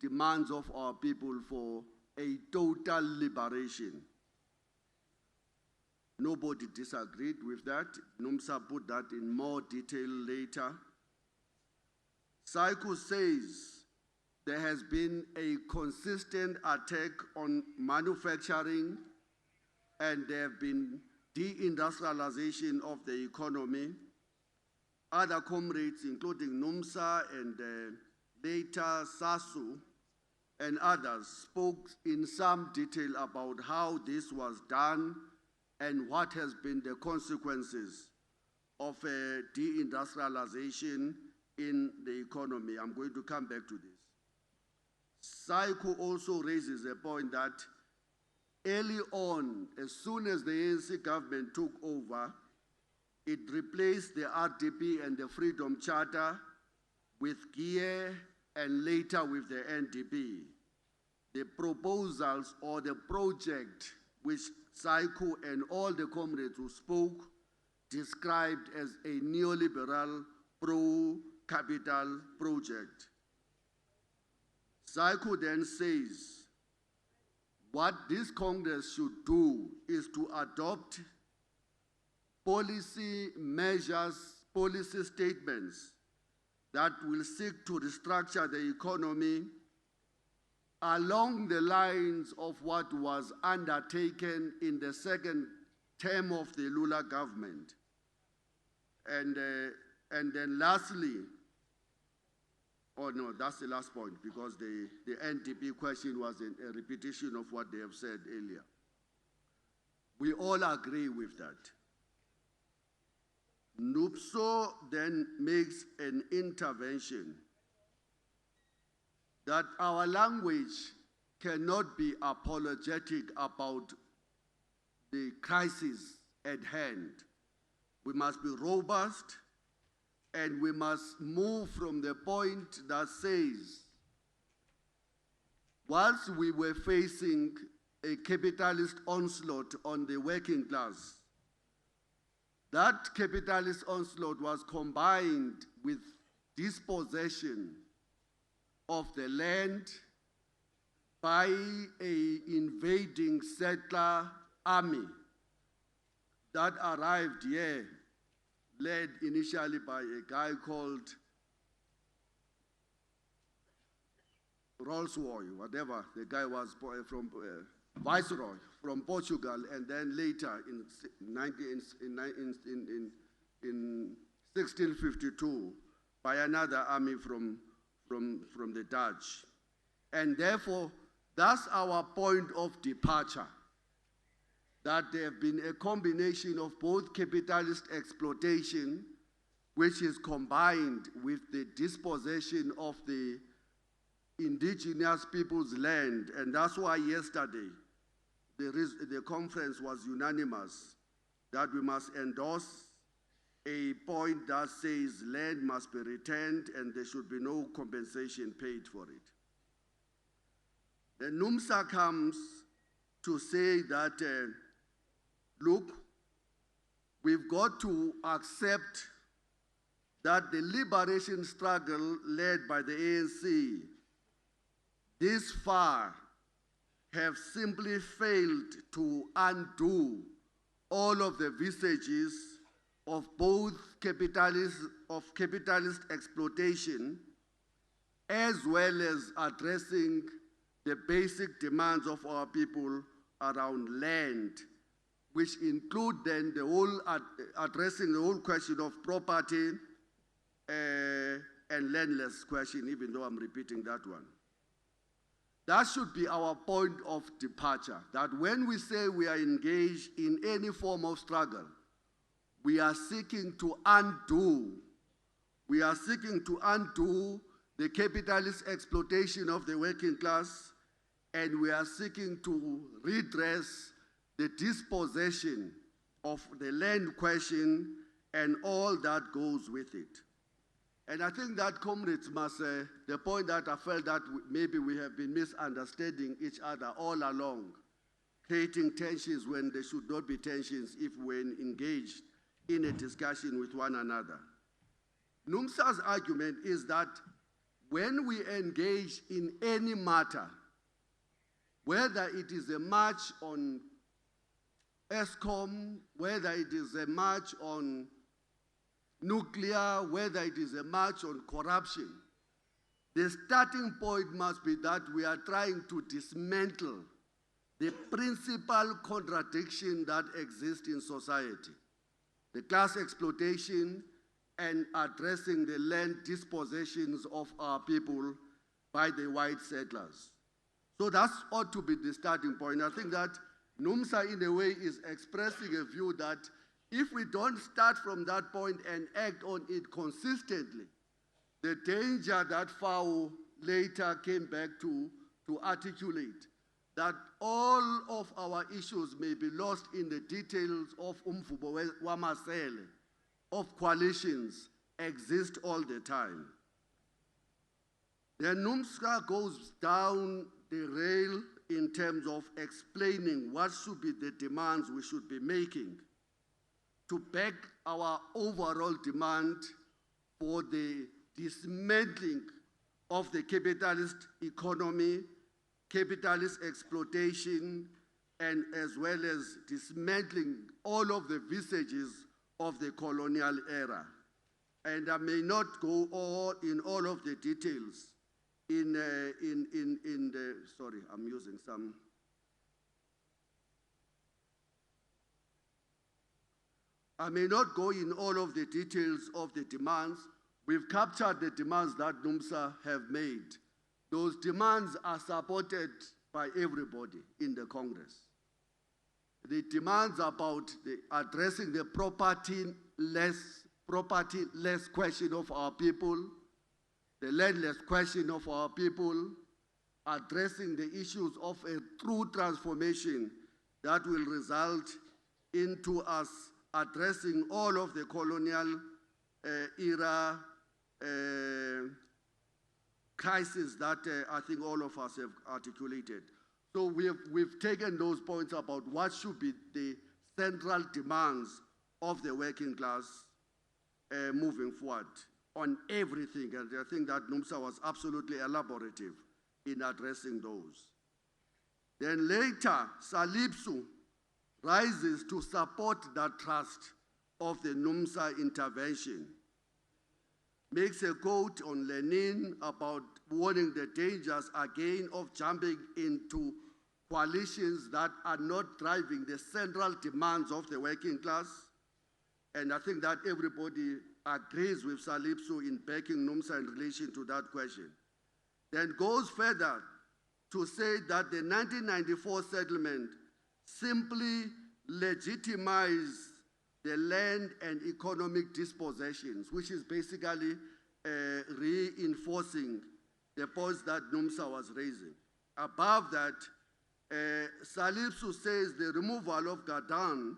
demands of our people for a total liberation. Nobody disagreed with that. NUMSA put that in more detail later. Psycho says there has been a consistent attack on manufacturing and there have been deindustrialization of the economy. Other comrades, including NUMSA and later SASU and others, spoke in some detail about how this was done and what has been the consequences of deindustrialization in the economy. I'm going to come back to this. Psycho also raises a point that early on, as soon as the ANC government took over, it replaced the RDP and the Freedom Charter with GIE and later with the NDP. The proposals or the project which Psycho and all the comrades who spoke described as a neoliberal pro-capital project. Psycho then says, what this Congress should do is to adopt policy measures, policy statements that will seek to restructure the economy along the lines of what was undertaken in the second term of the Lula government. And then lastly, oh no, that's the last point, because the NDP question was a repetition of what they have said earlier. We all agree with that. NUPSO then makes an intervention that our language cannot be apologetic about the crisis at hand. We must be robust, and we must move from the point that says, whilst we were facing a capitalist onslaught on the working class, that capitalist onslaught was combined with dispossession of the land by an invading settler army that arrived here, led initially by a guy called Rolls-Royce, whatever, the guy was from Viceroy from Portugal, and then later in 1652 by another army from the Dutch. And therefore, that's our point of departure, that there have been a combination of both capitalist exploitation, which is combined with the dispossession of the indigenous people's land. And that's why yesterday, the conference was unanimous that we must endorse a point that says land must be returned and there should be no compensation paid for it. The NUMSA comes to say that, look, we've got to accept that the liberation struggle led by the ANC this far have simply failed to undo all of the vestiges of both capitalist exploitation, as well as addressing the basic demands of our people around land, which include then the whole addressing the whole question of property and landless question, even though I'm repeating that one. That should be our point of departure, that when we say we are engaged in any form of struggle, we are seeking to undo the capitalist exploitation of the working class, and we are seeking to redress the dispossession of the land question and all that goes with it. And I think that, comrades, must, the point that I felt that maybe we have been misunderstanding each other all along, creating tensions when there should not be tensions if we're engaged in a discussion with one another. NUMSA's argument is that when we engage in any matter, whether it is a march on ESCOM, whether it is a march on nuclear, whether it is a march on corruption, the starting point must be that we are trying to dismantle the principal contradiction that exists in society, the class exploitation and addressing the land dispossessions of our people by the white settlers. So that ought to be the starting point. I think that NUMSA, in a way, is expressing a view that if we don't start from that point and act on it consistently, the danger that FAO later came back to articulate, that all of our issues may be lost in the details of umvubo wamasele, of coalitions, exist all the time. Then NUMSA goes down the rail in terms of explaining what should be the demands we should be making to back our overall demand for the dismantling of the capitalist economy, capitalist exploitation, and as well as dismantling all of the vestiges of the colonial era. And I may not go in all of the details in the, sorry, I'm using some. I may not go in all of the details of the demands. We've captured the demands that NUMSA have made. Those demands are supported by everybody in the Congress. The demands about addressing the property-less question of our people, the landless question of our people, addressing the issues of a true transformation that will result into us addressing all of the colonial era crises that I think all of us have articulated. So we've taken those points about what should be the central demands of the working class moving forward on everything. And I think that NUMSA was absolutely elaborative in addressing those. Then later, SALIPSU rises to support the trust of the NUMSA intervention. makes a quote on Lenin about warning the dangers again of jumping into coalitions that are not driving the central demands of the working class. And I think that everybody agrees with Salipso in backing NUMSA in relation to that question. Then goes further to say that the 1994 settlement simply legitimized the land and economic dispossessions, which is basically reinforcing the points that NUMSA was raising. Above that, Salipso says the removal of Gadan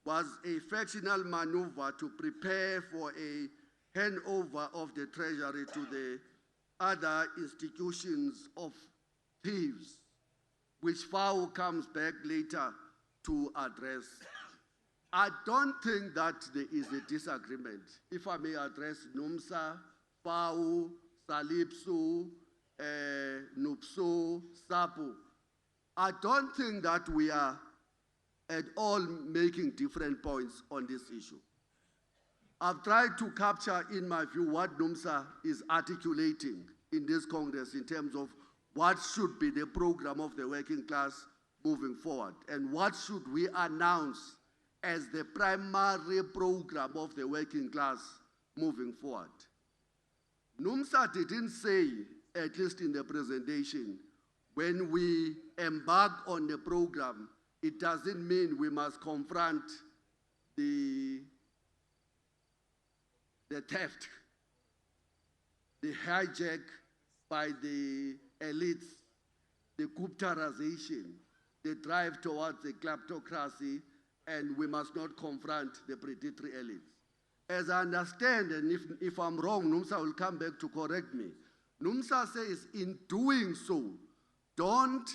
was a factional maneuver to prepare for a handover of the treasury to the other institutions of thieves, which FAO comes back later to address. I don't think that there is a disagreement. If I may address NUMSA, FAO, Salipso, NUPSO, SAPU, I don't think that we are at all making different points on this issue. I've tried to capture, in my view, what NUMSA is articulating in this Congress in terms of what should be the program of the working class moving forward, and what should we announce as the primary program of the working class moving forward. NUMSA didn't say, at least in the presentation, when we embark on the program, it doesn't mean we must confront the theft, the hijack by the elites, the Guptarization, the drive towards the kleptocracy, and we must not confront the predatory elites. As I understand, and if I'm wrong, NUMSA will come back to correct me. NUMSA says, in doing so, don't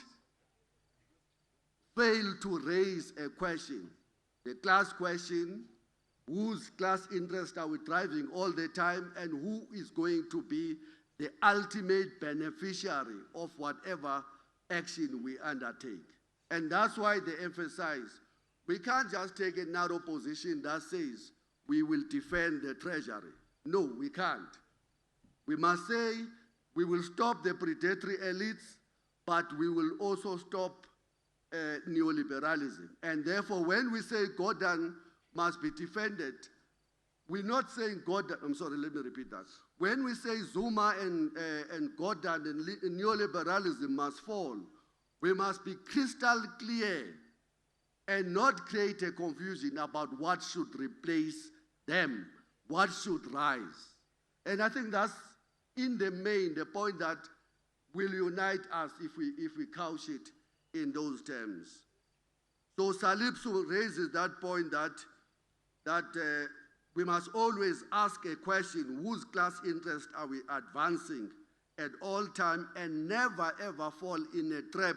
fail to raise a question, the class question, whose class interest are we driving all the time, and who is going to be the ultimate beneficiary of whatever action we undertake. And that's why they emphasize, we can't just take a narrow position that says we will defend the treasury. No, we can't. We must say we will stop the predatory elites, but we will also stop neoliberalism. And therefore, when we say Gordon must be defended, we're not saying Gordon, I'm sorry, let me repeat that. When we say Zuma and Gordon and neoliberalism must fall, we must be crystal clear and not create a confusion about what should replace them, what should rise. And I think that's, in the main, the point that will unite us if we couch it in those terms. So Salipso raises that point that we must always ask a question, whose class interest are we advancing at all time, and never ever fall in a trap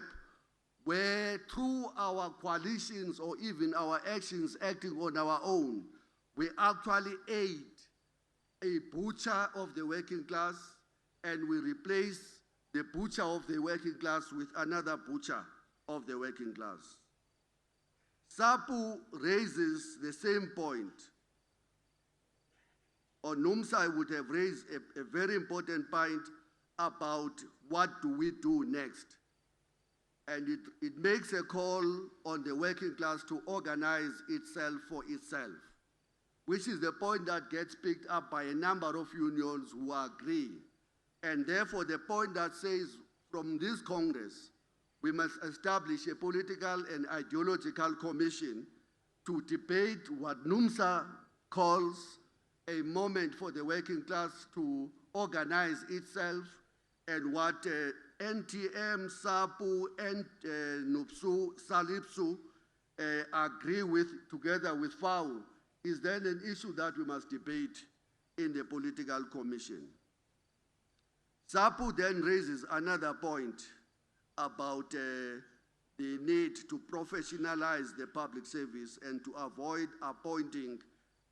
where through our coalitions or even our actions acting on our own, we actually aid a butcher of the working class, and we replace the butcher of the working class with another butcher of the working class. SAPU raises the same point. Or NUMSA would have raised a very important point about what do we do next. And it makes a call on the working class to organize itself for itself, which is the point that gets picked up by a number of unions who agree. And therefore, the point that says from this Congress, we must establish a political and ideological commission to debate what NUMSA calls a moment for the working class to organize itself, and what NTM, SAPU, and NUPSU, Salipso agree with, together with FAO, is then an issue that we must debate in the political commission. SAPU then raises another point about the need to professionalize the public service and to avoid appointing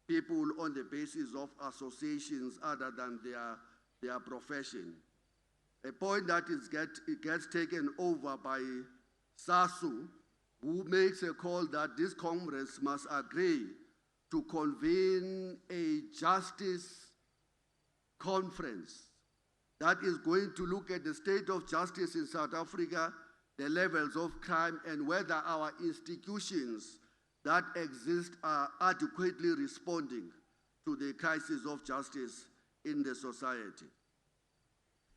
people on the basis of associations other than their profession. A point that gets taken over by SASU, who makes a call that this Congress must agree to convene a justice conference that is going to look at the state of justice in South Africa, the levels of crime, and whether our institutions that exist are adequately responding to the crisis of justice in the society.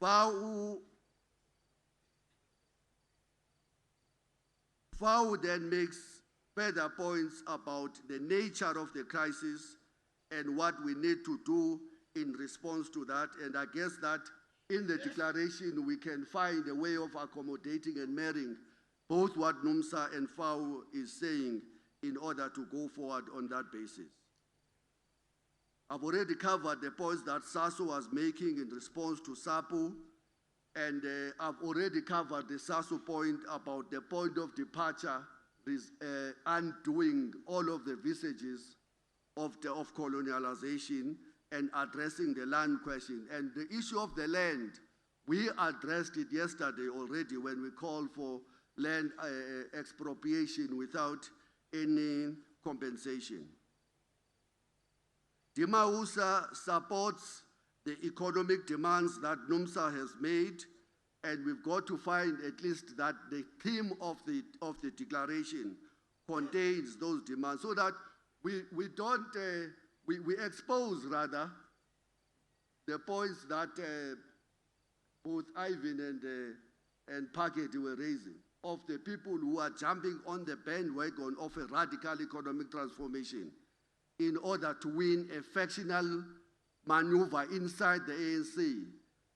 FAU then makes further points about the nature of the crisis and what we need to do in response to that. And I guess that in the declaration, we can find a way of accommodating and marrying both what NUMSA and FAO is saying in order to go forward on that basis. I've already covered the points that SASO was making in response to SAPU, and I've already covered the SASO point about the point of departure, undoing all of the visages of colonialization and addressing the land question. And the issue of the land, we addressed it yesterday already when we called for land expropriation without any compensation. Dimausa supports the economic demands that NUMSA has made, and we've got to find at least that the theme of the declaration contains those demands so that we expose rather the points that both Ivan and Packet were raising of the people who are jumping on the bandwagon of a radical economic transformation in order to win a factional maneuver inside the ANC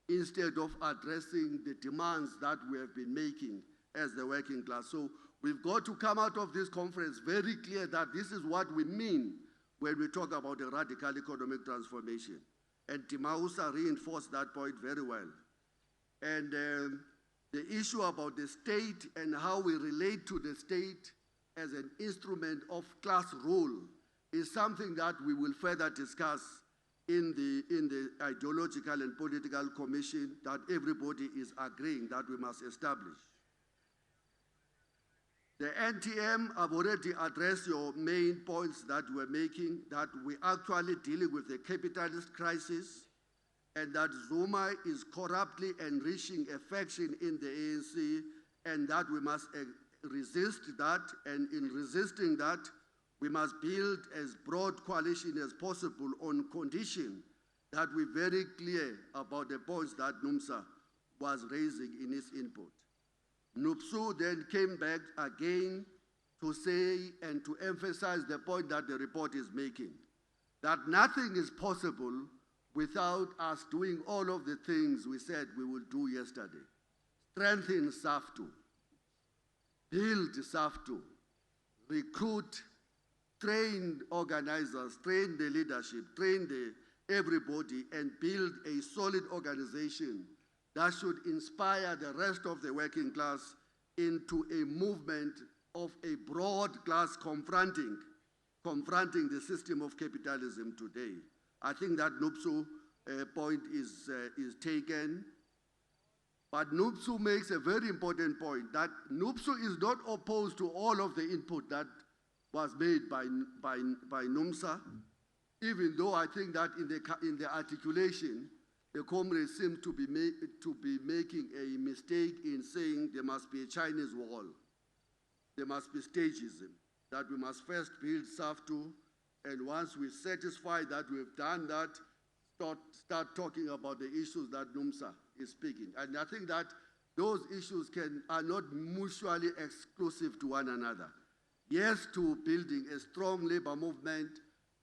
instead of addressing the demands that we have been making as the working class. So we've got to come out of this conference very clear that this is what we mean when we talk about a radical economic transformation. And Dimausa reinforced that point very well. And the issue about the state and how we relate to the state as an instrument of class rule is something that we will further discuss in the ideological and political commission that everybody is agreeing that we must establish. The NTM, I've already addressed your main points that we're making, that we're actually dealing with a capitalist crisis, and that Zuma is corruptly enriching a faction in the ANC, and that we must resist that, and in resisting that, we must build as broad coalition as possible on condition that we're very clear about the points that NUMSA was raising in its input. NUPSU then came back again to say and to emphasize the point that the report is making, that nothing is possible without us doing all of the things we said we would do yesterday. Strengthen SAFTU, build SAFTU, recruit, train organizers, train the leadership, train everybody, and build a solid organization that should inspire the rest of the working class into a movement of a broad class confronting the system of capitalism today. I think that NUPSU point is taken. But NUPSU makes a very important point, that NUPSU is not opposed to all of the input that was made by NUMSA, even though I think that in the articulation, the comrades seem to be making a mistake in saying there must be a Chinese wall. There must be stagism, that we must first build SAFTU, and once we satisfy that we've done that, start talking about the issues that NUMSA is speaking. And I think that those issues are not mutually exclusive to one another. Yes to building a strong labor movement,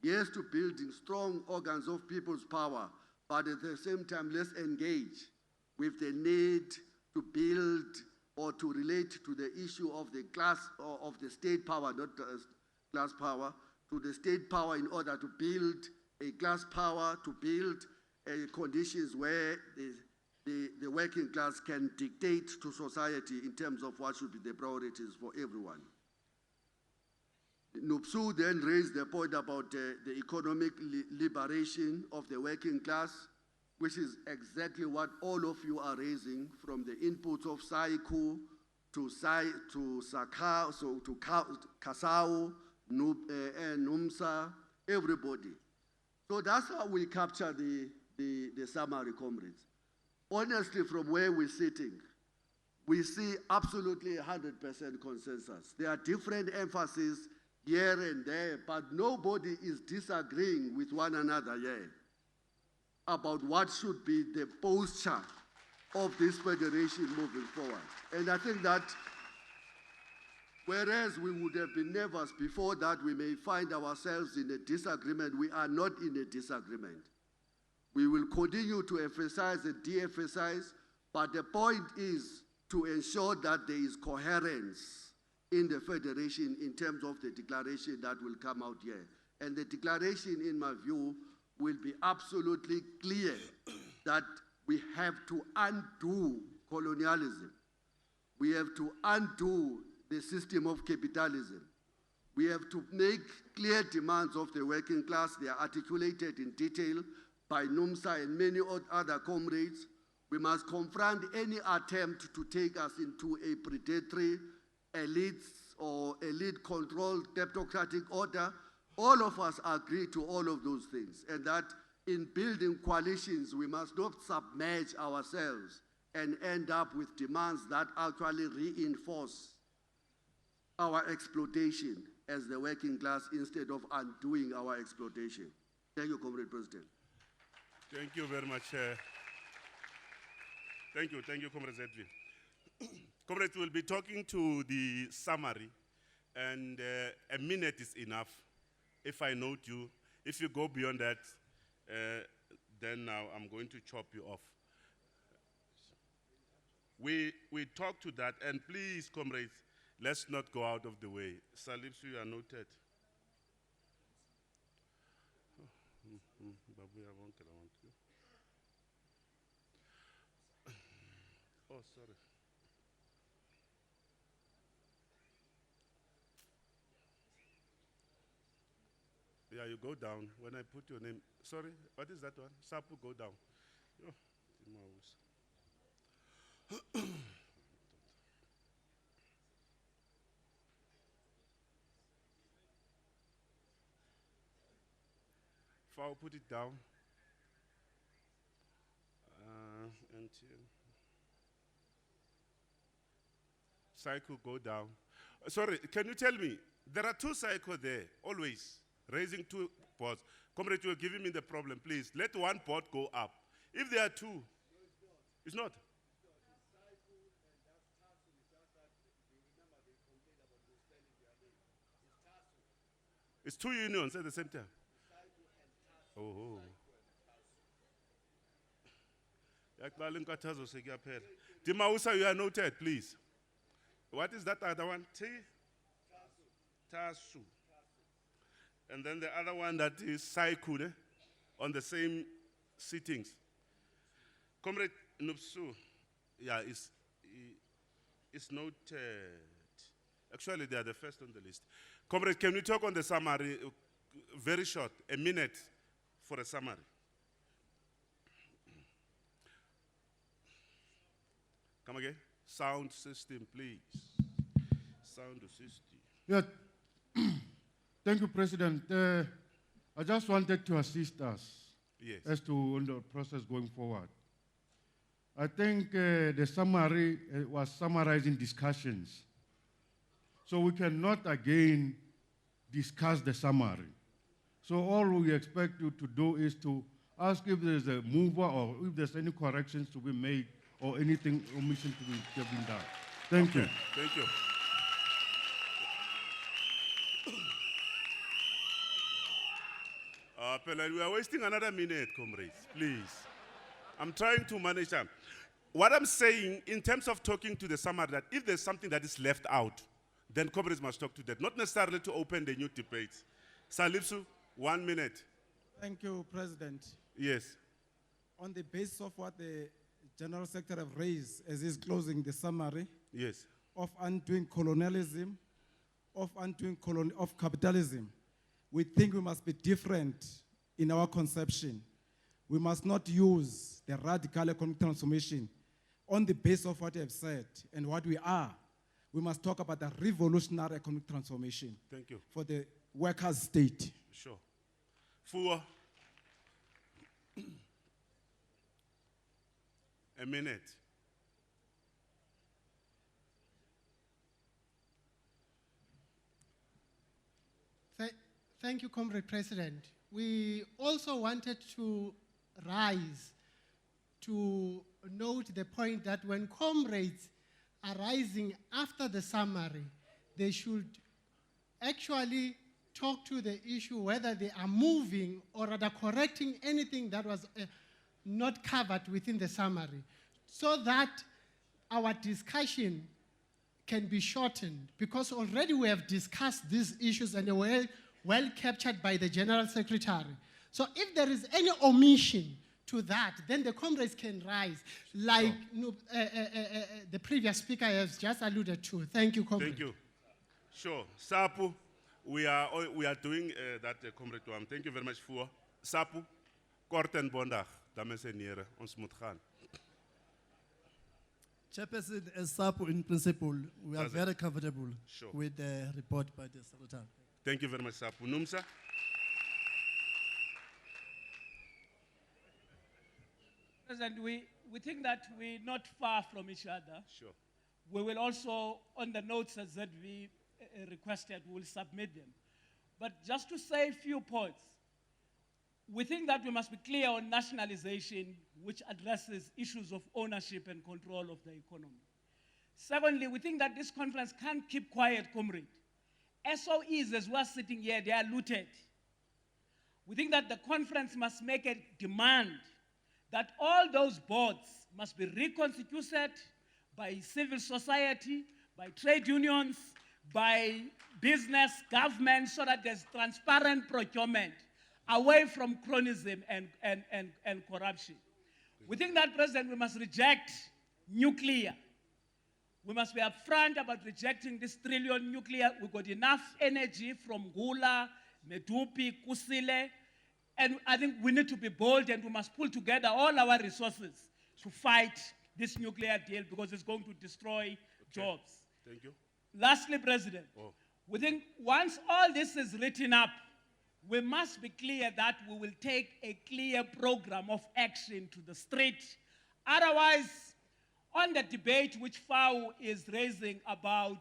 yes to building strong organs of people's power, but at the same time, let's engage with the need to build or to relate to the issue of the class or of the state power, not class power, to the state power in order to build a class power, to build conditions where the working class can dictate to society in terms of what should be the priorities for everyone. NUPSU then raised the point about the economic liberation of the working class, which is exactly what all of you are raising, from the inputs of SAICU to SACAO, so to CASAO, NUMSA, everybody. So that's how we capture the the summary, comrades. Honestly, from where we're sitting, we see absolutely 100% consensus. There are different emphases here and there, but nobody is disagreeing with one another here about what should be the posture of this federation moving forward. And I think that whereas we would have been nervous before that, we may find ourselves in a disagreement. We are not in a disagreement. We will continue to emphasize and de-emphasize, but the point is to ensure that there is coherence in the federation in terms of the declaration that will come out here. And the declaration, in my view, will be absolutely clear that we have to undo colonialism. We have to undo the system of capitalism. We have to make clear demands of the working class. They are articulated in detail by NUMSA and many other comrades. We must confront any attempt to take us into a predatory, elites or elite-controlled kleptocratic order. All of us agree to all of those things, and that in building coalitions, we must not submerge ourselves and end up with demands that actually reinforce our exploitation as the working class instead of undoing our exploitation. Thank you, Comrade President. Thank you very much. Thank you, Comrade Zedvi. Comrades, we'll be talking to the summary, and a minute is enough. If I note you, if you go beyond that, then now I'm going to chop you off. We talk to that, and please, comrades, let's not go out of the way. Salipsu, you are noted. Oh, sorry. Yeah, you go down. When I put your name, sorry, what is that one? Sapu, go down. Oh, the mouse. Foul, put it down. Cycle, go down. Sorry, can you tell me, there are two cycles there, always, raising two boards. Comrade, you're giving me the problem, please. Let one board go up. If there are two, it's not. It's two unions at the same time. Oh. Dimausa, you are noted, please. What is that other one? Tasu. And then the other one that is Saiku, on the same sittings. Comrade Nupsu, yeah, it's noted. Actually, they are the first on the list. Comrade, can you talk on the summary? Very short, a minute for a summary. Come again? Sound system, please. Sound system. Yeah. Thank you, President. I just wanted to assist us as to the process going forward. I think the summary was summarizing discussions. So we cannot again discuss the summary. So all we expect you to do is to ask if there's a mover or if there's any corrections to be made or anything omission to be done. Thank you. Thank you. We are wasting another minute, comrades, please. I'm trying to manage them. What I'm saying in terms of talking to the summary, that if there's something that is left out, then comrades must talk to that, not necessarily to open the new debates. Salipsu, 1 minute. Thank you, President. Yes. On the basis of what the General Secretary have raised as he's closing the summary of undoing colonialism, of undoing of capitalism, we think we must be different in our conception. We must not use the radical economic transformation on the basis of what I have said and what we are. We must talk about the revolutionary economic transformation. Thank you. For the workers' state. Sure. Fuwa. A minute. Thank you, Comrade President. We also wanted to rise to note the point that when comrades are rising after the summary, they should actually talk to the issue whether they are moving or rather correcting anything that was not covered within the summary, so that our discussion can be shortened, because already we have discussed these issues and they were well captured by the General Secretary. So if there is any omission to that, then the comrades can rise, like the previous speaker has just alluded to. Thank you, comrade. Thank you. Sure. SAPU, we are doing that, Comrade Wam. Thank you very much for SAPU. Kort en bondag, dames en heren, ons moet gaan. Chairperson, as SAPU in principle, we are very comfortable Sure. with the report by the Secretary. Thank you very much, SAPU. Numsa? President, we think that we're not far from each other. Sure. We will also, on the notes as ZV requested, we will submit them. But just to say a few points, we think that we must be clear on nationalization, which addresses issues of ownership and control of the economy. Secondly, we think that this conference can't keep quiet, comrade. SOEs, as we're sitting here, they are looted. We think that the conference must make a demand that all those boards must be reconstituted by civil society, by trade unions, by business, government, so that there's transparent procurement away from cronyism and corruption. We think that, President, we must reject nuclear. We must be upfront about rejecting this trillion nuclear. We've got enough energy from Gula, Medupi, Kusile, and I think we need to be bold and we must pull together all our resources to fight this nuclear deal because it's going to destroy jobs. Thank you. Lastly, President, we think once all this is written up, we must be clear that we will take a clear program of action to the street. Otherwise, on the debate which FAO is raising about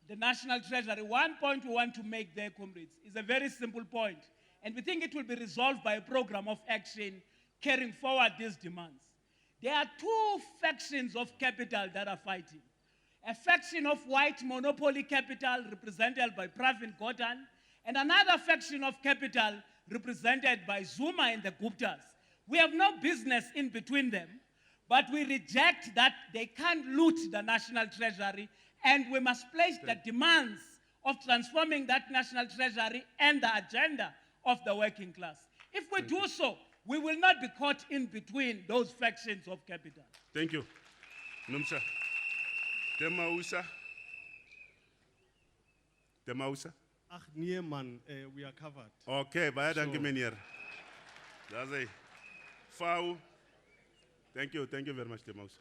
the National Treasury, one point we want to make there, comrades, is a very simple point. And we think it will be resolved by a program of action carrying forward these demands. There are two factions of capital that are fighting. A faction of white monopoly capital represented by Pravin Gordhan, and another faction of capital represented by Zuma and the Guptas. We have no business in between them, but we reject that they can't loot the National Treasury, and we must place the demands of transforming that National Treasury and the agenda of the working class. If we do so, we will not be caught in between those factions of capital. Thank you. Numsa. Demausa. Demausa. Ach, nee man, we are covered. Okay, baie dankie meneer. That's it. FAO. Thank you very much, Demausa.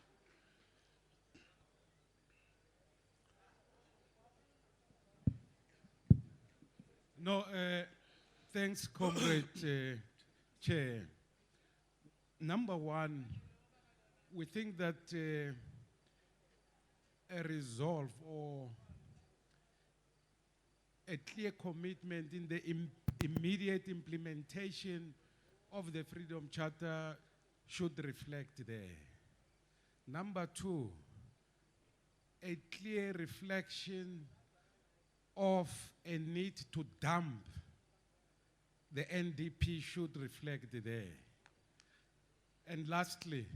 No, thanks, Comrade Chair. Number one, we think that a resolve or a clear commitment in the immediate implementation of the Freedom Charter should reflect there. Number two, a clear reflection of a need to dump the NDP should reflect there. And lastly,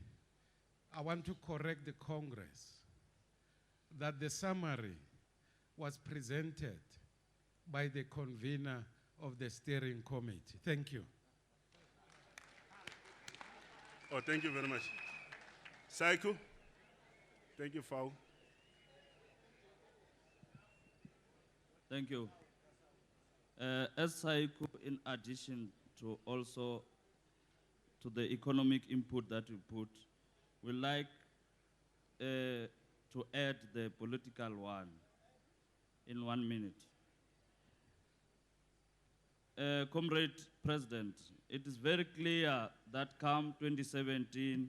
I want to correct the Congress that the summary was presented by the convener of the steering committee. Thank you. Oh, thank you very much. Saiku. Thank you, FAO. Thank you. As Saiku, in addition to also to the economic input that we put, we like to add the political one in 1 minute. Comrade President, it is very clear that come 2017,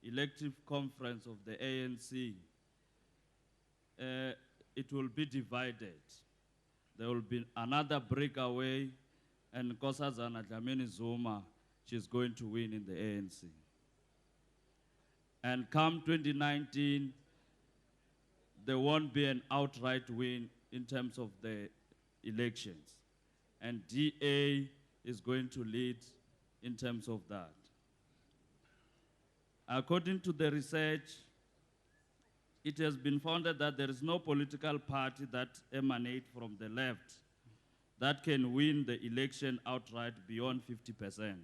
elective conference of the ANC, it will be divided. There will be another breakaway, and Nkosazana Dlamini Zuma, she's going to win in the ANC. And come 2019, there won't be an outright win in terms of the elections. And DA is going to lead in terms of that. According to the research, it has been found that there is no political party that emanates from the left that can win the election outright beyond 50%.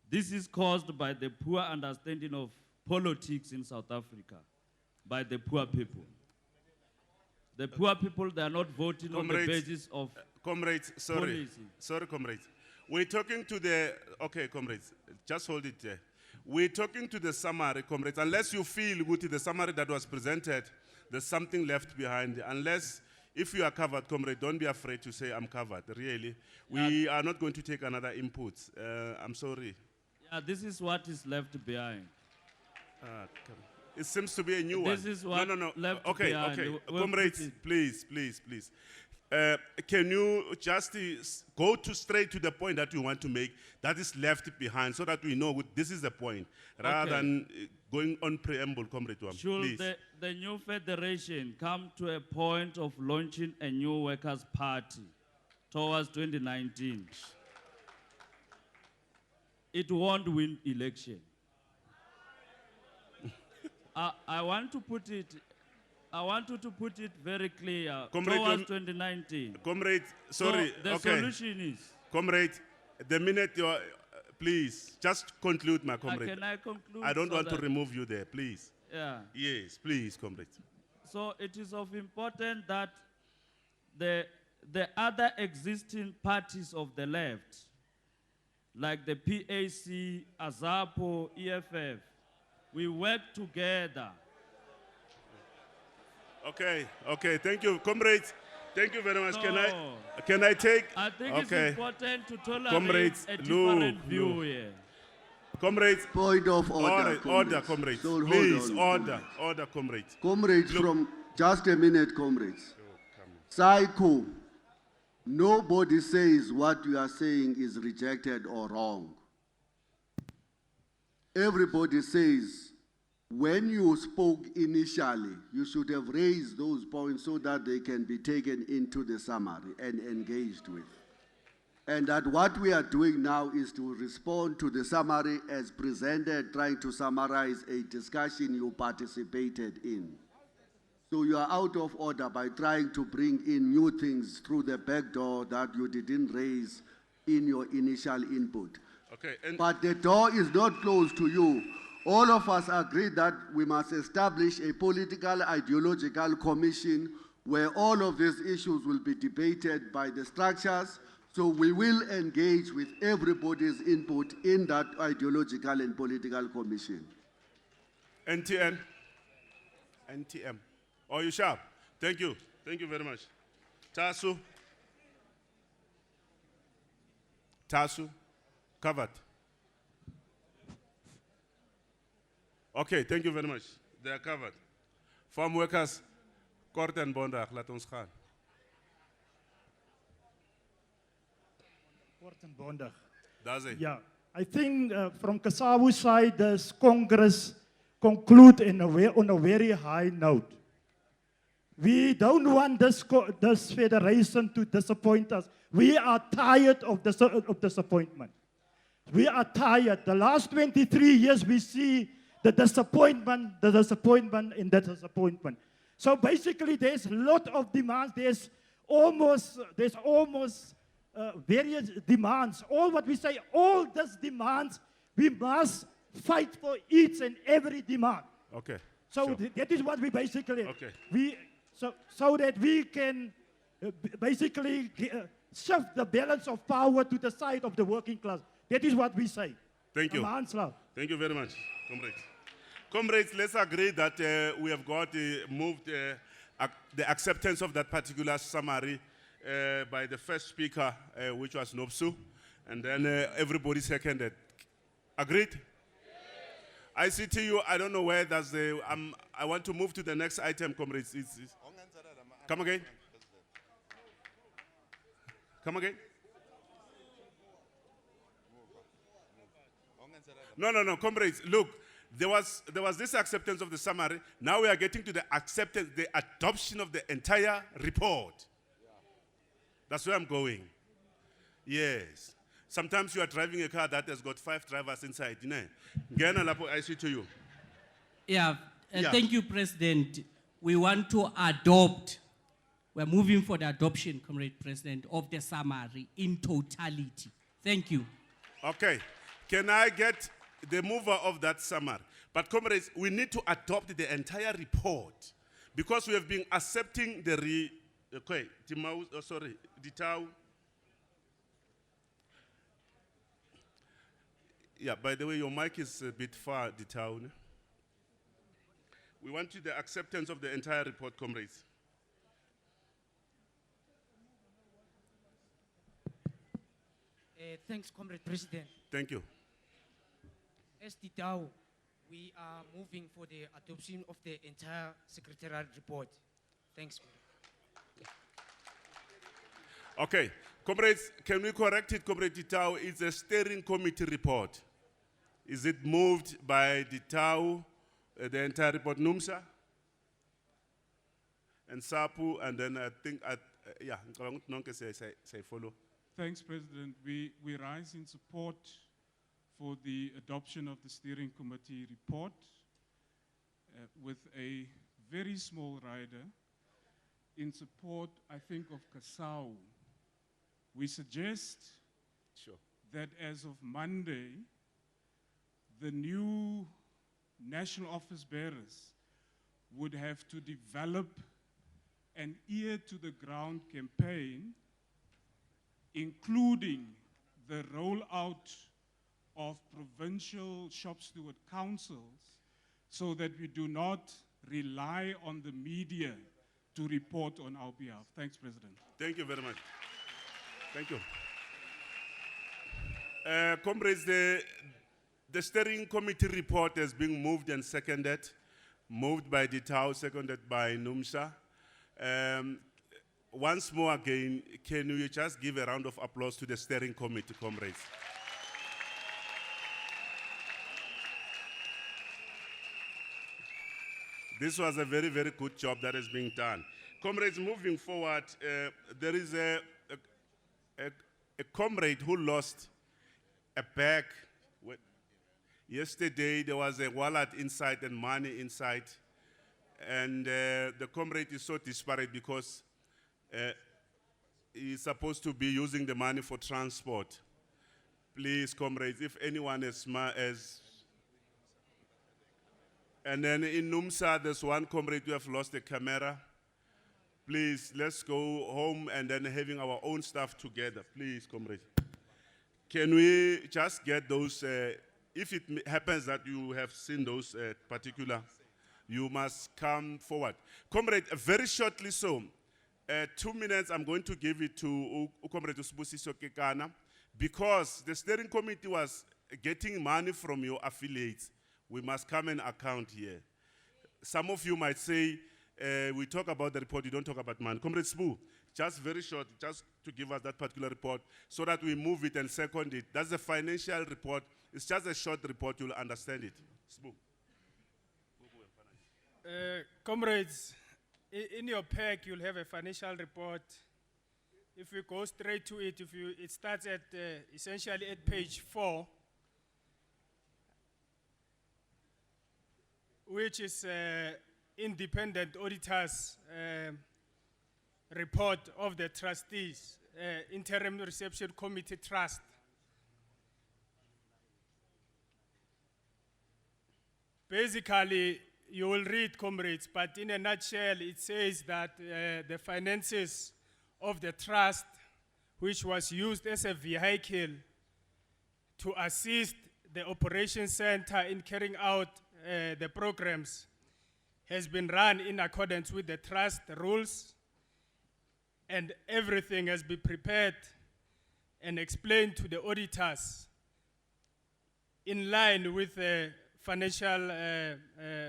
This is caused by the poor understanding of politics in South Africa by the poor people. The poor people, they are not voting on the basis of comrades, sorry. policy. Sorry, comrades. We're talking to the, okay, comrades, just hold it there. We're talking to the summary, comrades. Unless you feel good with the summary that was presented, there's something left behind. Unless, if you are covered, comrade, don't be afraid to say I'm covered, really. We are not going to take another input. I'm sorry. Yeah, this is what is left behind. It seems to be a new one. This is what left okay, behind. okay. We'll Comrades, put it- please, please, please. Can you just go straight to the point that you want to make that is left behind so that we know this is the point, rather Okay. than going on preamble, Comrade Wam, Should please. the new federation come to a point of launching a new workers' party towards 2019, it won't win election. I want to put it. I want you to put it very clear Comrade, towards 2019. Comrade, sorry, So the okay. solution is. Comrade, the minute you are, please, just conclude, my comrade. Can I conclude? I don't so want to that- remove you there, please. Yeah. Yes, please, comrade. So it is of importance that the other existing parties of the left, like the PAC, AZAPO, EFF, we work together. Okay, okay, thank you, comrades. Thank you very much. No. Can I take? I think okay. it's important to tolerate Comrades, a different view look. here. Comrades. Point of order, Order, comrades. comrades. So hold Please, on, order, order, comrades. Comrades, Look. from just a minute, comrades. Psycho, nobody says what you are saying is rejected or wrong. Everybody says when you spoke initially, you should have raised those points so that they can be taken into the summary and engaged with. And that what we are doing now is to respond to the summary as presented, trying to summarize a discussion you participated in. So you are out of order by trying to bring in new things through the back door that you didn't raise in your initial input. Okay, and But the door is not closed to you. All of us agree that we must establish a political ideological commission where all of these issues will be debated by the structures. So we will engage with everybody's input in that ideological and political commission. NTN. NTM. Oh, you sharp. Thank you. Thank you very much. Tasu. Tasu. Covered. Okay, thank you very much. They are covered. Farm workers, Kort en Bondag, laat ons gaan. Bondag. That's it. Yeah, I think from Kasavu's side, this Congress conclude on a very high note. We don't want this federation to disappoint us. We are tired of disappointment. We are tired. The last 23 years, we see the disappointment, and the disappointment. So basically, there's a lot of demands. There's almost various demands. All what we say, all these demands, we must fight for each and every demand. Okay. So sure. that is what we basically, Okay. so that we can basically shift the balance of power to the side of the working class. That is what we say. Thank you. Thank you very much, comrades. Comrades, let's agree that we have got moved the acceptance of that particular summary by the first speaker, which was Nopsu, and then everybody seconded. Agreed? ICTU, I don't know where that's the, I want to move to the next item, comrades. Come again? Come again? No, comrades, look, there was this acceptance of the summary. Now we are getting to the acceptance, the adoption of the entire report. That's where I'm going. Yes. Sometimes you are driving a car that has got 5 drivers inside. I see to you. Yeah, Yeah. Thank you, President. We want to adopt, we're moving for the adoption, Comrade President, of the summary in totality. Thank you. Okay. Can I get the mover of that summary? But comrades, we need to adopt the entire report because we have been accepting the Ditau. Yeah, by the way, your mic is a bit far, Ditau. We want you the acceptance of the entire report, comrades. Thanks, Comrade President. Thank you. As Titao, we are moving for the adoption of the entire secretarial report. Thanks. Okay, comrades, can we correct it, Comrade Ditau? It's a steering committee report. Is it moved by Ditau, the entire report, NUMSA? And SAPU, and then I think, yeah, say follow. Thanks, President. We rise in support for the adoption of the steering committee report with a very small rider in support, I think, of Kasau. We suggest that as of Monday, the new national office bearers would have to develop an ear-to-the-ground campaign, including the rollout of provincial shop steward councils, so that we do not rely on the media to report on our behalf. Thanks, President. Thank you very much. Thank you. Comrades, the steering committee report has been moved and seconded. Moved by Ditau, seconded by NUMSA. Once more again, can you just give a round of applause to the steering committee, comrades? This was a very, very good job that is being done. Comrades, moving forward, there is a comrade who lost a bag. Yesterday, there was a wallet inside and money inside. And the comrade is so disparate because he's supposed to be using the money for transport. Please, comrades, if anyone has... And then in NUMSA, there's one comrade who have lost a camera. Please, let's go home and then having our own stuff together. Please, comrade. Can we just get those, if it happens that you have seen those particular, you must come forward. Comrade, very shortly so, 2 minutes, I'm going to give it to Comrade Usibusiso Kekana, because the steering committee was getting money from your affiliates. We must come and account here. Some of you might say, we talk about the report, you don't talk about money. Comrade Sbu, just very short, just to give us that particular report so that we move it and second it. That's a financial report. It's just a short report, you'll understand it. Sbu. Comrades, in your pack, you'll have a financial report. If we go straight to it, it starts at essentially at page 4, which is independent auditors report of the trustees, interim reception committee trust. Basically, you will read, comrades, but in a nutshell, it says that the finances of the trust, which was used as a vehicle to assist the operations center in carrying out the programs, has been run in accordance with the trust rules, and everything has been prepared and explained to the auditors in line with the financial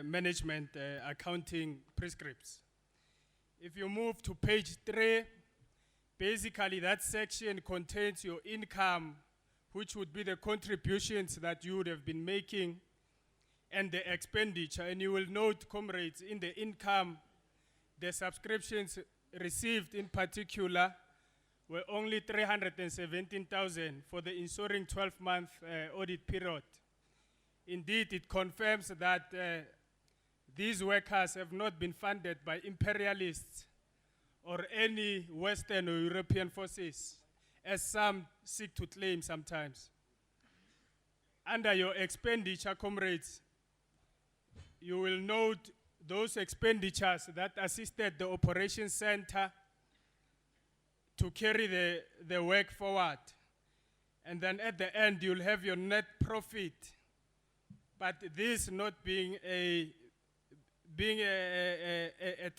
management accounting prescripts. If you move to page 3, basically that section contains your income, which would be the contributions that you would have been making, and the expenditure. And you will note, comrades, in the income, the subscriptions received in particular were only 317,000 for the ensuing 12-month audit period. Indeed, it confirms that these workers have not been funded by imperialists or any Western or European forces, as some seek to claim sometimes. Under your expenditure, comrades, you will note those expenditures that assisted the operations center to carry the work forward. And then at the end, you'll have your net profit. But this not being a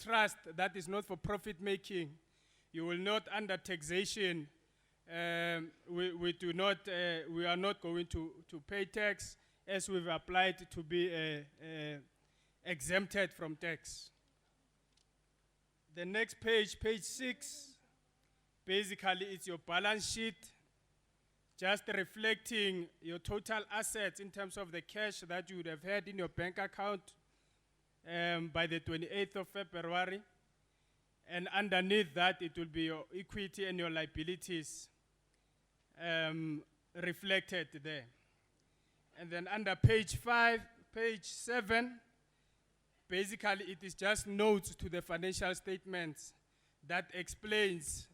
trust that is not for profit making, you will note under taxation, we are not going to pay tax, as we've applied to be exempted from tax. The next page, page 6, basically it's your balance sheet, just reflecting your total assets in terms of the cash that you would have had in your bank account by the 28th of February. And underneath that, it will be your equity and your liabilities reflected there. And then under page 5, page 7, basically it is just notes to the financial statements that explains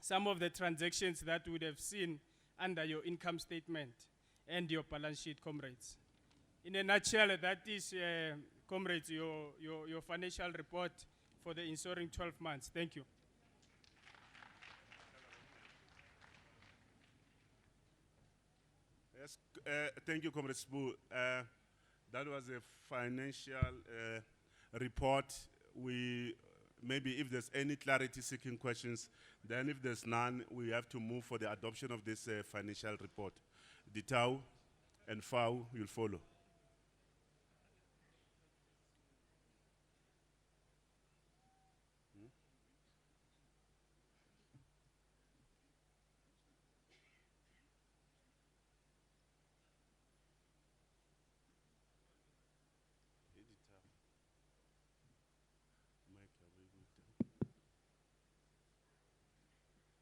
some of the transactions that we would have seen under your income statement and your balance sheet, comrades. In a nutshell, that is, comrades, your financial report for the ensuing 12 months. Thank you. Yes, thank you, Comrade Sbu. That was a financial report. Maybe if there's any clarity-seeking questions, then if there's none, we have to move for the adoption of this financial report. Ditau and FAU, you'll follow.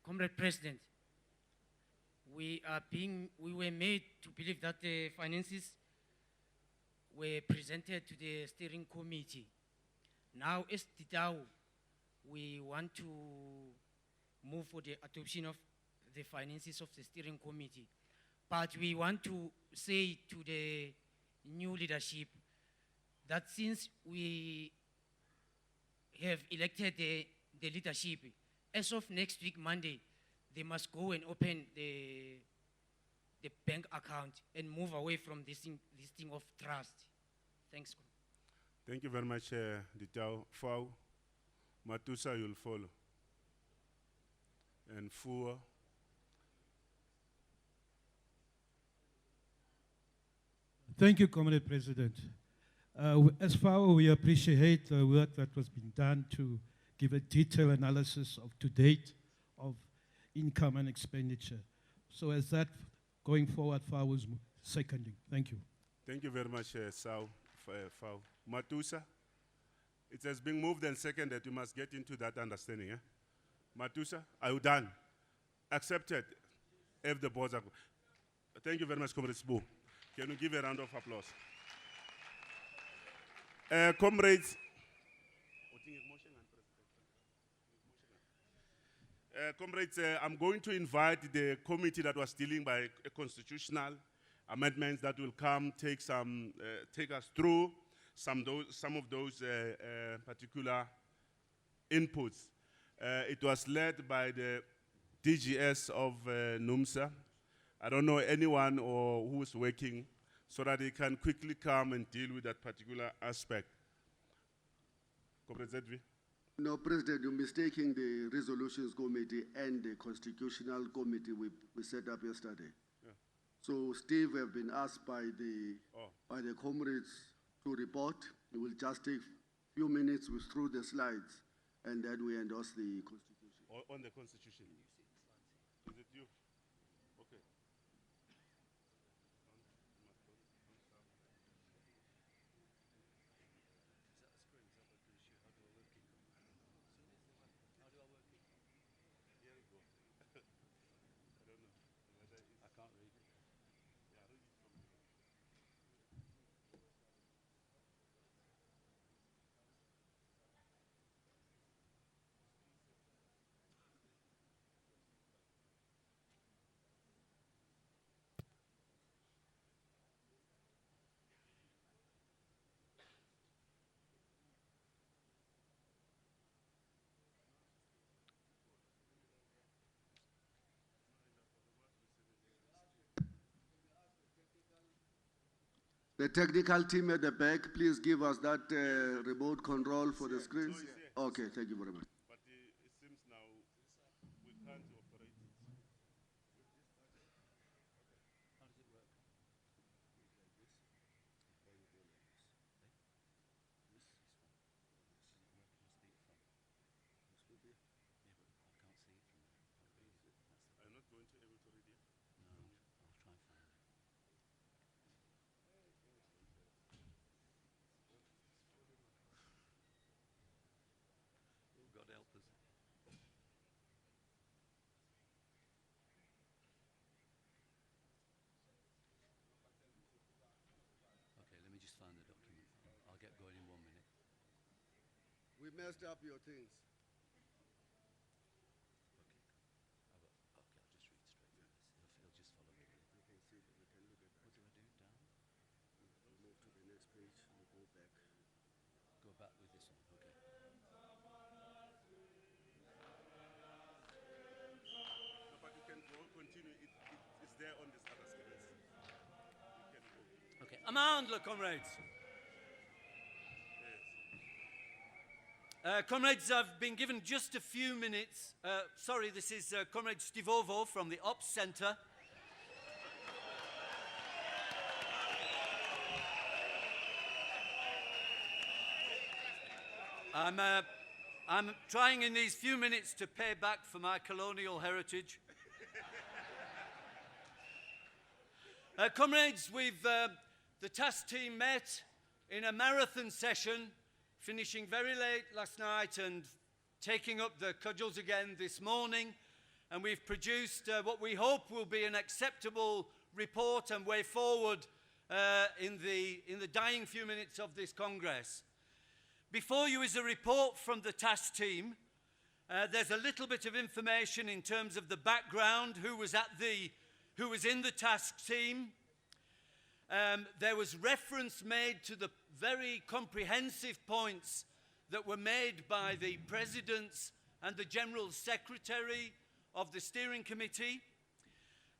Comrade President, we were made to believe that the finances were presented to the steering committee. Now, as Titau, we want to move for the adoption of the finances of the steering committee. But we want to say to the new leadership that since we have elected the leadership, as of next week, Monday, they must go and open the bank account and move away from this thing of trust. Thanks. Thank you very much, Ditau. Fau, Matusa, you'll follow. And Fua. Thank you, Comrade President. As far as we appreciate the work that was being done to give a detailed analysis of to date of income and expenditure. So as that going forward, FAO was seconding. Thank you. Thank you very much, Fau. Matusa, it has been moved and seconded. You must get into that understanding. Matusa, are you done? Accepted. If the boards are. Thank you very much, Comrade Sbu. Can you give a round of applause? Comrades, I'm going to invite the committee that was dealing by constitutional amendments that will come take us through some of those particular inputs. It was led by the DGS of NUMSA. I don't know anyone who is working so that they can quickly come and deal with that particular aspect. Comrade Zedvi? No, President, you're mistaking the Resolutions Committee and the Constitutional Committee we set up yesterday. Yeah. So Steve have been asked by Oh. the comrades to report. We will just take few minutes with through the slides, and then we endorse the constitution. On the constitution. Is it you? Okay. Here we go. I don't know whether it's... I can't read it. Yeah, read it from here. The technical team at the back, please give us that remote control for the screens. Okay, thank you very much. But it seems now we can't operate it. How does it work? I'm not going to be able to read it. No, I'll try and find it. God help us. Okay, let me just find the document. I'll get going in 1 minute. We messed up your things. Okay, I'll just read straight from this. He'll just follow me. You can see that we can look at that. What do I do? Down? We move to the next page, we go back. Go back with this one. Okay. No, but you can go, continue. It's there on this other screen. You can go. Okay, amandla, comrades. Comrades, I've been given just a few minutes. Sorry, this is Comrade Stivovo from the Ops Centre. I'm trying in these few minutes to pay back for my colonial heritage. Comrades, the task team met in a marathon session, finishing very late last night and taking up the cudgels again this morning. And we've produced what we hope will be an acceptable report and way forward in the dying few minutes of this Congress. Before you is a report from the task team. There's a little bit of information in terms of the background, who was in the task team. There was reference made to the very comprehensive points that were made by the presidents and the general secretary of the steering committee.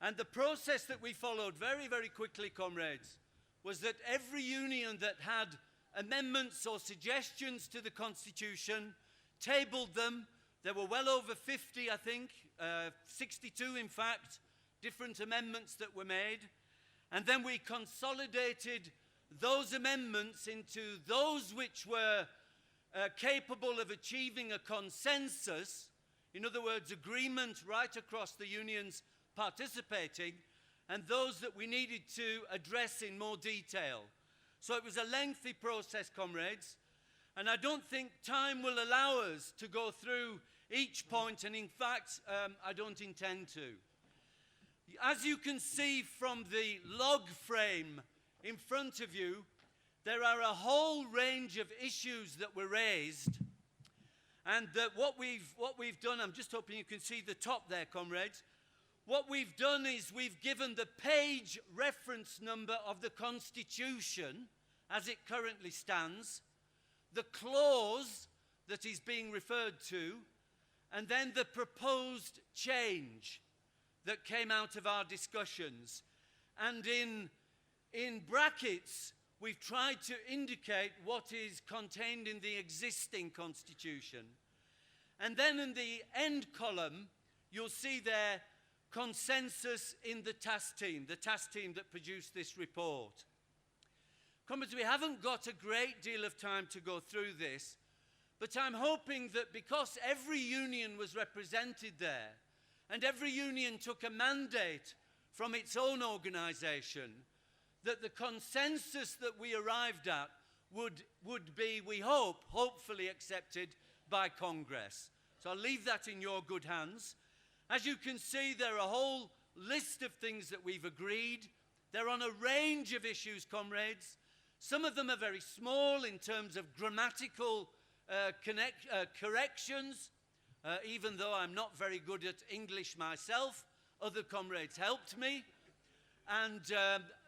And the process that we followed very, very quickly, comrades, was that every union that had amendments or suggestions to the Constitution tabled them. There were well over 50, I think, 62 in fact, different amendments that were made. And then we consolidated those amendments into those which were capable of achieving a consensus, in other words, agreement right across the unions participating, and those that we needed to address in more detail. So it was a lengthy process, comrades, and I don't think time will allow us to go through each point, and in fact, I don't intend to. As you can see from the log frame in front of you, there are a whole range of issues that were raised, and that what we've done, I'm just hoping you can see the top there, comrades. What we've done is we've given the page reference number of the Constitution as it currently stands, the clause that is being referred to, and then the proposed change that came out of our discussions. And in brackets, we've tried to indicate what is contained in the existing Constitution. And then in the end column, you'll see there consensus in the task team that produced this report. Comrades, we haven't got a great deal of time to go through this, but I'm hoping that because every union was represented there, and every union took a mandate from its own organisation, that the consensus that we arrived at would be, we hope, hopefully accepted by Congress. So I'll leave that in your good hands. As you can see, there are a whole list of things that we've agreed. They're on a range of issues, comrades. Some of them are very small in terms of grammatical corrections, even though I'm not very good at English myself. Other comrades helped me. And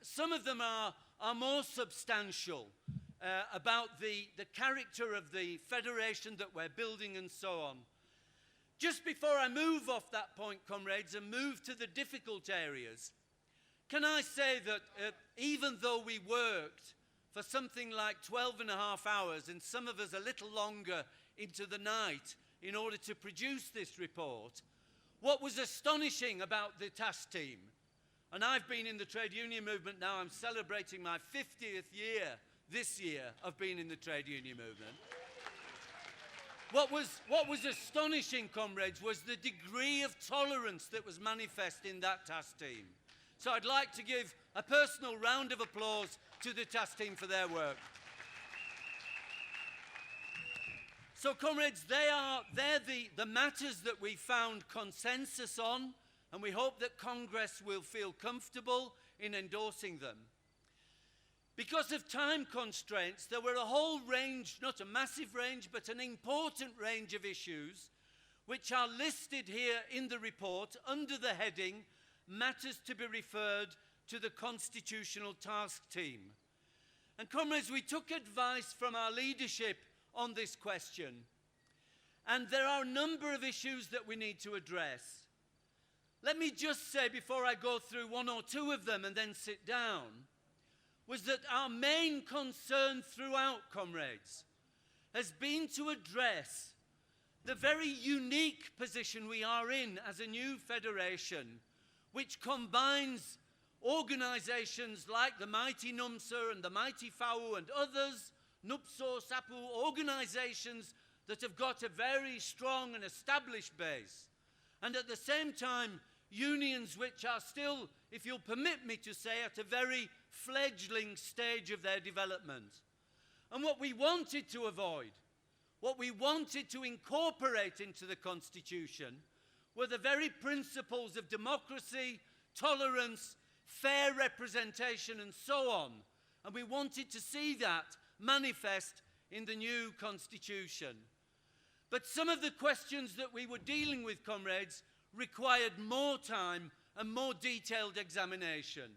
some of them are more substantial about the character of the federation that we're building and so on. Just before I move off that point, comrades, and move to the difficult areas, can I say that even though we worked for something like 12 and a half hours, and some of us a little longer into the night in order to produce this report, what was astonishing about the task team, and I've been in the trade union movement now, I'm celebrating my 50th year this year of being in the trade union movement. What was astonishing, comrades, was the degree of tolerance that was manifest in that task team. So I'd like to give a personal round of applause to the task team for their work. So, comrades, they're the matters that we found consensus on, and we hope that Congress will feel comfortable in endorsing them. Because of time constraints, there were a whole range, not a massive range, but an important range of issues which are listed here in the report under the heading Matters to be Referred to the Constitutional Task Team. And comrades, we took advice from our leadership on this question. And there are a number of issues that we need to address. Let me just say, before I go through one or two of them and then sit down, was that our main concern throughout, comrades, has been to address the very unique position we are in as a new federation, which combines organizations like the mighty NUMSA and the mighty FAU and others, NUPSO, SAPU, organizations that have got a very strong and established base, and at the same time, unions which are still, if you'll permit me to say, at a very fledgling stage of their development. And what we wanted to avoid, what we wanted to incorporate into the Constitution, were the very principles of democracy, tolerance, fair representation, and so on. And we wanted to see that manifest in the new Constitution. But some of the questions that we were dealing with, comrades, required more time and more detailed examination.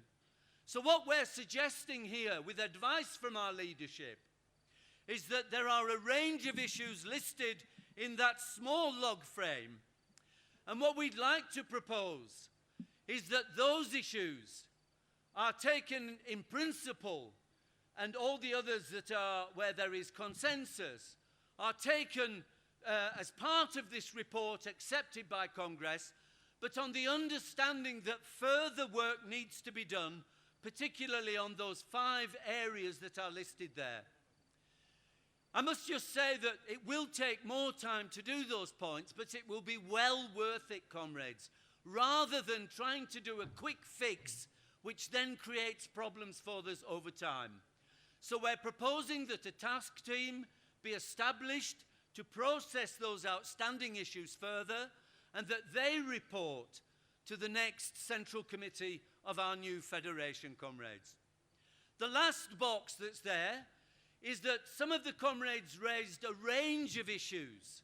So what we're suggesting here, with advice from our leadership, is that there are a range of issues listed in that small log frame. And what we'd like to propose is that those issues are taken in principle, and all the others that are where there is consensus are taken as part of this report, accepted by Congress, but on the understanding that further work needs to be done, particularly on those 5 areas that are listed there. I must just say that it will take more time to do those points, but it will be well worth it, comrades, rather than trying to do a quick fix, which then creates problems for us over time. So we're proposing that a task team be established to process those outstanding issues further, and that they report to the next Central Committee of our new federation, comrades. The last box that's there is that some of the comrades raised a range of issues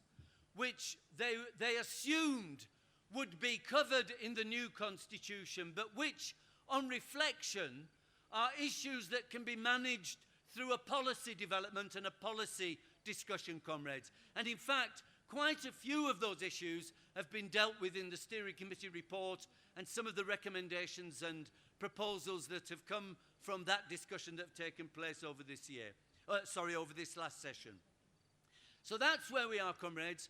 which they assumed would be covered in the new Constitution, but which, on reflection, are issues that can be managed through a policy development and a policy discussion, comrades. And in fact, quite a few of those issues have been dealt with in the steering committee report and some of the recommendations and proposals that have come from that discussion that have taken place over this year. Over this last session. So that's where we are, comrades.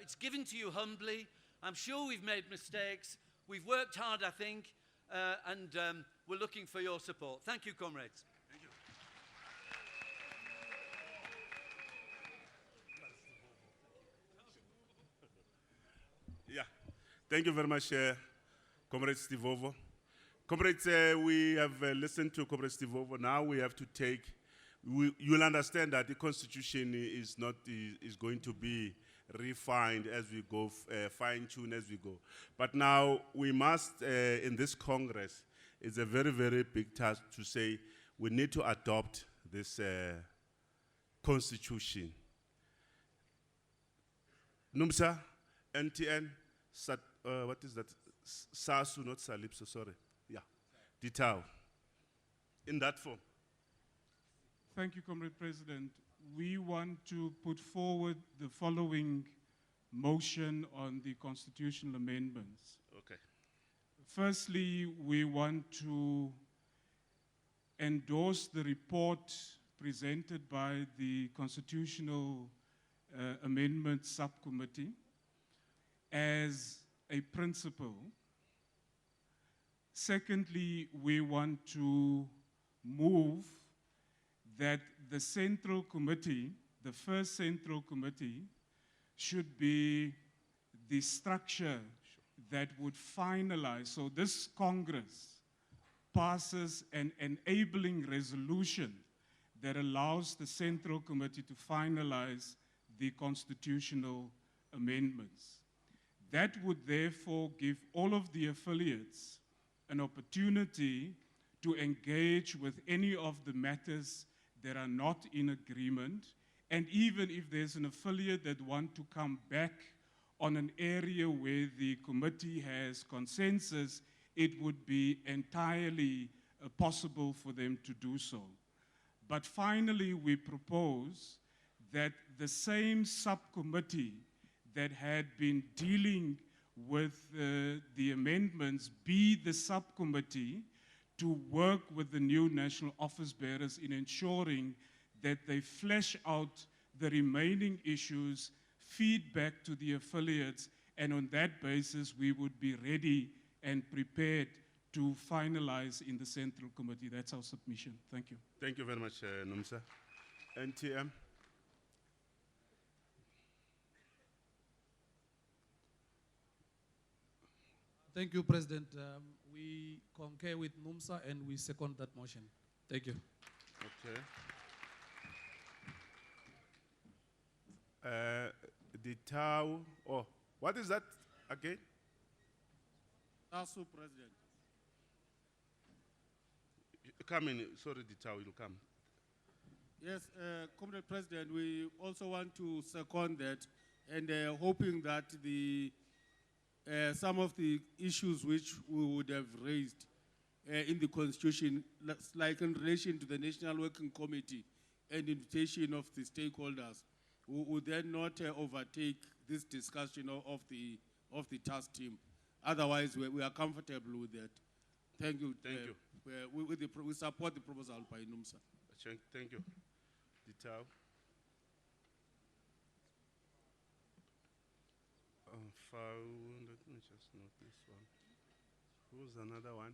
It's given to you humbly. I'm sure we've made mistakes. We've worked hard, I think, and we're looking for your support. Thank you, comrades. Yeah, thank you very much, Comrade Stivovo. Comrades, we have listened to Comrade Stivovo. Now we have to take, you'll understand that the constitution is going to be refined as we go, fine-tuned as we go. But now we must, in this Congress, it's a very, very big task to say we need to adopt this constitution. NUMSA, NTN, what is that? SASU, not SALIPSO, sorry. Yeah, DITAO. In that form. Thank you, Comrade President. We want to put forward the following motion on the constitutional amendments. Okay. Firstly, we want to endorse the report presented by the Constitutional Amendment Subcommittee as a principle. Secondly, we want to move that the Central Committee, the first Central Committee, should be the structure that would finalize. So this Congress passes an enabling resolution that allows the Central Committee to finalize the constitutional amendments. That would therefore give all of the affiliates an opportunity to engage with any of the matters that are not in agreement, and even if there's an affiliate that want to come back on an area where the committee has consensus, it would be entirely possible for them to do so. But finally, we propose that the same subcommittee that had been dealing with the amendments be the subcommittee to work with the new national office bearers in ensuring that they flesh out the remaining issues, feedback to the affiliates, and on that basis we would be ready and prepared to finalize in the Central Committee. That's our submission. Thank you. Thank you very much, NUMSA. NTM. Thank you, President. We concur with NUMSA and we second that motion. Thank you. Okay. The Tau, oh, what is that again? SASU, President. Come in, sorry, the Tau will come. Yes, Comrade President, we also want to second that and hoping that some of the issues which we would have raised in the Constitution, like in relation to the National Working Committee and invitation of the stakeholders, would then not overtake this discussion of the task team. Otherwise, we are comfortable with that. Thank you. Thank you. We support the proposal by NUMSA. Thank you. The Tau. Let me just note this one. Who's another one?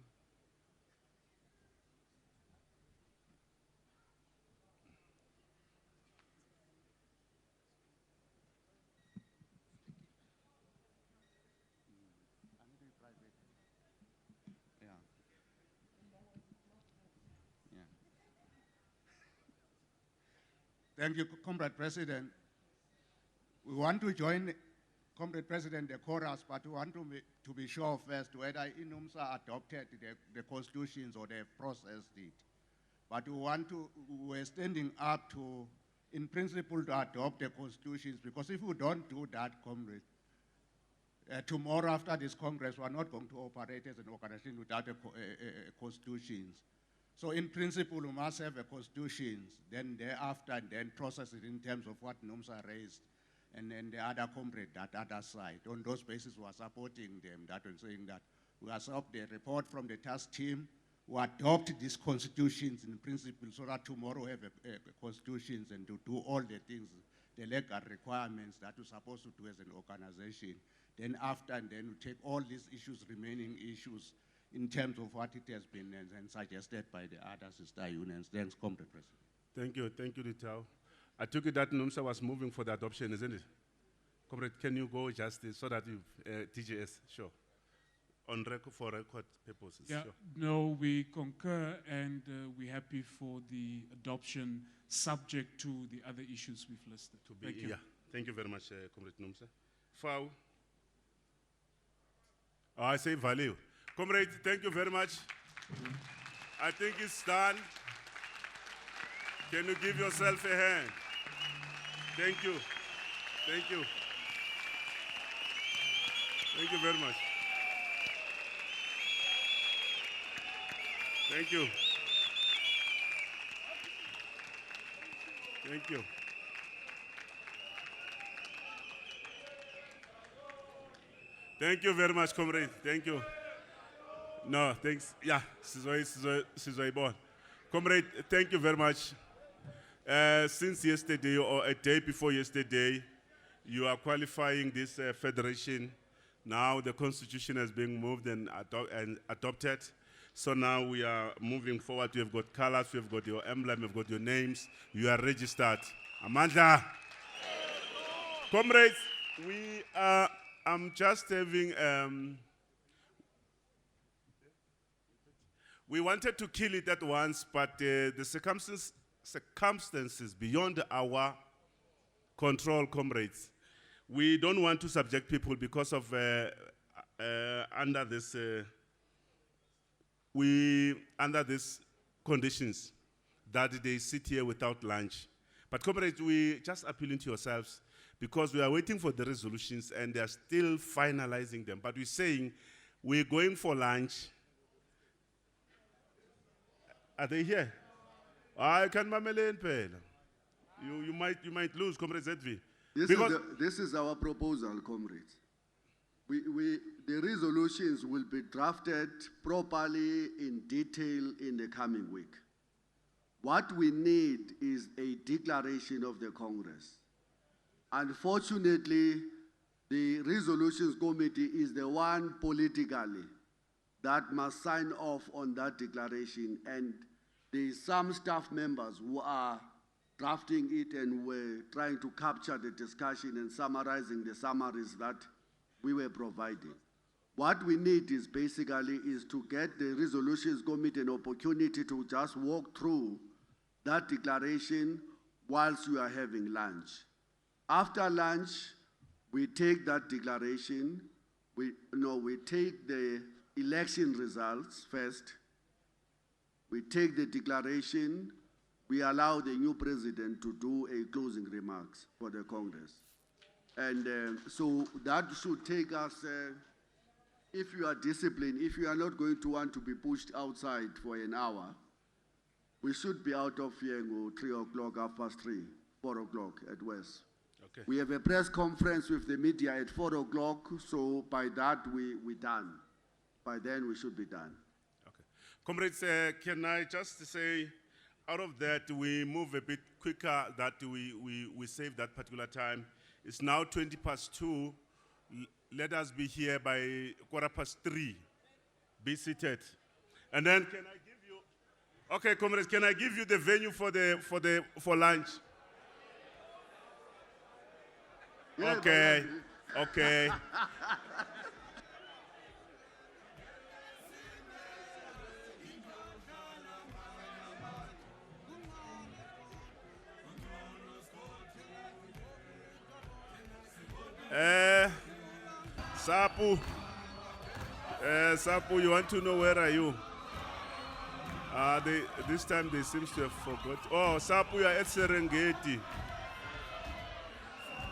Thank you, Comrade President. We want to join, Comrade President, the chorus, but we want to be sure first whether INUMSA adopted the constitutions or they have processed it. But we're standing up to, in principle, to adopt the constitutions, because if we don't do that, Comrade, tomorrow after this Congress, we're not going to operate as an organization without constitutions. So in principle, we must have a constitutions, then thereafter, and then process it in terms of what NUMSA raised, and then the other comrade, that other side. On those bases, we are supporting them, that and saying that we accept the report from the task team, we adopt these constitutions in principle, so that tomorrow we have a constitutions and to do all the things the legal requirements that we're supposed to do as an organization. Then after, and then we take all these issues, remaining issues, in terms of what it has been and suggested by the other sister unions. Thanks, Comrade President. Thank you, Ritao. I took it that NUMSA was moving for the adoption, isn't it? Comrade, can you go just so that you, TJS, sure. On record, for record purposes, Yeah, sure. no, we concur and we're happy for the adoption subject to the other issues we've listed. Thank you. Yeah, thank you very much, Comrade NUMSA. Fau. Oh, I say value. Comrade, thank you very much. I think it's done. Can you give yourself a hand? Thank you. Thank you. Thank you very much. Thank you. Thank you. Thank you very much, comrade. Thank you. No, thanks. Yeah, Sizwe Bon. Comrade, thank you very much. Since yesterday or a day before yesterday, you are qualifying this federation. Now the constitution has been moved and adopted. So now we are moving forward. We have got colors, we have got your emblem, we have got your names. You are registered. Amanda. Comrades, I'm just having, we wanted to kill it at once, but the circumstances beyond our control, comrades. We don't want to subject people because of under these conditions that they sit here without lunch. But comrades, we just appealing to yourselves because we are waiting for the resolutions and they are still finalizing them. But we're saying we're going for lunch. Are they here? I can mamele pay. You might lose, comrade ZV. This is our proposal, comrades. The resolutions will be drafted properly in detail in the coming week. What we need is a declaration of the Congress. Unfortunately, the resolutions committee is the one politically that must sign off on that declaration, and there's some staff members who are drafting it and were trying to capture the discussion and summarizing the summaries that we were providing. What we need is basically to get the resolutions committee an opportunity to just walk through that declaration whilst we are having lunch. After lunch, we take that declaration, we take the election results first, we take the declaration, we allow the new president to do a closing remarks for the Congress. And so that should take us, if you are disciplined, if you are not going to want to be pushed outside for an hour, we should be out of here at 3 o'clock, 3:30, 4 o'clock at West. Okay. We have a press conference with the media at 4 o'clock, so by that we're done. By then we should be done. Okay. Comrades, can I just say, out of that, we move a bit quicker, that we save that particular time. It's now 2:20. Let us be here by 3:15. Be seated. And then can I give you, okay, comrades, can I give you the venue for lunch? Yeah, okay, okay. Sapu, you want to know where are you? This time they seem to have forgot. Oh, Sapu, you are at Serengeti.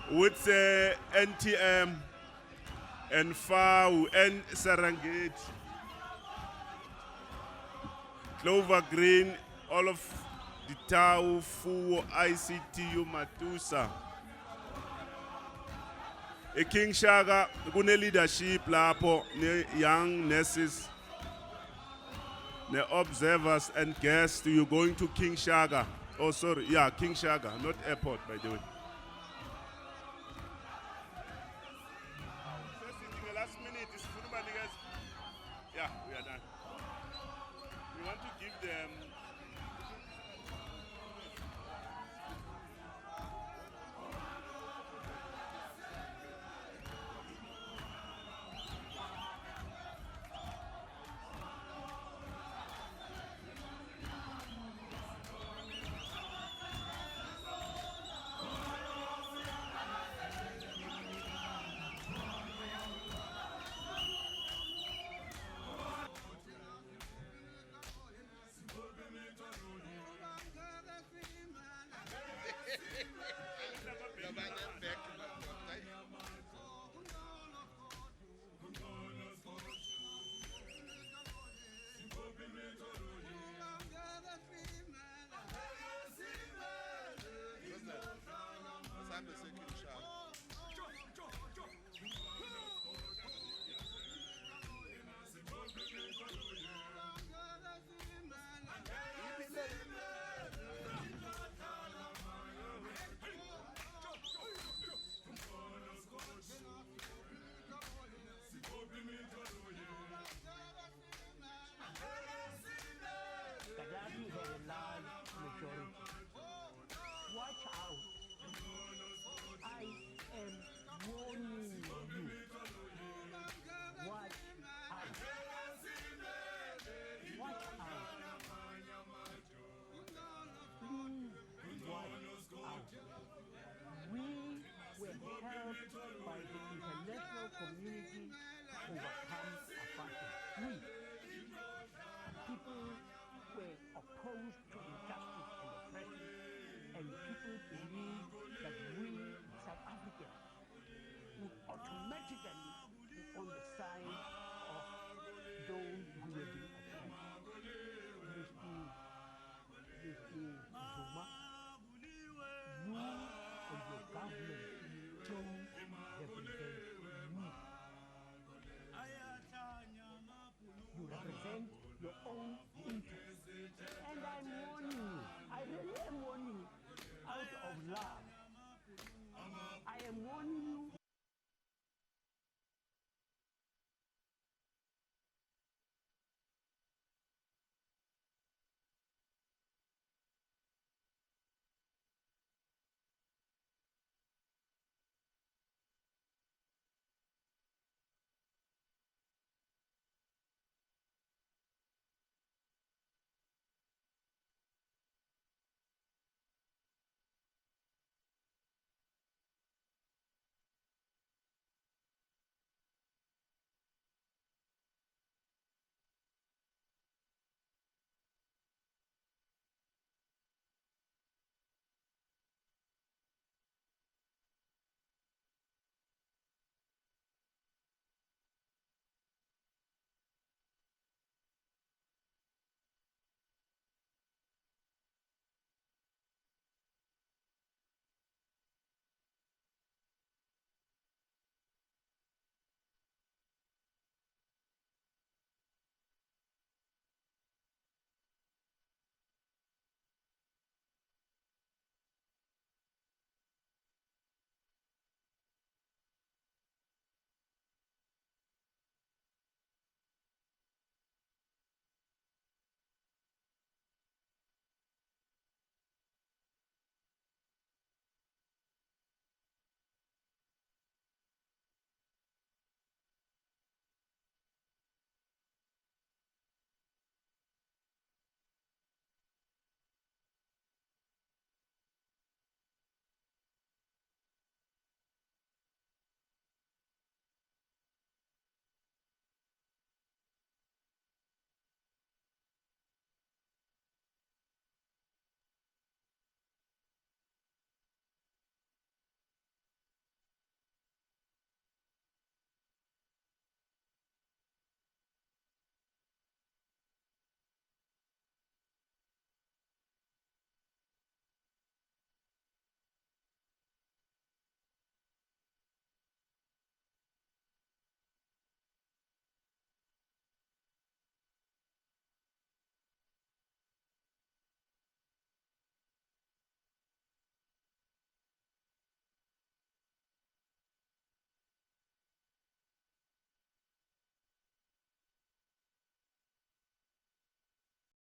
With NTM and FAU and Serengeti. Clover Green, all of the Tau, FUO, ICTU, Matusa. King Shaga, kune leadership lapo, ne young nurses, ne observers and guests. You're going to King Shaga. Oh, sorry, yeah, King Shaga, not airport, by the way. Yeah, we are done. We want to give them